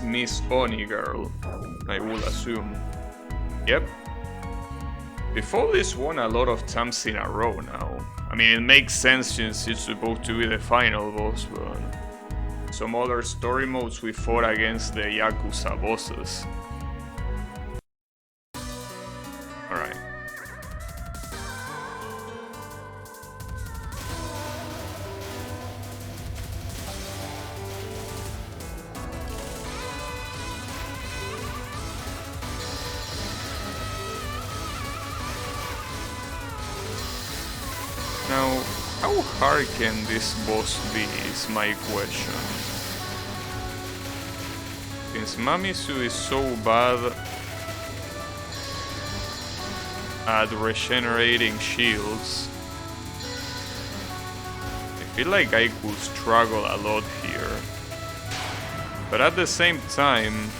Miss Oni girl, I will assume. Yep. Before this won a lot of times in a row now. I mean, it makes sense since it's supposed to be the final boss, but some other story modes we fought against the Yakuza bosses. Alright. Now, how hard can this boss be is my question. Since Mamisu is so bad at regenerating shields, I feel like I could struggle a lot here. But at the same time,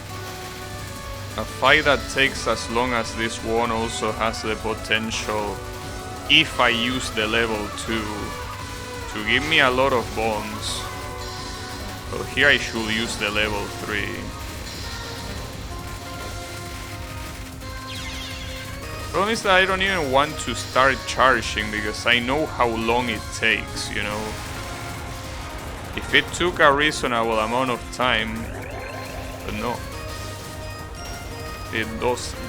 a fight that takes as long as this one also has the potential, if I use the level 2, to give me a lot of bombs. So here I should use the level 3. Problem is that I don't even want to start charging because I know how long it takes, you know. If it took a reasonable amount of time, but no, it doesn't.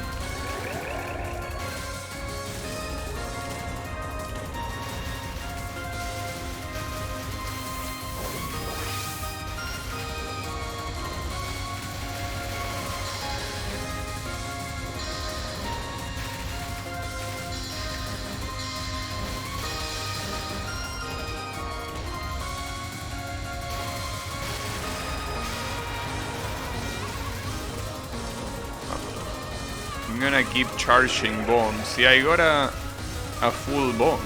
I'm gonna keep charging bombs. See, I got a full bomb.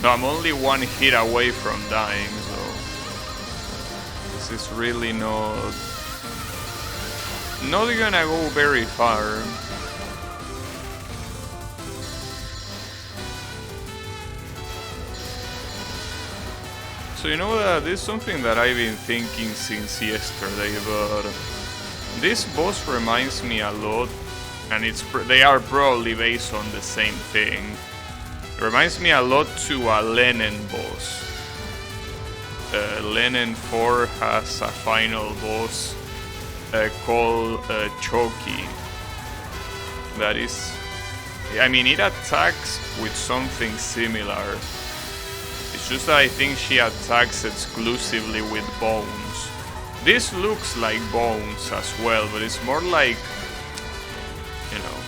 No, I'm only one hit away from dying, so this is really not gonna go very far. So you know that this is something that I've been thinking since yesterday, but this boss reminds me a lot. And they are probably based on the same thing. It reminds me a lot to a Lenin boss. Lenin 4 has a final boss called Choki. That is... I mean, it attacks with something similar. It's just that I think she attacks exclusively with bones. This looks like bones as well, but it's more like... you know,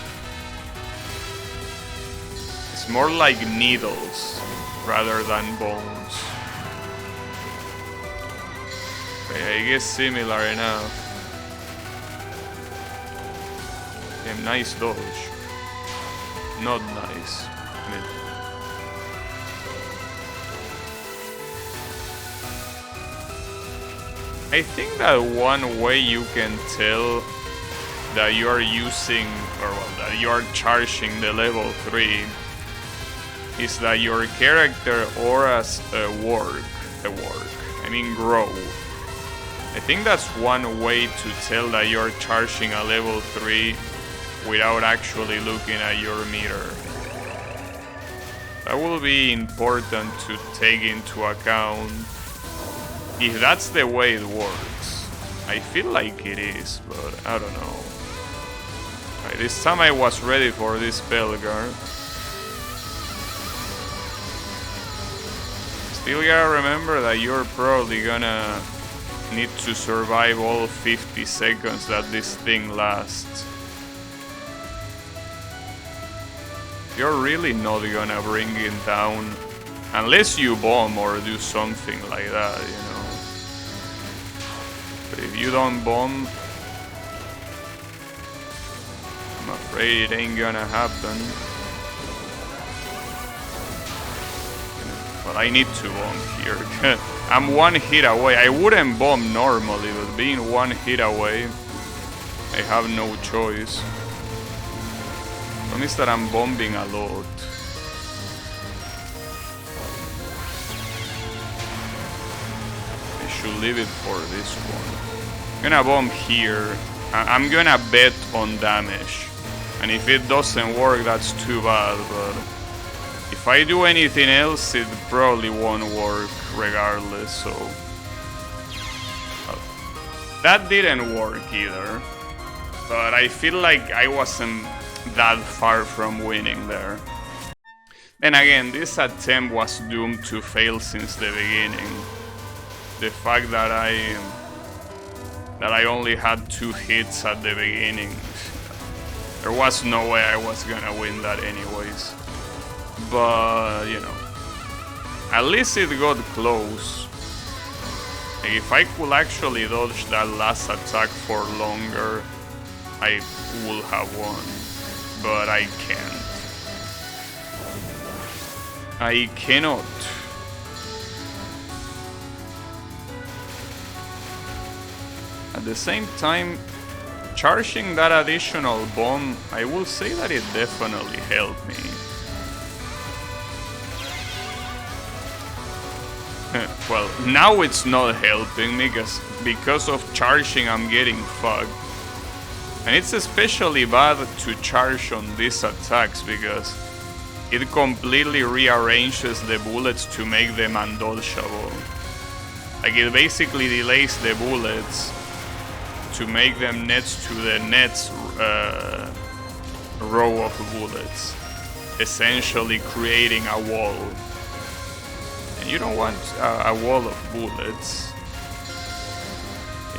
it's more like needles rather than bones. Okay, I guess similar enough. Damn, nice dodge. Not nice. I think that one way you can tell that you are using, or well, that you are charging the level 3 is that your character auras grow. I think that's one way to tell that you're charging a level 3 without actually looking at your meter. That will be important to take into account if that's the way it works. I feel like it is, but I don't know. Right, this time I was ready for this spell guard. Still gotta remember that you're probably gonna need to survive all 50 seconds that this thing lasts. You're really not gonna bring it down unless you bomb or do something like that, you know. But if you don't bomb, I'm afraid it ain't gonna happen. But I need to bomb here. I'm one hit away. I wouldn't bomb normally, but being one hit away, I have no choice. Promise that I'm bombing a lot. I should leave it for this one. I'm gonna bomb here. I'm gonna bet on damage. And if it doesn't work, that's too bad, but if I do anything else, it probably won't work regardless, so... That didn't work either. But I feel like I wasn't that far from winning there. Then again, this attempt was doomed to fail since the beginning. The fact that I only had 2 hits at the beginning, there was no way I was gonna win that anyways. But, you know, at least it got close. Like, if I could actually dodge that last attack for longer, I would have won. But I can't. I cannot. At the same time, charging that additional bomb, I will say that it definitely helped me. Well, now it's not helping me because of charging I'm getting fucked. And it's especially bad to charge on these attacks because it completely rearranges the bullets to make them undodgeable. Like, it basically delays the bullets to make them next to the next row of bullets, essentially creating a wall. And you don't want a wall of bullets.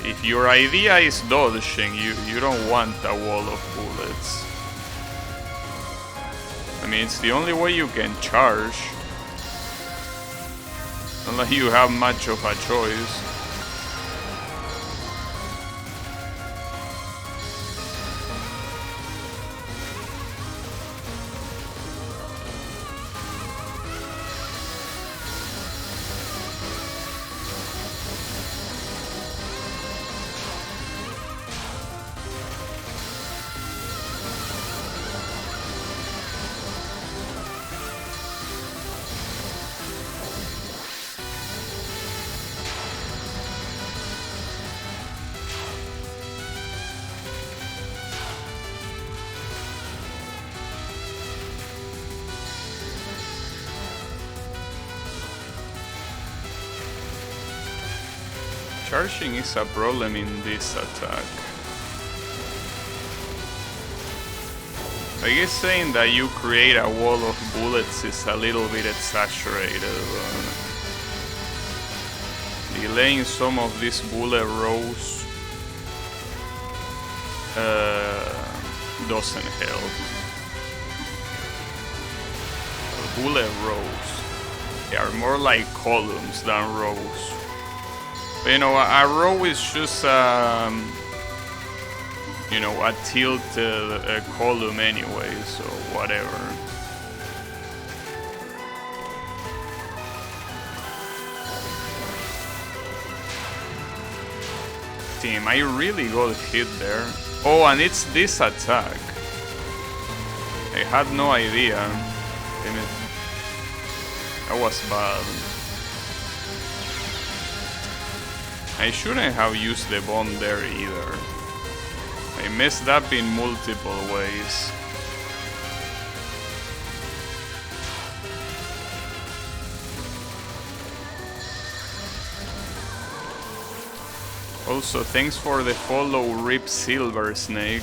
If your idea is dodging, you don't want a wall of bullets. I mean, it's the only way you can charge. Not like you have much of a choice. Charging is a problem in this attack. I guess saying that you create a wall of bullets is a little bit exaggerated. Delaying some of these bullet rows doesn't help. Bullet rows, they are more like columns than rows. But, you know, a row is just, you know, a tilted column anyway, so whatever. Damn, I really got hit there. Oh, and it's this attack. I had no idea. Damn it. That was bad. I shouldn't have used the bomb there either. I messed up in multiple ways. Also, thanks for the follow, Rip Silver Snake.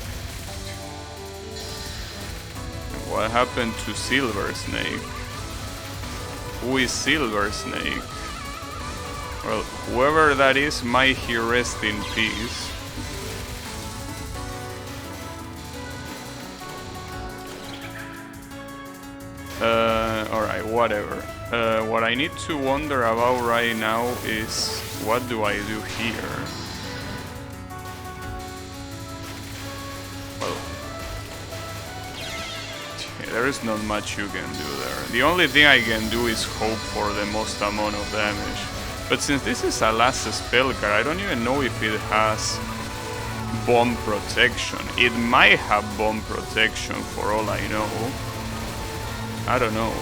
What happened to Silver Snake? Who is Silver Snake? Well, whoever that is, may he rest in peace. Alright, whatever. What I need to wonder about right now is, what do I do here? Well, there is not much you can do there. The only thing I can do is hope for the most amount of damage. But since this is a last spell card, I don't even know if it has bomb protection. It might have bomb protection for all I know. I don't know.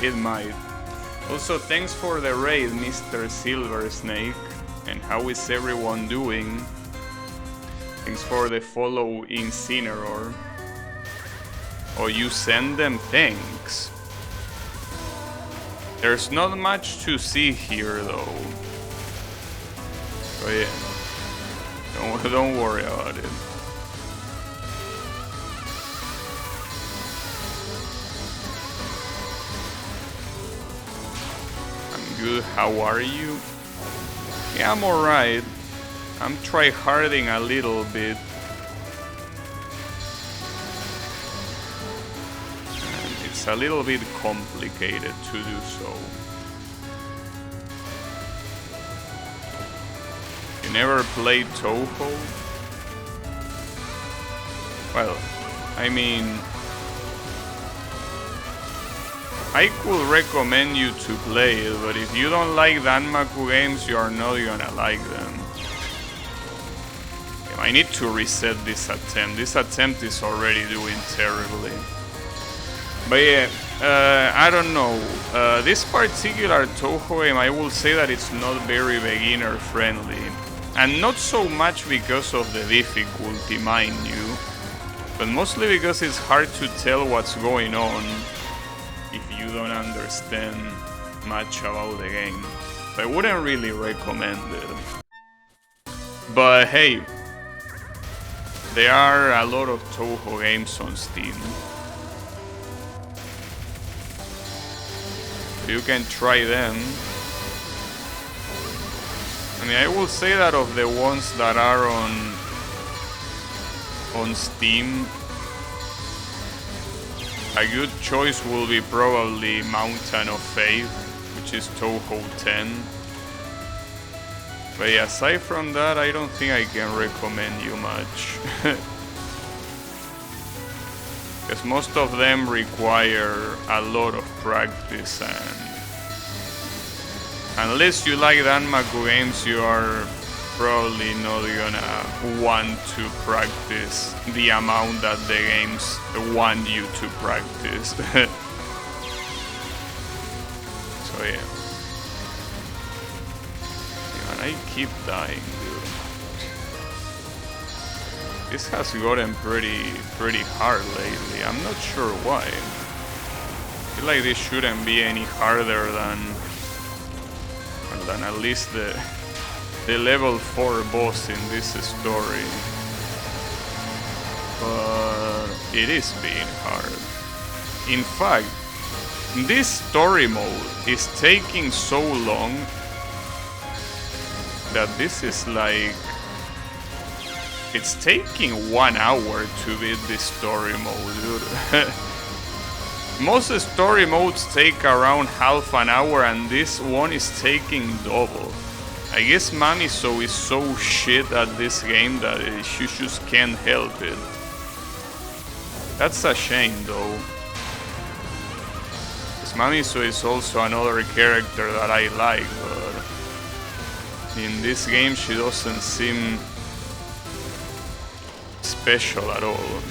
It might. Also, thanks for the raid, Mr. Silver Snake. And how is everyone doing? Thanks for the follow, Incineroar. Oh, you send them? Thanks. There's not much to see here, though. So yeah, don't worry about it. I'm good. How are you? Yeah, I'm alright. I'm tryharding a little bit. It's a little bit complicated to do so. You never played Touhou? Well, I mean, I could recommend you to play it, but if you don't like Danmaku games, you are not gonna like them. I need to reset this attempt. This attempt is already doing terribly. But yeah, I don't know. This particular Touhou game, I will say that it's not very beginner friendly. And not so much because of the difficulty, mind you, but mostly because it's hard to tell what's going on if you don't understand much about the game. So I wouldn't really recommend it. But hey, there are a lot of Touhou games on Steam. You can try them. I mean, I will say that of the ones that are on Steam, a good choice will be probably Mountain of Faith, which is Touhou 10. But yeah, aside from that, I don't think I can recommend you much. Because most of them require a lot of practice, and unless you like Danmaku games, you are probably not gonna want to practice the amount that the games want you to practice. So yeah. And I keep dying, dude. This has gotten pretty hard lately. I'm not sure why. I feel like this shouldn't be any harder than at least the level 4 boss in this story. But it is being hard. In fact, this story mode is taking so long that this is like, it's taking 1 hour to beat this story mode, dude. Most story modes take around half an hour, and this one is taking double. I guess Mamiso is so shit at this game that she just can't help it. That's a shame, though. Because Mamiso is also another character that I like, but in this game she doesn't seem special at all.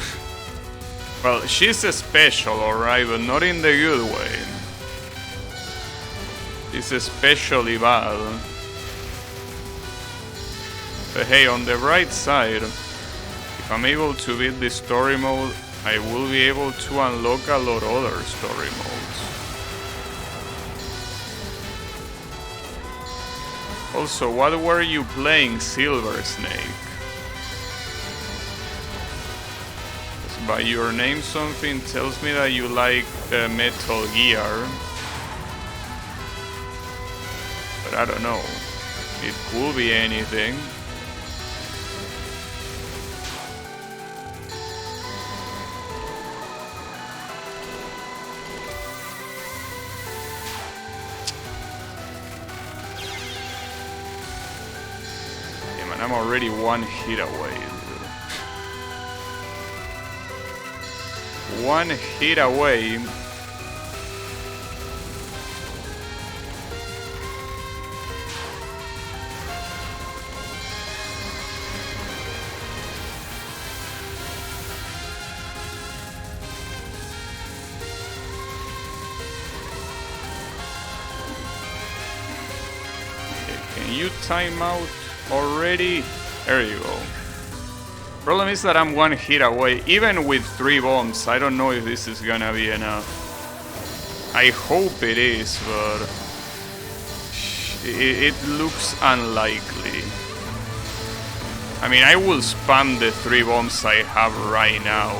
Well, she's a special, alright, but not in the good way. She's especially bad. But hey, on the bright side, if I'm able to beat this story mode, I will be able to unlock a lot of other story modes. Also, what were you playing, Silver Snake? By your name, something tells me that you like Metal Gear. But I don't know. It could be anything. Yeah, man, I'm already one hit away. One hit away. Can you time out already? There you go. Problem is that I'm one hit away. Even with 3 bombs, I don't know if this is gonna be enough. I hope it is, but it looks unlikely. I mean, I will spam the 3 bombs I have right now.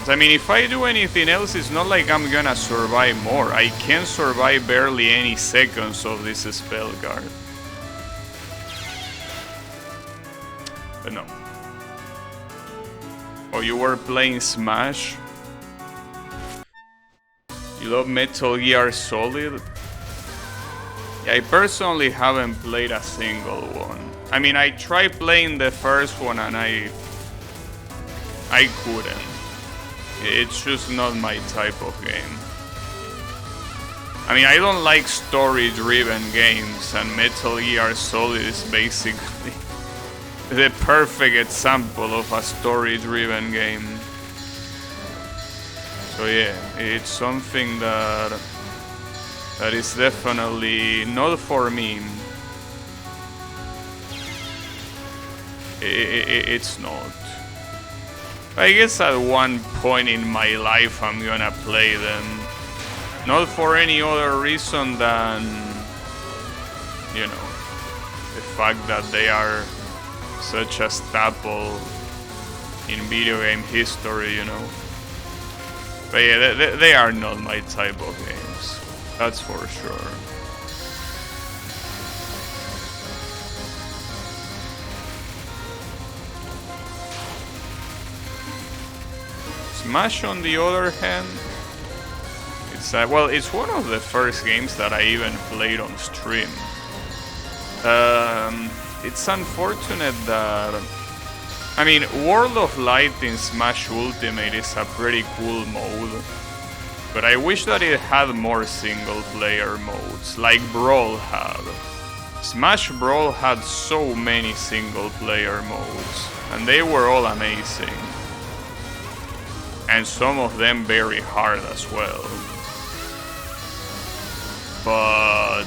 I mean, if I do anything else, it's not like I'm gonna survive more. I can survive barely any seconds of this spell card. But no. Oh, you were playing Smash? You love Metal Gear Solid? Yeah, I personally haven't played a single one. I mean, I tried playing the first one and I couldn't. It's just not my type of game. I mean, I don't like story-driven games, and Metal Gear Solid is basically the perfect example of a story-driven game. So yeah, it's something that is definitely not for me. It's not. I guess at one point in my life I'm gonna play them. Not for any other reason than, you know, the fact that they are such a staple in video game history, you know. But yeah, they are not my type of games. That's for sure. Smash, on the other hand, it's well, it's one of the first games that I even played on stream. It's unfortunate that, I mean, World of Light in Smash Ultimate is a pretty cool mode, but I wish that it had more single-player modes, like Brawl had. Smash Brawl had so many single-player modes, and they were all amazing. And some of them very hard as well. But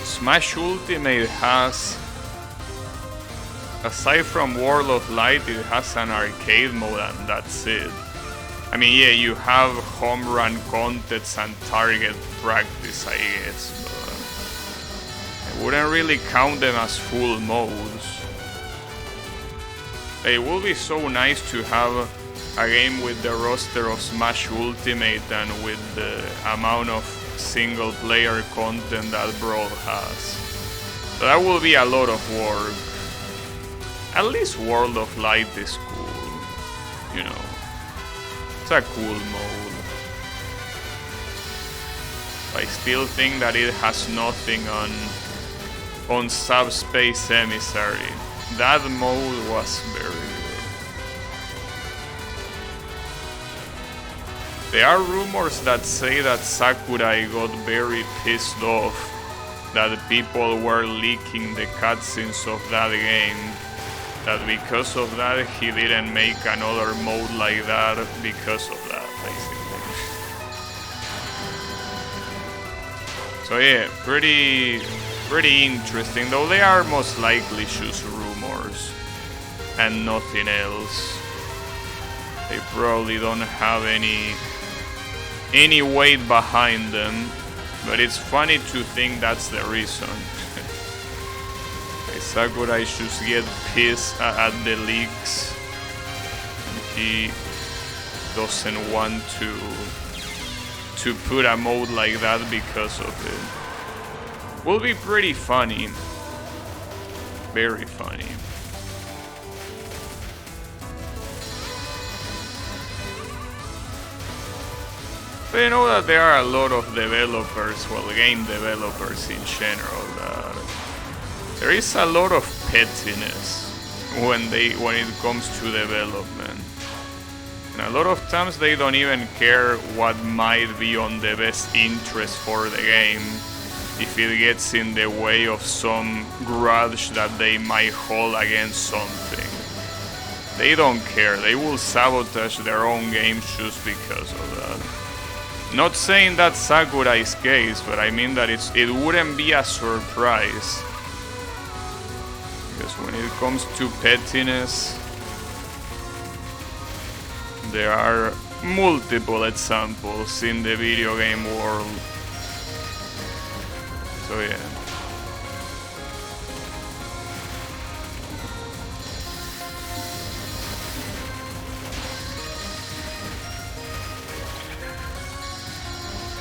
Smash Ultimate has, aside from World of Light, it has an arcade mode and that's it. I mean, yeah, you have home run contests and target practice, I guess, but I wouldn't really count them as full modes. It would be so nice to have a game with the roster of Smash Ultimate and with the amount of single player content that Brawl has. So that will be a lot of work. At least World of Light is cool, you know. It's a cool mode. I still think that it has nothing on Subspace Emissary. That mode was very good. There are rumors that say that Sakurai got very pissed off that people were leaking the cutscenes of that game that because of that he didn't make another mode like that because of that, basically. So yeah, pretty interesting, though they are most likely just rumors and nothing else. They probably don't have any weight behind them, but it's funny to think that's the reason. Sakurai should get pissed at the leaks. He doesn't want to put a mode like that because of it. Will be pretty funny. Very funny. But you know that there are a lot of developers, well, game developers in general, that there is a lot of pettiness when it comes to development. And a lot of times they don't even care what might be on the best interest for the game if it gets in the way of some grudge that they might hold against something. They don't care. They will sabotage their own games just because of that. Not saying that's Sakurai's case, but I mean that it wouldn't be a surprise. Because when it comes to pettiness, there are multiple examples in the video game world. So yeah.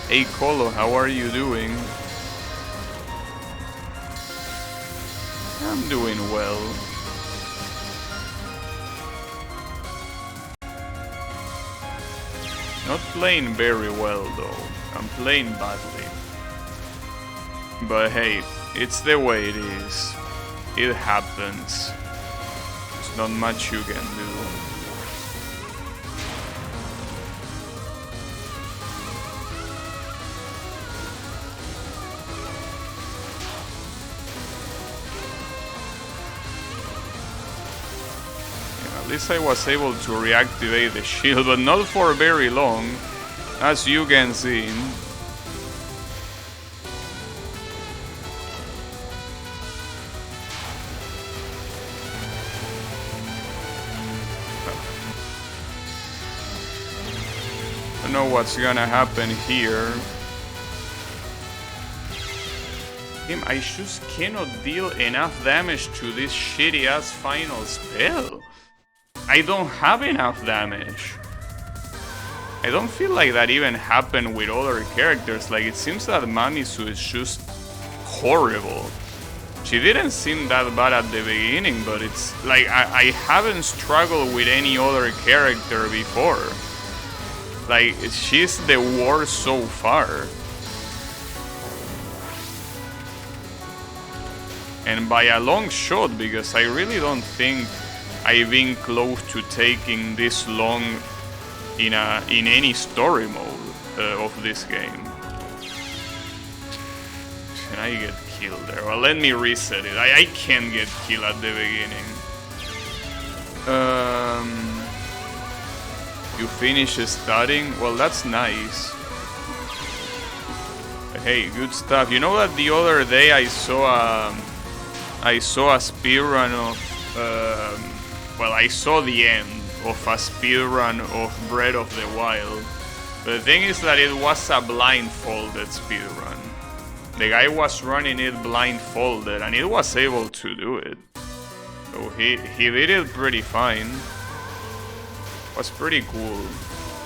Hey Colo, how are you doing? I'm doing well. Not playing very well though. I'm playing badly. But hey, it's the way it is. It happens. There's not much you can do. At least I was able to reactivate the shield, but not for very long, as you can see. I don't know what's gonna happen here. I just cannot deal enough damage to this shitty ass final spell. I don't have enough damage. I don't feel like that even happened with other characters. Like, it seems that Mamisu is just horrible. She didn't seem that bad at the beginning, but it's like I haven't struggled with any other character before. Like, she's the worst so far. And by a long shot, because I really don't think I've been close to taking this long in any story mode of this game. Can I get killed there? Well, let me reset it. I can't get killed at the beginning. You finish studying? Well, that's nice. Hey, good stuff. You know that the other day I saw a speedrun of well, I saw the end of a speedrun of Breath of the Wild. The thing is that it was a blindfolded speedrun. The guy was running it blindfolded and it was able to do it. So he did it pretty fine. It was pretty cool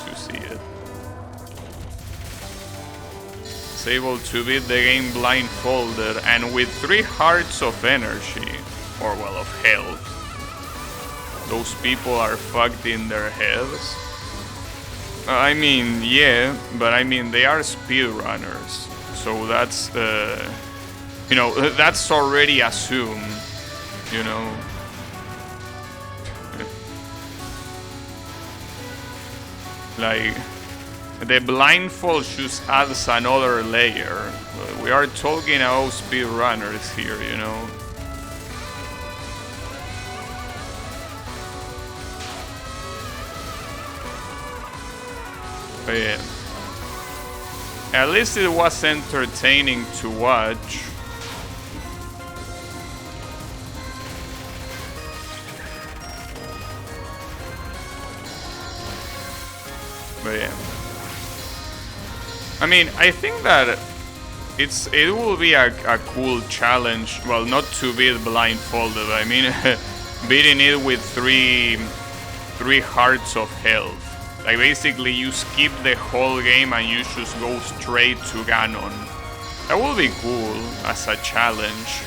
to see it. He's able to beat the game blindfolded and with 3 hearts of energy, or well, of health. Those people are fucked in their heads. I mean, yeah, but I mean, they are speedrunners. So that's, you know, that's already assumed, you know. Like, the blindfold just adds another layer. We are talking about speedrunners here, you know. But yeah. At least it was entertaining to watch. But yeah. I mean, I think that it will be a cool challenge. Well, not to beat blindfolded. I mean, beating it with three hearts of health. Like basically, you skip the whole game and you just go straight to Ganon. That will be cool as a challenge.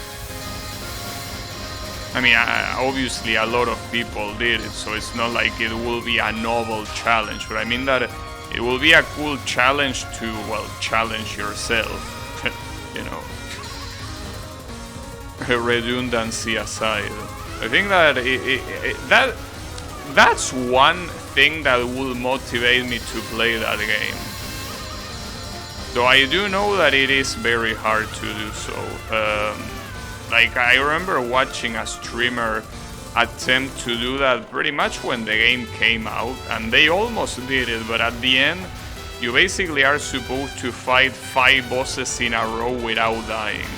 I mean, obviously a lot of people did it, so it's not like it will be a novel challenge. But I mean that it will be a cool challenge to, well, challenge yourself. You know, redundancy aside, I think that that's one thing that will motivate me to play that game. Though I do know that it is very hard to do so. Like I remember watching a streamer attempt to do that pretty much when the game came out, and they almost did it, but at the end you basically are supposed to fight 5 bosses in a row without dying.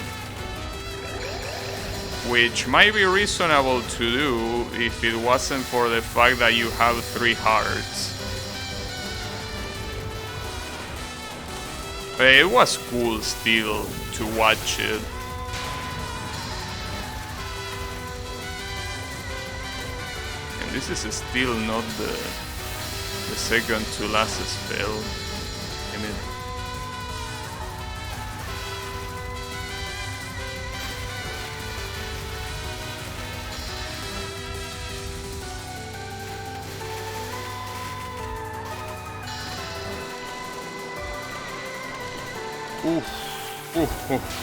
Which might be reasonable to do if it wasn't for the fact that you have 3 hearts. But it was cool still to watch it. And this is still not the second to last spell. Damn it.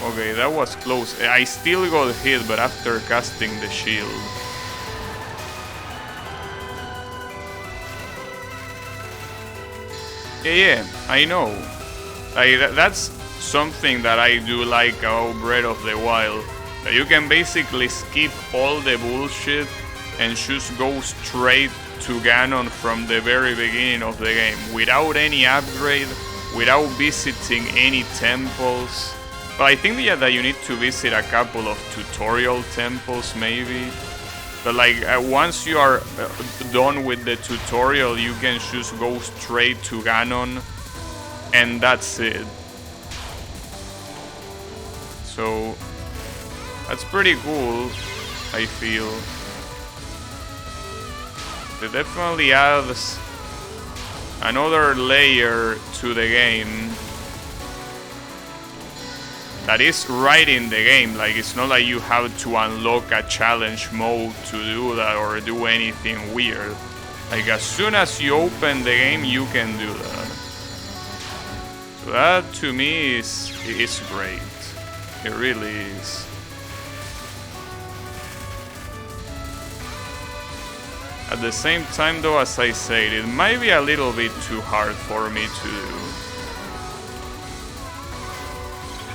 Okay, that was close. I still got hit, but after casting the shield. Yeah, I know. That's something that I do like about Breath of the Wild. That you can basically skip all the bullshit and just go straight to Ganon from the very beginning of the game without any upgrade, without visiting any temples. But I think that you need to visit a couple of tutorial temples maybe. But like once you are done with the tutorial, you can just go straight to Ganon and that's it. So that's pretty cool, I feel. It definitely adds another layer to the game that is right in the game. Like it's not like you have to unlock a challenge mode to do that or do anything weird. Like as soon as you open the game, you can do that. So that to me is great. It really is. At the same time though, as I said, it might be a little bit too hard for me to do.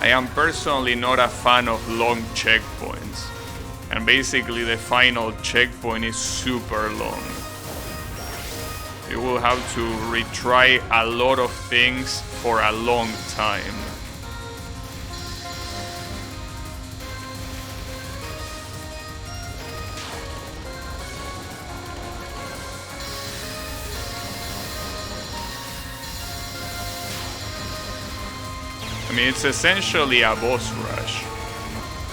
I am personally not a fan of long checkpoints. And basically the final checkpoint is super long. You will have to retry a lot of things for a long time. I mean, it's essentially a boss rush.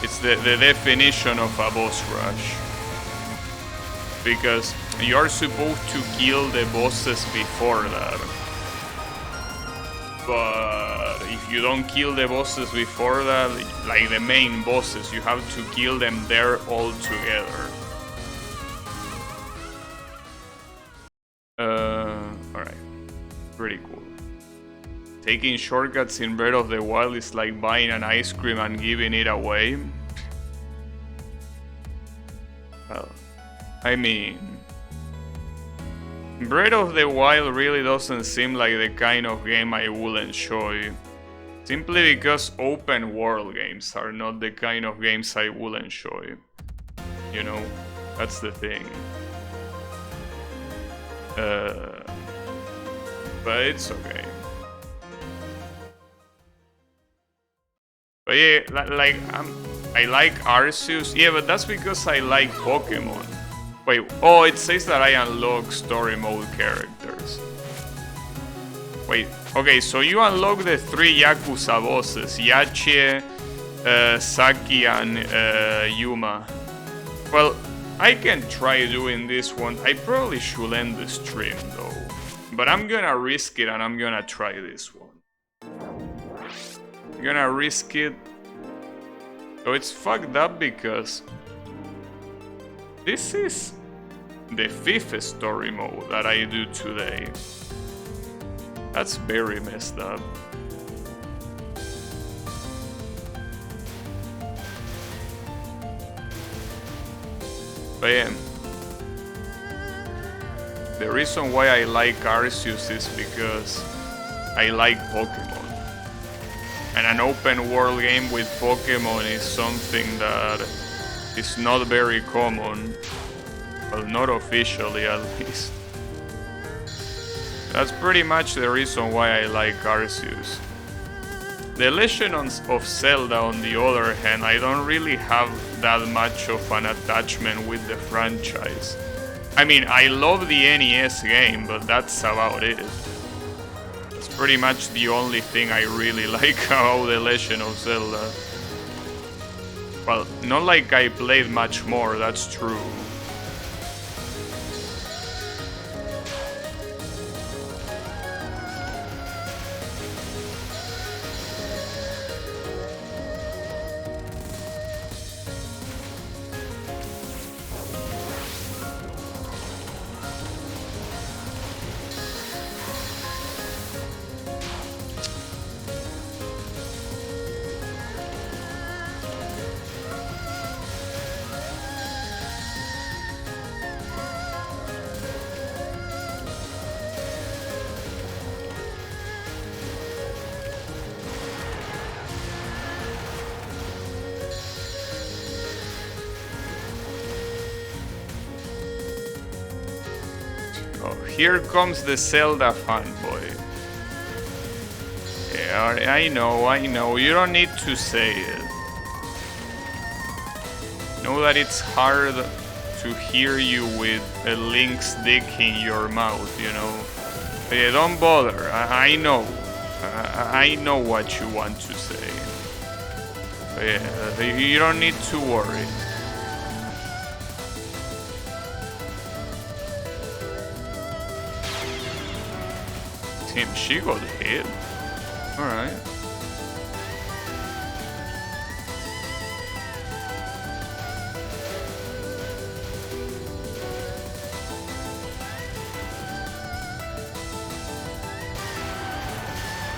It's the definition of a boss rush. Because you're supposed to kill the bosses before that. But if you don't kill the bosses before that, like the main bosses, you have to kill them there all together. Alright. Pretty cool. Taking shortcuts in Breath of the Wild is like buying an ice cream and giving it away. Well, I mean, Breath of the Wild really doesn't seem like the kind of game I will enjoy. Simply because open world games are not the kind of games I will enjoy. You know, that's the thing. but it's okay. But yeah, like I like Arceus. Yeah, but that's because I like Pokemon. Wait, oh, it says that I unlock story mode characters. Wait, okay, so you unlock the 3 Yakuza bosses, Yache, Saki, and Yuma. Well, I can try doing this one. I probably should end the stream though. But I'm gonna risk it and I'm gonna try this one. I'm gonna risk it. So it's fucked up because this is the 5th story mode that I do today. That's very messed up. But yeah, the reason why I like Arceus is because I like Pokemon. And an open world game with Pokemon is something that is not very common. Well, not officially at least. That's pretty much the reason why I like Arceus. The Legend of Zelda, on the other hand, I don't really have that much of an attachment with the franchise. I mean, I love the NES game, but that's about it. That's pretty much the only thing I really like about The Legend of Zelda. Well, not like I played much more, that's true. Here comes the Zelda fanboy. Yeah, I know. You don't need to say it. Know that it's hard to hear you with a Link's dick in your mouth, you know. But yeah, don't bother. I know. I know what you want to say. But yeah, you don't need to worry. Damn, she got hit. Alright.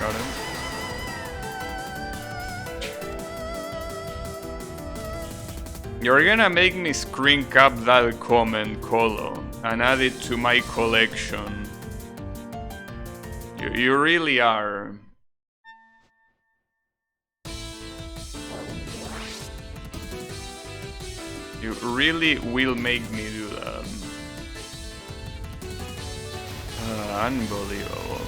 Got him. You're gonna make me screen cap that comment, Colo, and add it to my collection. You really are. You really will make me do that. Unbelievable.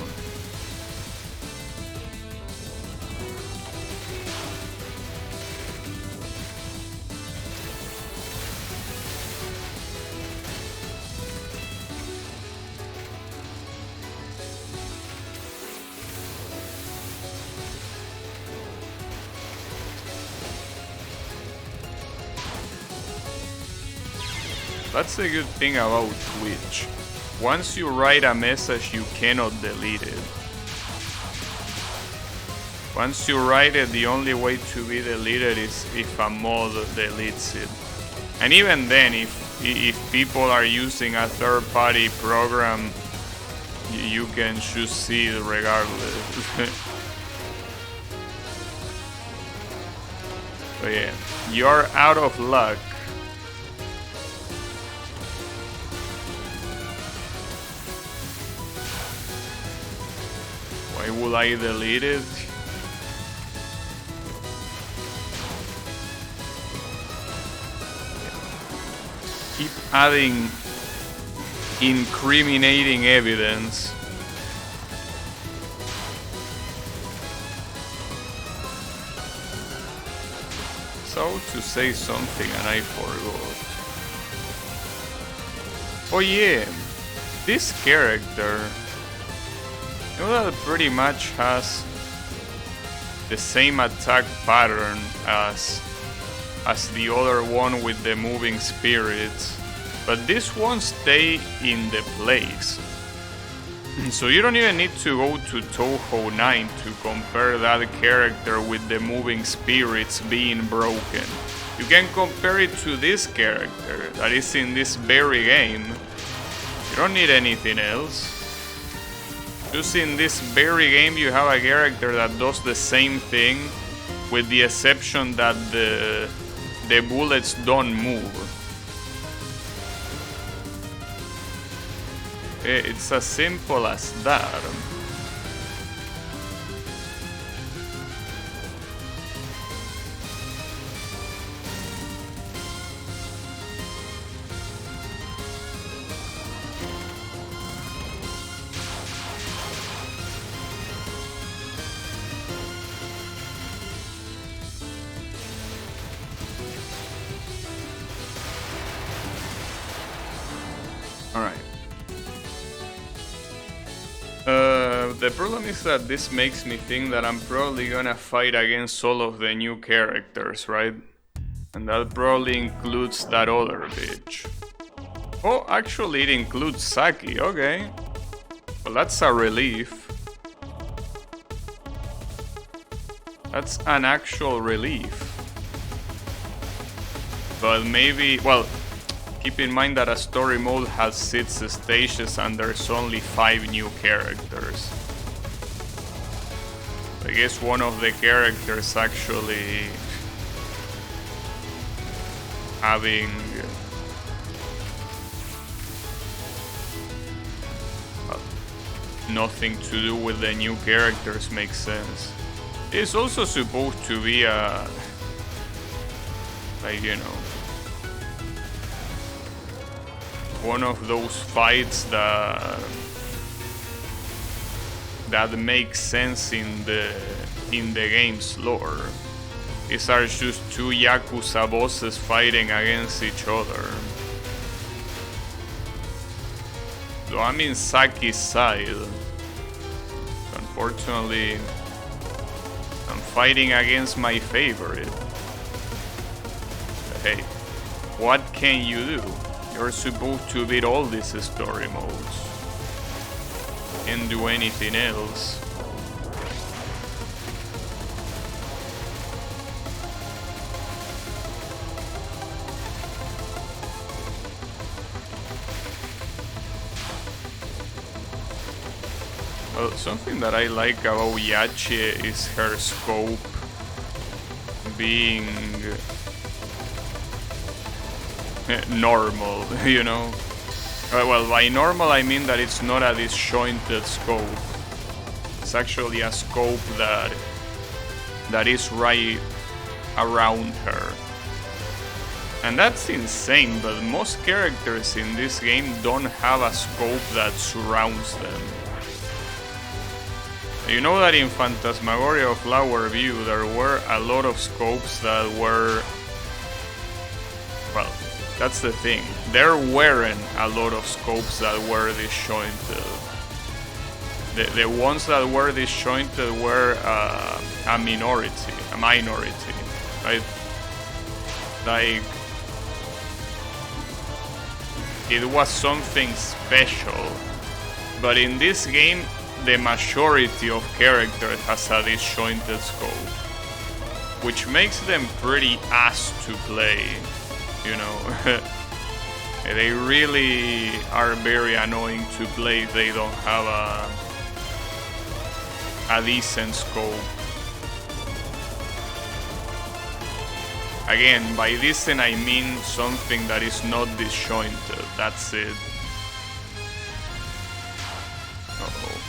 That's the good thing about Twitch. Once you write a message, you cannot delete it. Once you write it, the only way to be deleted is if a mod deletes it. And even then, if people are using a third-party program, you can just see it regardless. But yeah, you're out of luck. Why would I delete it? Keep adding incriminating evidence. out to say something and I forgot. Oh yeah, this character, you know, that pretty much has the same attack pattern as the other one with the moving spirits, but this one stay in the place. So you don't even need to go to Touhou 9 to compare that character with the moving spirits being broken. You can compare it to this character that is in this very game. You don't need anything else. Just in this very game you have a character that does the same thing, with the exception that the bullets don't move. It's as simple as that. Alright. The problem is that this makes me think that I'm probably gonna fight against all of the new characters, right? And that probably includes that other bitch. Oh, actually it includes Saki, okay. Well, that's a relief. That's an actual relief. But maybe, well, keep in mind that a story mode has 6 stages and there's only 5 new characters. I guess one of the characters actually having nothing to do with the new characters makes sense. It's also supposed to be a, like, you know, one of those fights that makes sense in the game's lore. These are just 2 Yakuza bosses fighting against each other. So I'm in Saki's side. Unfortunately, I'm fighting against my favorite. But hey, what can you do? You're supposed to beat all these story modes. Can't do anything else. Well, something that I like about Yache is her scope being normal, you know? Well, by normal I mean that it's not a disjointed scope. It's actually a scope that is right around her. And that's insane, but most characters in this game don't have a scope that surrounds them. You know that in Phantasmagoria Flower View there were a lot of scopes that were... Well, that's the thing. There weren't a lot of scopes that were disjointed. The ones that were disjointed were a minority, right? Like, it was something special. But in this game, the majority of characters has a disjointed scope, which makes them pretty ass to play, you know. They really are very annoying to play if they don't have a decent scope. Again, by decent I mean something that is not disjointed, that's it. Uh-oh.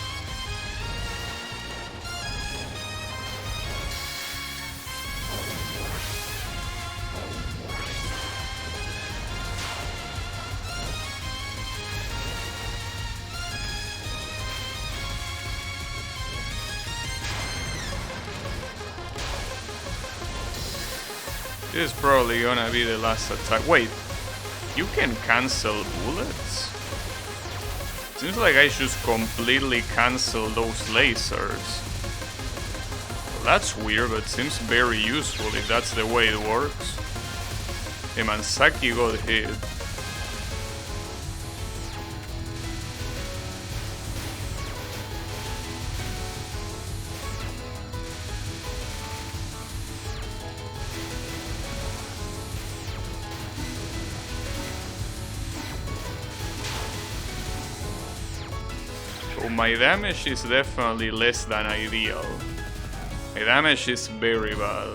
This is probably gonna be the last attack. Wait, you can cancel bullets? Seems like I should completely cancel those lasers. Well, that's weird, but seems very useful if that's the way it works. Hey man, Saki got hit. So my damage is definitely less than ideal. My damage is very bad.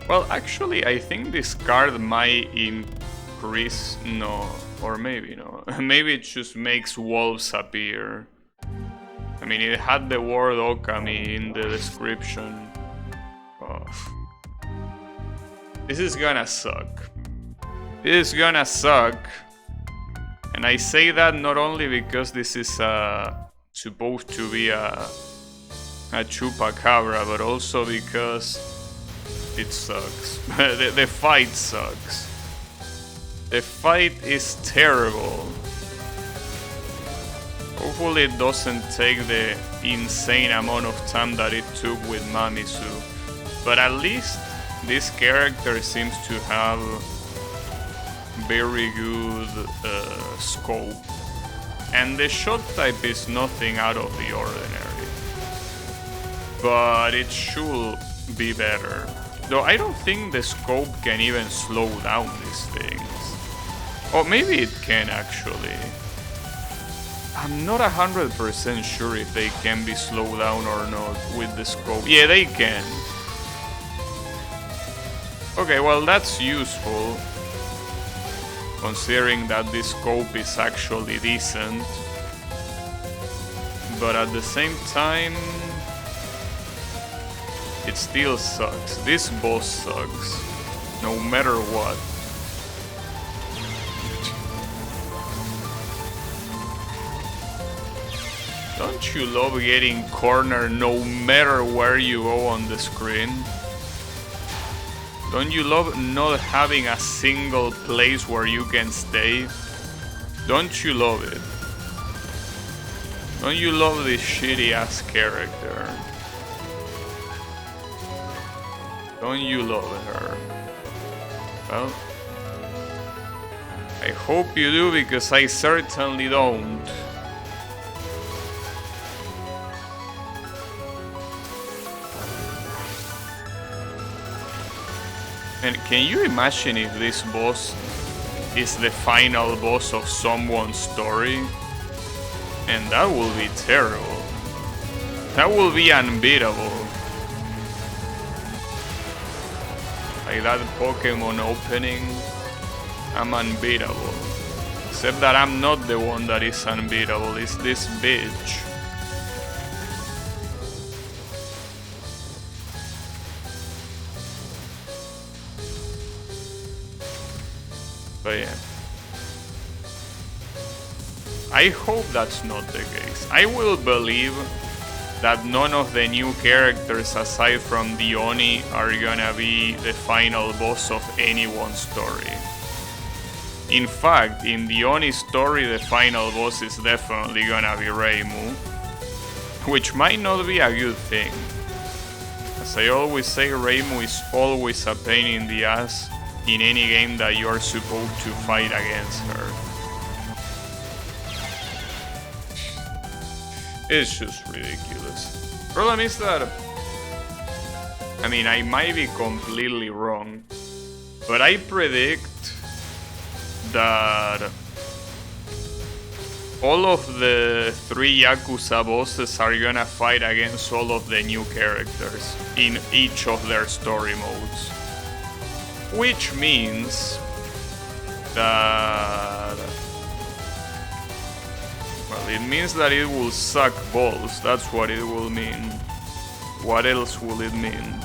Well, actually, I think this card might increase... No, or maybe no. Maybe it just makes wolves appear. I mean, it had the word Okami in the description. Oh. This is gonna suck. This is gonna suck. And I say that not only because this is supposed to be a chupacabra, but also because it sucks. The fight sucks. The fight is terrible. Hopefully it doesn't take the insane amount of time that it took with Mamisu. But at least this character seems to have very good scope. And the shot type is nothing out of the ordinary. But it should be better. Though I don't think the scope can even slow down these things. Or maybe it can actually. I'm not 100% sure if they can be slowed down or not with the scope. Yeah, they can. Okay, well that's useful. Considering that this scope is actually decent. But at the same time... it still sucks. This boss sucks. No matter what. Don't you love getting cornered no matter where you go on the screen? Don't you love not having a single place where you can stay? Don't you love it? Don't you love this shitty ass character? Don't you love her? Well, I hope you do, because I certainly don't. And can you imagine if this boss is the final boss of someone's story? And that will be terrible. That will be unbeatable. Like that Pokemon opening, I'm unbeatable. Except that I'm not the one that is unbeatable, it's this bitch. But yeah. I hope that's not the case. I will believe that none of the new characters aside from the Oni are gonna be the final boss of anyone's story. In fact, in the Oni story, the final boss is definitely gonna be Reimu, which might not be a good thing. As I always say, Reimu is always a pain in the ass in any game that you are supposed to fight against her. It's just ridiculous. Problem is that, I mean, I might be completely wrong, but I predict that all of the 3 Yakuza bosses are gonna fight against all of the new characters in each of their story modes. Which means that... well, it means that it will suck balls, that's what it will mean. What else will it mean?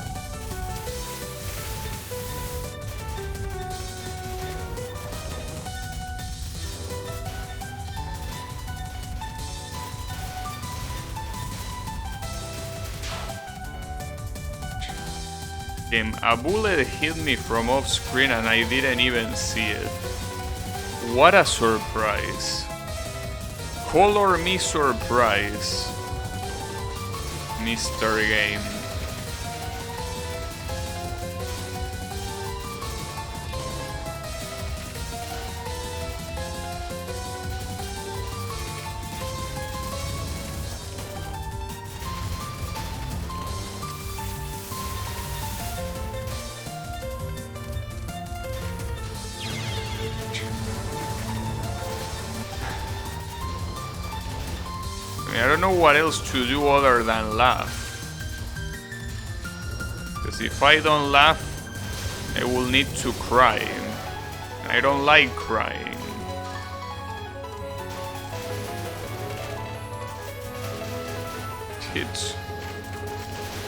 A bullet hit me from off screen and I didn't even see it. What a surprise. Color me surprise, Mr. Game. I don't know what else to do other than laugh. Because if I don't laugh, I will need to cry. I don't like crying.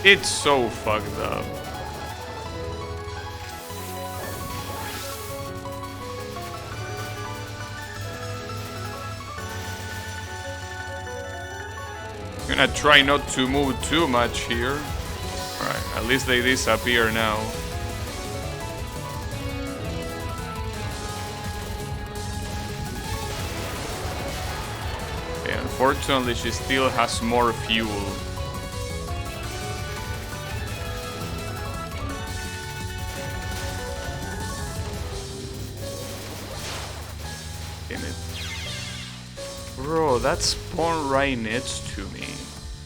It's so fucked up. I'm gonna try not to move too much here. Alright, at least they disappear now. Okay, unfortunately she still has more fuel. Damn it. Bro, that spawned right next to me.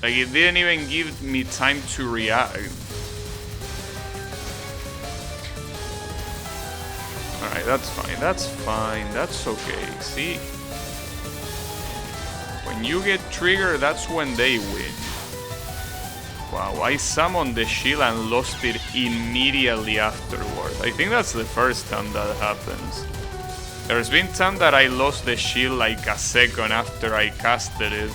Like, it didn't even give me time to react. Alright, that's fine, that's okay. See? When you get triggered, that's when they win. Wow, I summoned the shield and lost it immediately afterward. I think that's the first time that happens. There's been time that I lost the shield like a second after I casted it.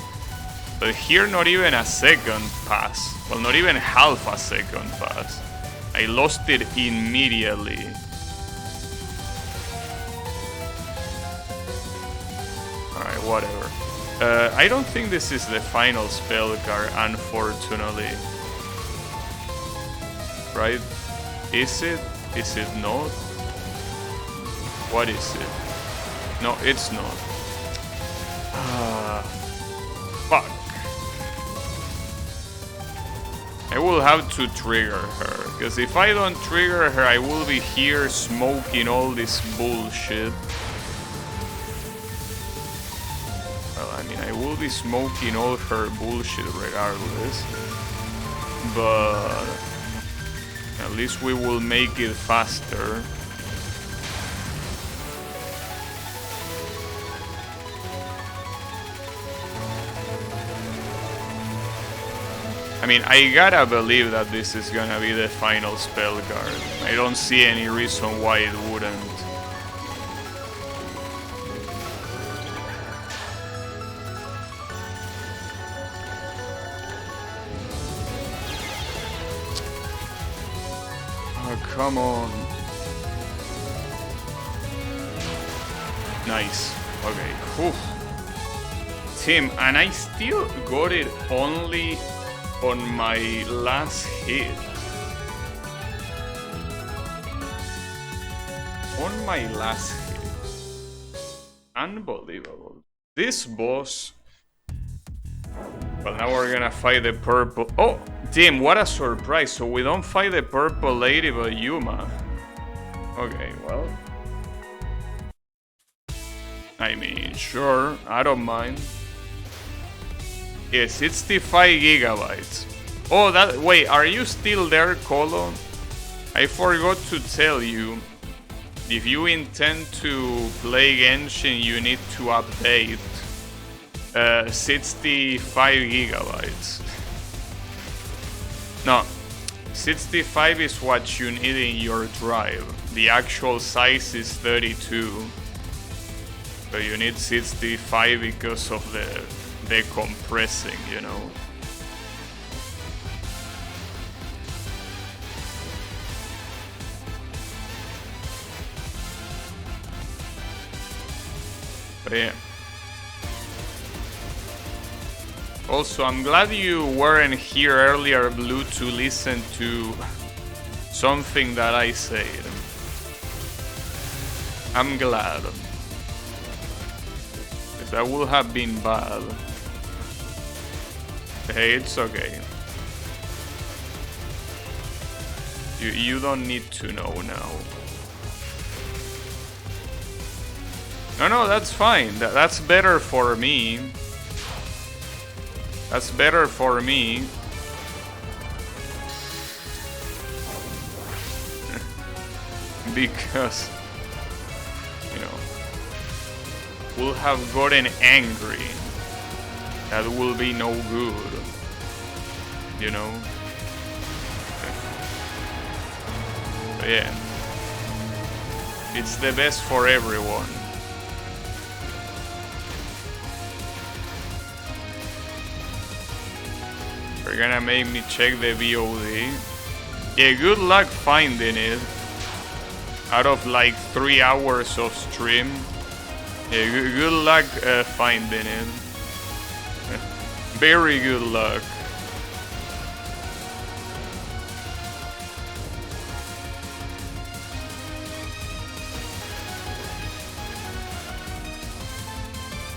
But here not even a second pass. Well, not even half a second pass. I lost it immediately. Alright, whatever. I don't think this is the final spell card, unfortunately. Right? Is it? Is it not? What is it? No, it's not. Fuck. I will have to trigger her, because if I don't trigger her, I will be here smoking all this bullshit. Well, I mean, I will be smoking all her bullshit regardless. But at least we will make it faster. I mean, I gotta believe that this is gonna be the final spell card. I don't see any reason why it wouldn't. Oh, come on. Nice. Okay. Whew. Team, and I still got it only on my last hit. On my last hit. Unbelievable. This boss. Well, now we're gonna fight the purple. Oh, damn, what a surprise. So we don't fight the purple lady, but Yuma. Okay, well. I mean, sure, I don't mind. Yeah, 65 gigabytes. Oh, that. Wait, are you still there, Colo? I forgot to tell you. If you intend to play Genshin, you need to update 65 gigabytes. No, 65 is what you need in your drive. The actual size is 32. So you need 65 because of the compressing, you know. But yeah. Also, I'm glad you weren't here earlier, Blue, to listen to something that I said. I'm glad. If that would have been bad. Hey, it's okay. You don't need to know now. No, that's fine. That's better for me. That's better for me. Because, you know, we'll have gotten angry. That will be no good. You know? But yeah. It's the best for everyone. You're gonna make me check the VOD. Yeah, good luck finding it. Out of like 3 hours of stream. Yeah, good luck finding it. Very good luck.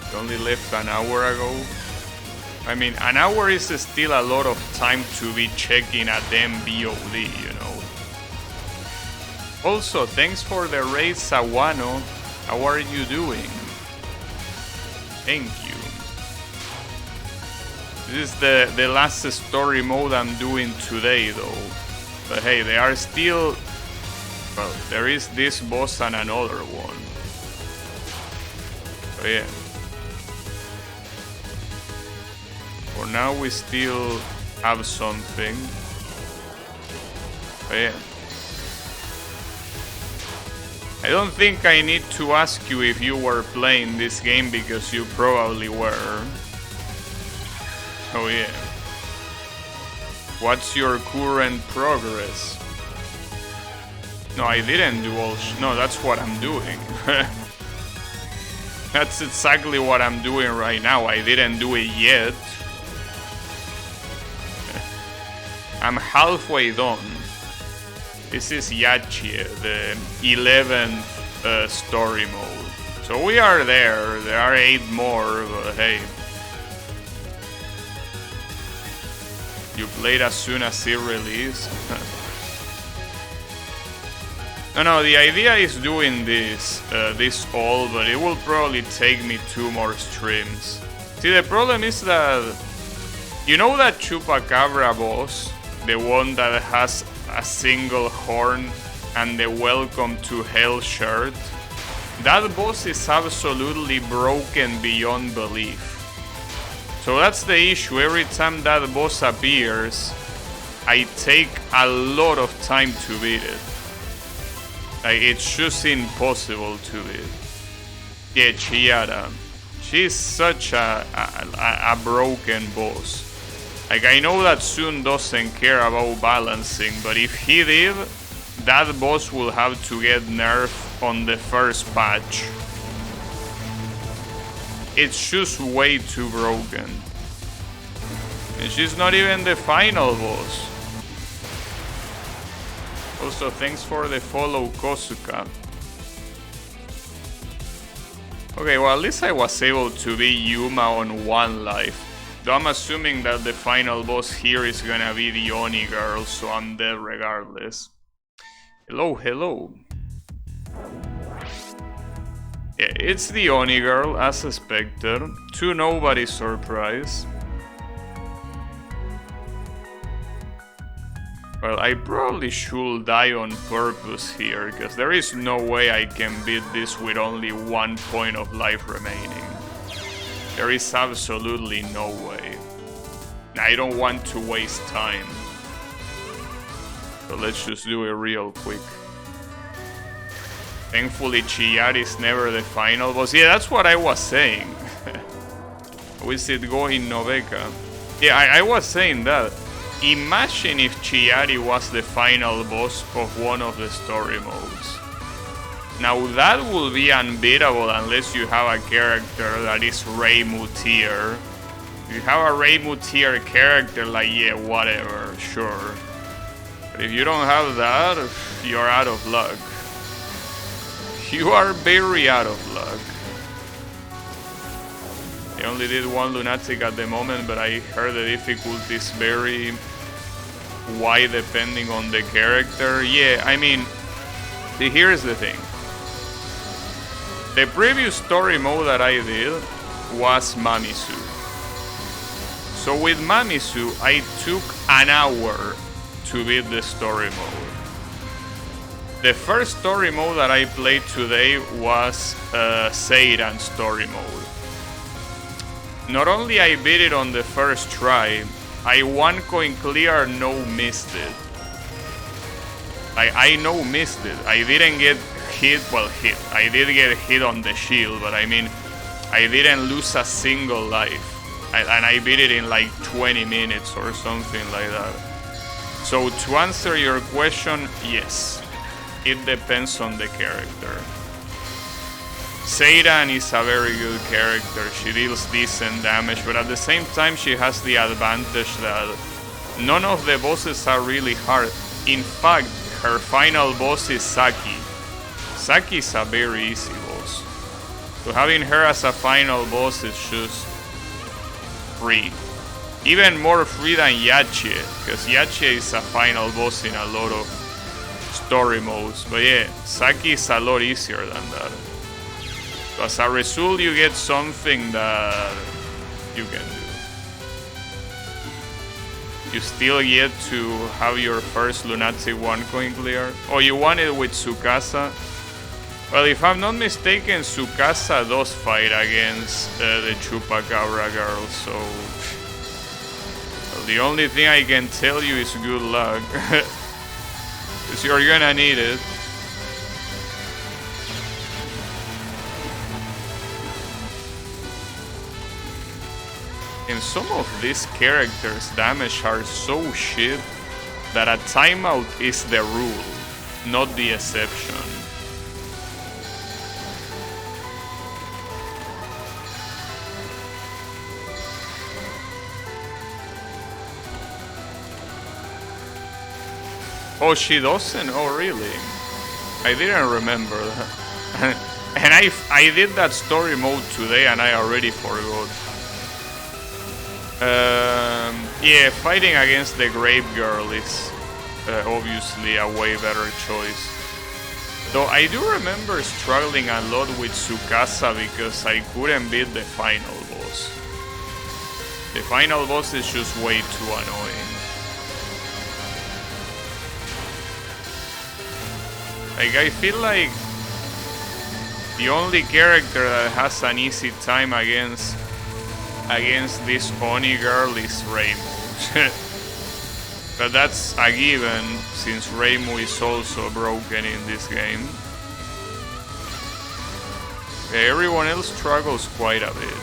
It only left an hour ago. I mean, an hour is still a lot of time to be checking a damn VOD, you know. Also, thanks for the raid, Sawano. How are you doing? Thank you. This is the last story mode I'm doing today, though. But hey, they are still... Well, there is this boss and another one. So yeah. For now we still have something. But yeah. I don't think I need to ask you if you were playing this game because you probably were. Oh yeah. What's your current progress? No, I didn't do all no, that's what I'm doing. That's exactly what I'm doing right now. I didn't do it yet. I'm halfway done. This is Yachi, the 11th story mode. So we are there. There are 8 more, but hey. You played as soon as it released. No, the idea is doing this all, but it will probably take me 2 more streams. See, the problem is that... You know that Chupacabra boss? The one that has a single horn and the Welcome to Hell shirt? That boss is absolutely broken beyond belief. So that's the issue. Every time that boss appears, I take a lot of time to beat it. Like, it's just impossible to beat. Yeah, Chiara. She's such a broken boss. Like, I know that Sun doesn't care about balancing, but if he did, that boss will have to get nerfed on the first patch. It's just way too broken. And she's not even the final boss. Also, thanks for the follow, Kosuka. Okay, well, at least I was able to beat Yuma on 1 life. Though I'm assuming that the final boss here is gonna be the Oni girl, so I'm dead regardless. Hello, hello. Yeah, it's the Oni girl, as expected, to nobody's surprise. Well, I probably should die on purpose here, because there is no way I can beat this with only 1 point of life remaining. There is absolutely no way. I don't want to waste time. So let's just do it real quick. Thankfully, Chiari is never the final boss. Yeah, that's what I was saying. How is it going, Noveka? Yeah, I was saying that. Imagine if Chiari was the final boss of one of the story modes. Now that will be unbeatable unless you have a character that is Reimu tier. If you have a Reimu tier character, like, yeah, whatever, sure. But if you don't have that, you're out of luck. You are very out of luck. I only did one Lunatic at the moment, but I heard the difficulty is very wide depending on the character. Yeah, I mean, see, here's the thing. The previous story mode that I did was Mamisu. So with Mamisu, I took an hour to beat the story mode. The first story mode that I played today was Seiran story mode. Not only I beat it on the first try, I one coin clear, no missed it. I no missed it. I didn't get hit, I did get hit on the shield, but I mean, I didn't lose a single life. And I beat it in like 20 minutes or something like that. So to answer your question, yes, it depends on the character. Seiran is a very good character. She deals decent damage, but at the same time she has the advantage that none of the bosses are really hard. In fact, her final boss is Saki. Saki is a very easy boss. So having her as a final boss is just free. Even more free than Yache, because Yache is a final boss in a lot of story modes. But yeah, Saki is a lot easier than that. So as a result, you get something that you can do. You still get to have your first Lunatic one coin clear. Oh, you want it with Tsukasa? Well, if I'm not mistaken, Tsukasa does fight against the Chupacabra girl, so... Well, the only thing I can tell you is good luck. Because you're gonna need it. And some of these characters' damage are so shit that a timeout is the rule, not the exception. Oh, she doesn't? Oh, really? I didn't remember that. And I did that story mode today and I already forgot. Yeah, fighting against the Grave Girl is obviously a way better choice. Though I do remember struggling a lot with Tsukasa because I couldn't beat the final boss. The final boss is just way too annoying. Like, I feel like the only character that has an easy time against this Oni girl is Reimu. But that's a given, since Reimu is also broken in this game. Everyone else struggles quite a bit.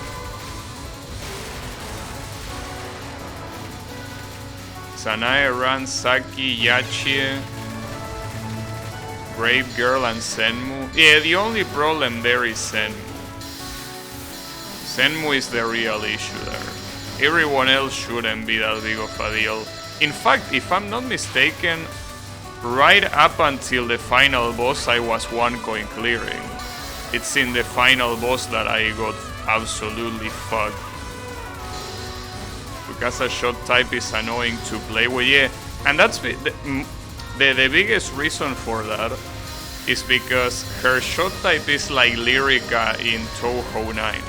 Sanae, Ran, Saki, Yachi, Grave Girl and Senmu. Yeah, the only problem there is Senmu. Senmu is the real issue there. Everyone else shouldn't be that big of a deal. In fact, if I'm not mistaken, right up until the final boss I was one coin clearing. It's in the final boss that I got absolutely fucked. Because a shot type is annoying to play with, yeah. And that's the biggest reason for that is because her shot type is like Lyrica in Touhou 9.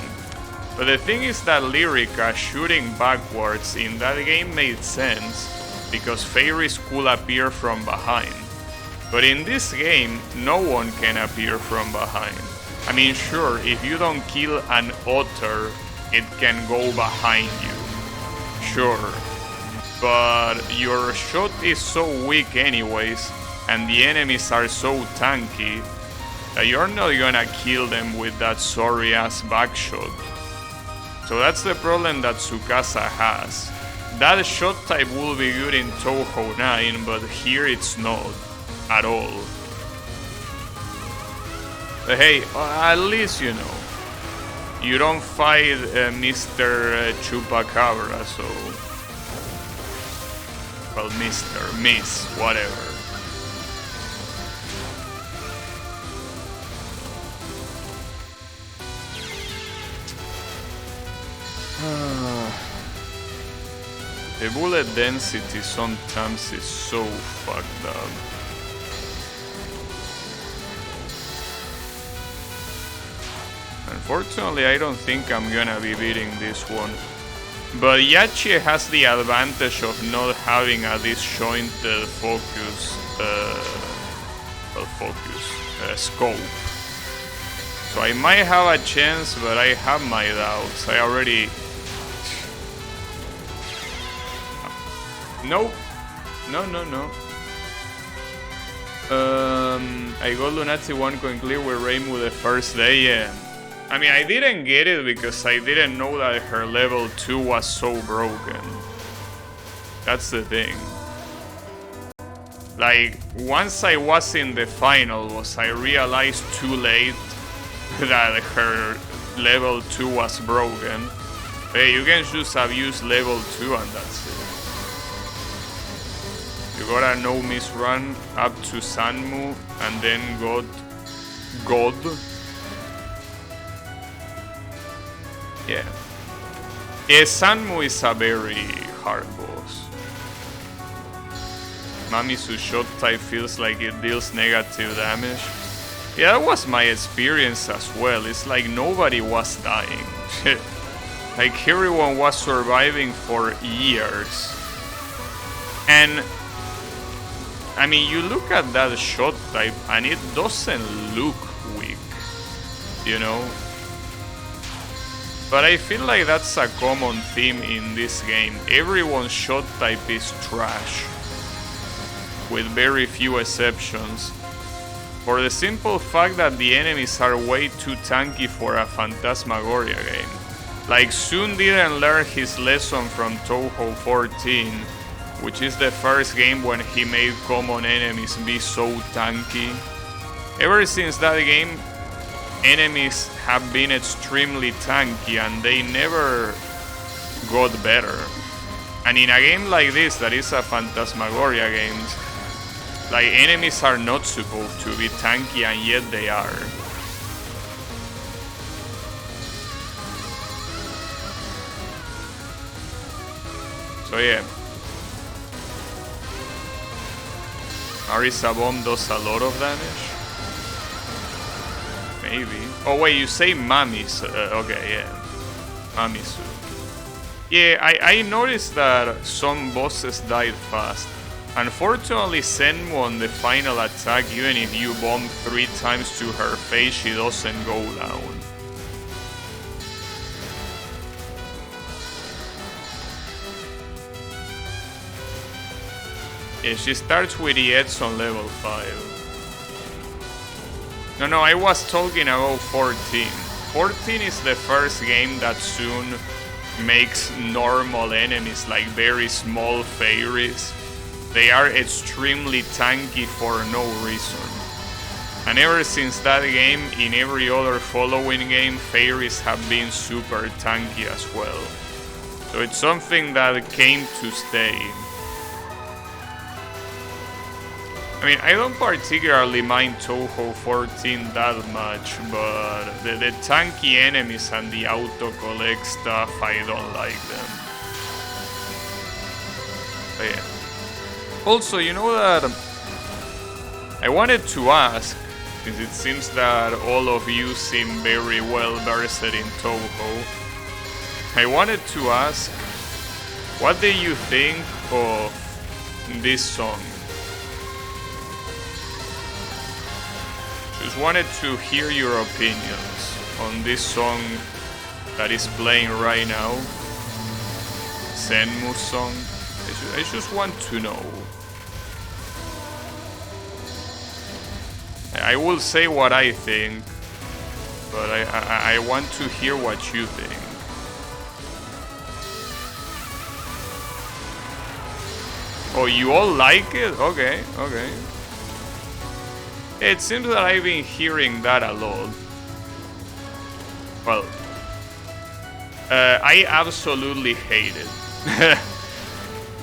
But the thing is that Lyrica shooting backwards in that game made sense because fairies could appear from behind. But in this game, no one can appear from behind. I mean, sure, if you don't kill an otter, it can go behind you. Sure. But your shot is so weak anyways, and the enemies are so tanky, that you're not gonna kill them with that sorry ass backshot. So that's the problem that Tsukasa has. That shot type will be good in Touhou 9, but here it's not at all. But hey, at least you know. You don't fight Mr. Chupacabra, so... Well, Mr. Miss, whatever. The bullet density sometimes is so fucked up. Unfortunately, I don't think I'm gonna be beating this one. But Yachi has the advantage of not having a disjointed scope. So I might have a chance, but I have my doubts. I already... Nope. No. I got Lunatic 1 coin clear with Reimu the first day, yeah. I mean, I didn't get it because I didn't know that her level 2 was so broken. That's the thing. Like, once I was in the finals, I realized too late that her level 2 was broken. Hey, you can just abuse level 2 and that's it. You gotta no miss run up to Sanmu and then God. Yeah. Yeah, Sanmu is a very hard boss. Mamisu's shot type feels like it deals negative damage. Yeah, that was my experience as well. It's like nobody was dying. Like everyone was surviving for years. And I mean, you look at that shot type and it doesn't look weak, you know? But I feel like that's a common theme in this game. Everyone's shot type is trash, with very few exceptions. For the simple fact that the enemies are way too tanky for a Phantasmagoria game. Like Sun didn't learn his lesson from Touhou 14, which is the first game when he made common enemies be so tanky. Ever since that game, enemies have been extremely tanky and they never got better. And in a game like this, that is a Phantasmagoria game, like enemies are not supposed to be tanky and yet they are. So yeah. Marisa Bomb does a lot of damage? Maybe. Oh wait, you say Mami's. Okay, yeah. Mamisu. Yeah, I noticed that some bosses died fast. Unfortunately, Senmu on the final attack, even if you bomb 3 times to her face, she doesn't go down. Yeah, she starts with EX on level 5. No, I was talking about 14. 14 is the first game that soon makes normal enemies, like very small fairies. They are extremely tanky for no reason. And ever since that game, in every other following game, fairies have been super tanky as well. So it's something that came to stay. I mean, I don't particularly mind Touhou 14 that much, but the tanky enemies and the auto-collect stuff, I don't like them. But yeah. Also, you know that I wanted to ask, since it seems that all of you seem very well versed in Touhou, I wanted to ask, what do you think of this song? Just wanted to hear your opinions on this song that is playing right now. Senmu's song. I just want to know. I will say what I think, but I want to hear what you think. Oh, you all like it? Okay. It seems that I've been hearing that a lot. Well, I absolutely hate it.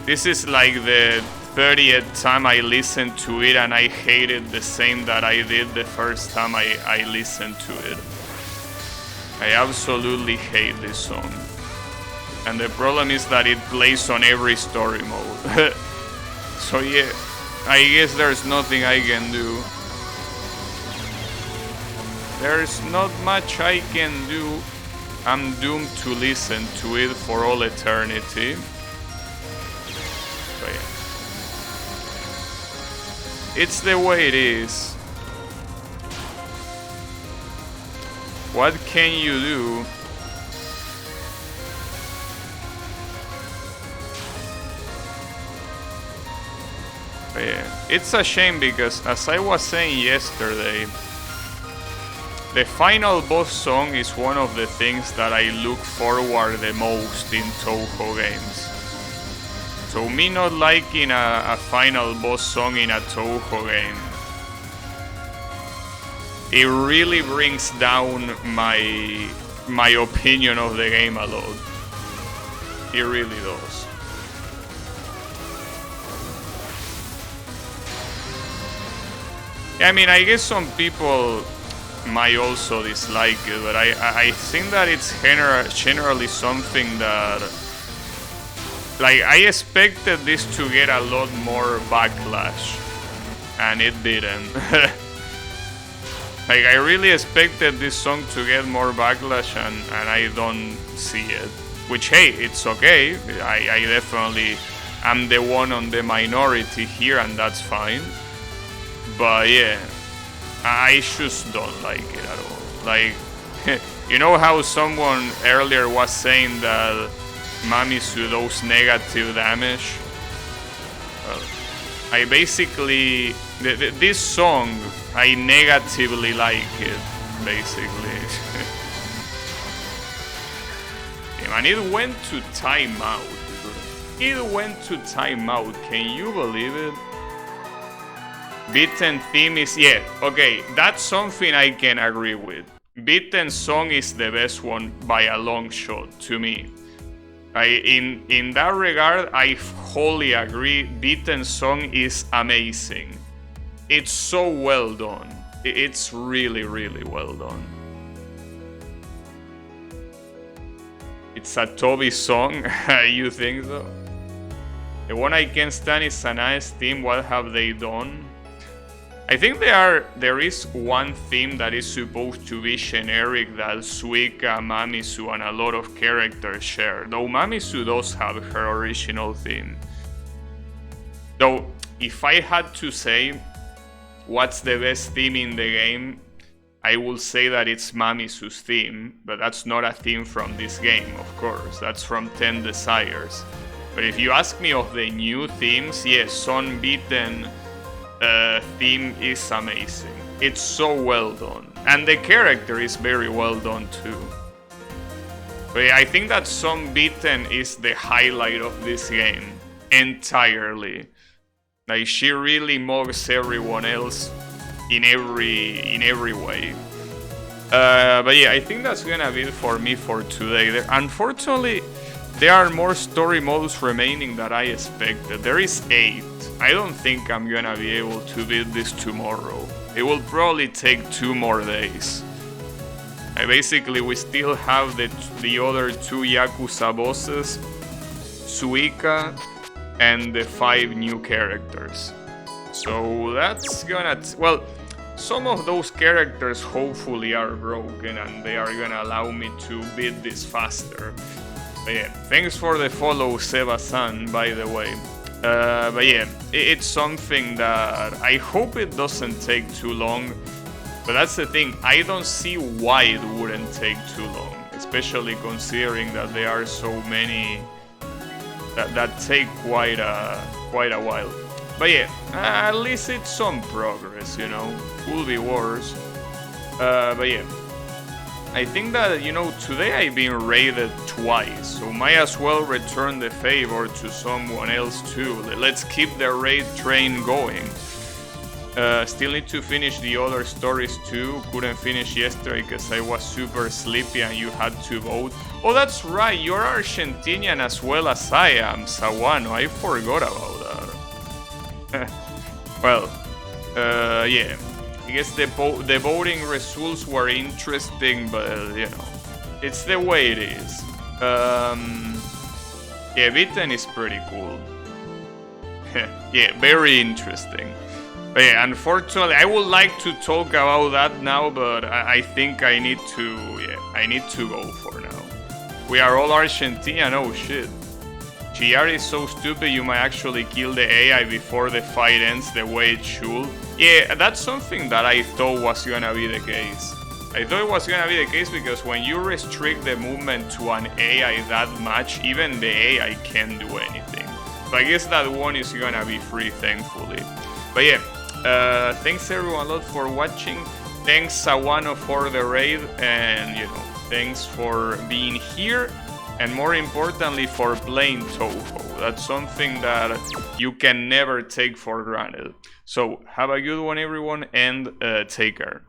This is like the 30th time I listened to it, and I hate it the same that I did the first time I listened to it. I absolutely hate this song. And the problem is that it plays on every story mode. So yeah, I guess there's nothing I can do. There's not much I can do. I'm doomed to listen to it for all eternity. But yeah. It's the way it is. What can you do? But yeah, it's a shame because, as I was saying yesterday, the final boss song is one of the things that I look forward the most in Touhou games. So me not liking a final boss song in a Touhou game, it really brings down my opinion of the game a lot. It really does. I mean, I guess some people might also dislike it, but I think that it's generally something that, like, I expected this to get a lot more backlash, and it didn't. Like, I really expected this song to get more backlash, and I don't see it. Which, hey, it's okay. I definitely am the one on the minority here, and that's fine. But yeah, I just don't like it at all. Like, you know how someone earlier was saying that Mamisu does negative damage? Well, I basically, this song, I negatively like it, basically. And it went to timeout. It went to timeout, can you believe it? Beaten theme is, yeah, okay, that's something I can agree with. Beaten song is the best one by a long shot, to me. In that regard, I wholly agree. Beaten song is amazing. It's so well done. It's really, really well done. It's a Toby song, you think so? The one I can't stand is Sanae's theme. What have they done? I think there is one theme that is supposed to be generic that Suika, Mamisu, and a lot of characters share. Though Mamisu does have her original theme. Though, if I had to say what's the best theme in the game, I will say that it's Mamisu's theme, but that's not a theme from this game, of course. That's from 10 Desires. But if you ask me of the new themes, yes, Son Beaten theme is amazing. It's so well done. And the character is very well done too. But yeah, I think that Son Beaten is the highlight of this game entirely. Like, she really mugs everyone else in every way. But yeah, I think that's gonna be it for me for today. Unfortunately, there are more story modes remaining than I expected. There is 8. I don't think I'm gonna be able to beat this tomorrow. It will probably take 2 more days. Basically, we still have the other 2 Yakuza bosses, Suika, and the 5 new characters. So that's gonna... well, some of those characters hopefully are broken and they are gonna allow me to beat this faster. But yeah, thanks for the follow, Seba-san, by the way. But yeah, it's something that I hope it doesn't take too long. But that's the thing, I don't see why it wouldn't take too long. Especially considering that there are so many that take quite a while. But yeah, at least it's some progress, you know. Could be worse. But yeah, I think that, you know, today I've been raided twice, so might as well return the favor to someone else too. Let's keep the raid train going. Still need to finish the other stories too. Couldn't finish yesterday because I was super sleepy and you had to vote. Oh, that's right, you're Argentinian as well as I am, Sawano. I forgot about that. Well, yeah. I guess the voting results were interesting, but, you know, it's the way it is. Yeah, Vitten is pretty cool. Yeah, very interesting. But yeah, unfortunately, I would like to talk about that now, but I think I need to, yeah, I need to go for now. We are all Argentinian, oh shit. GR is so stupid you might actually kill the AI before the fight ends the way it should. Yeah, that's something that I thought was gonna be the case. I thought it was gonna be the case because when you restrict the movement to an AI that much, even the AI can't do anything. So I guess that one is gonna be free, thankfully. But yeah, thanks everyone a lot for watching. Thanks Sawano for the raid, and you know, thanks for being here. And more importantly, for playing Touhou. That's something that you can never take for granted. So, have a good one everyone, and take care.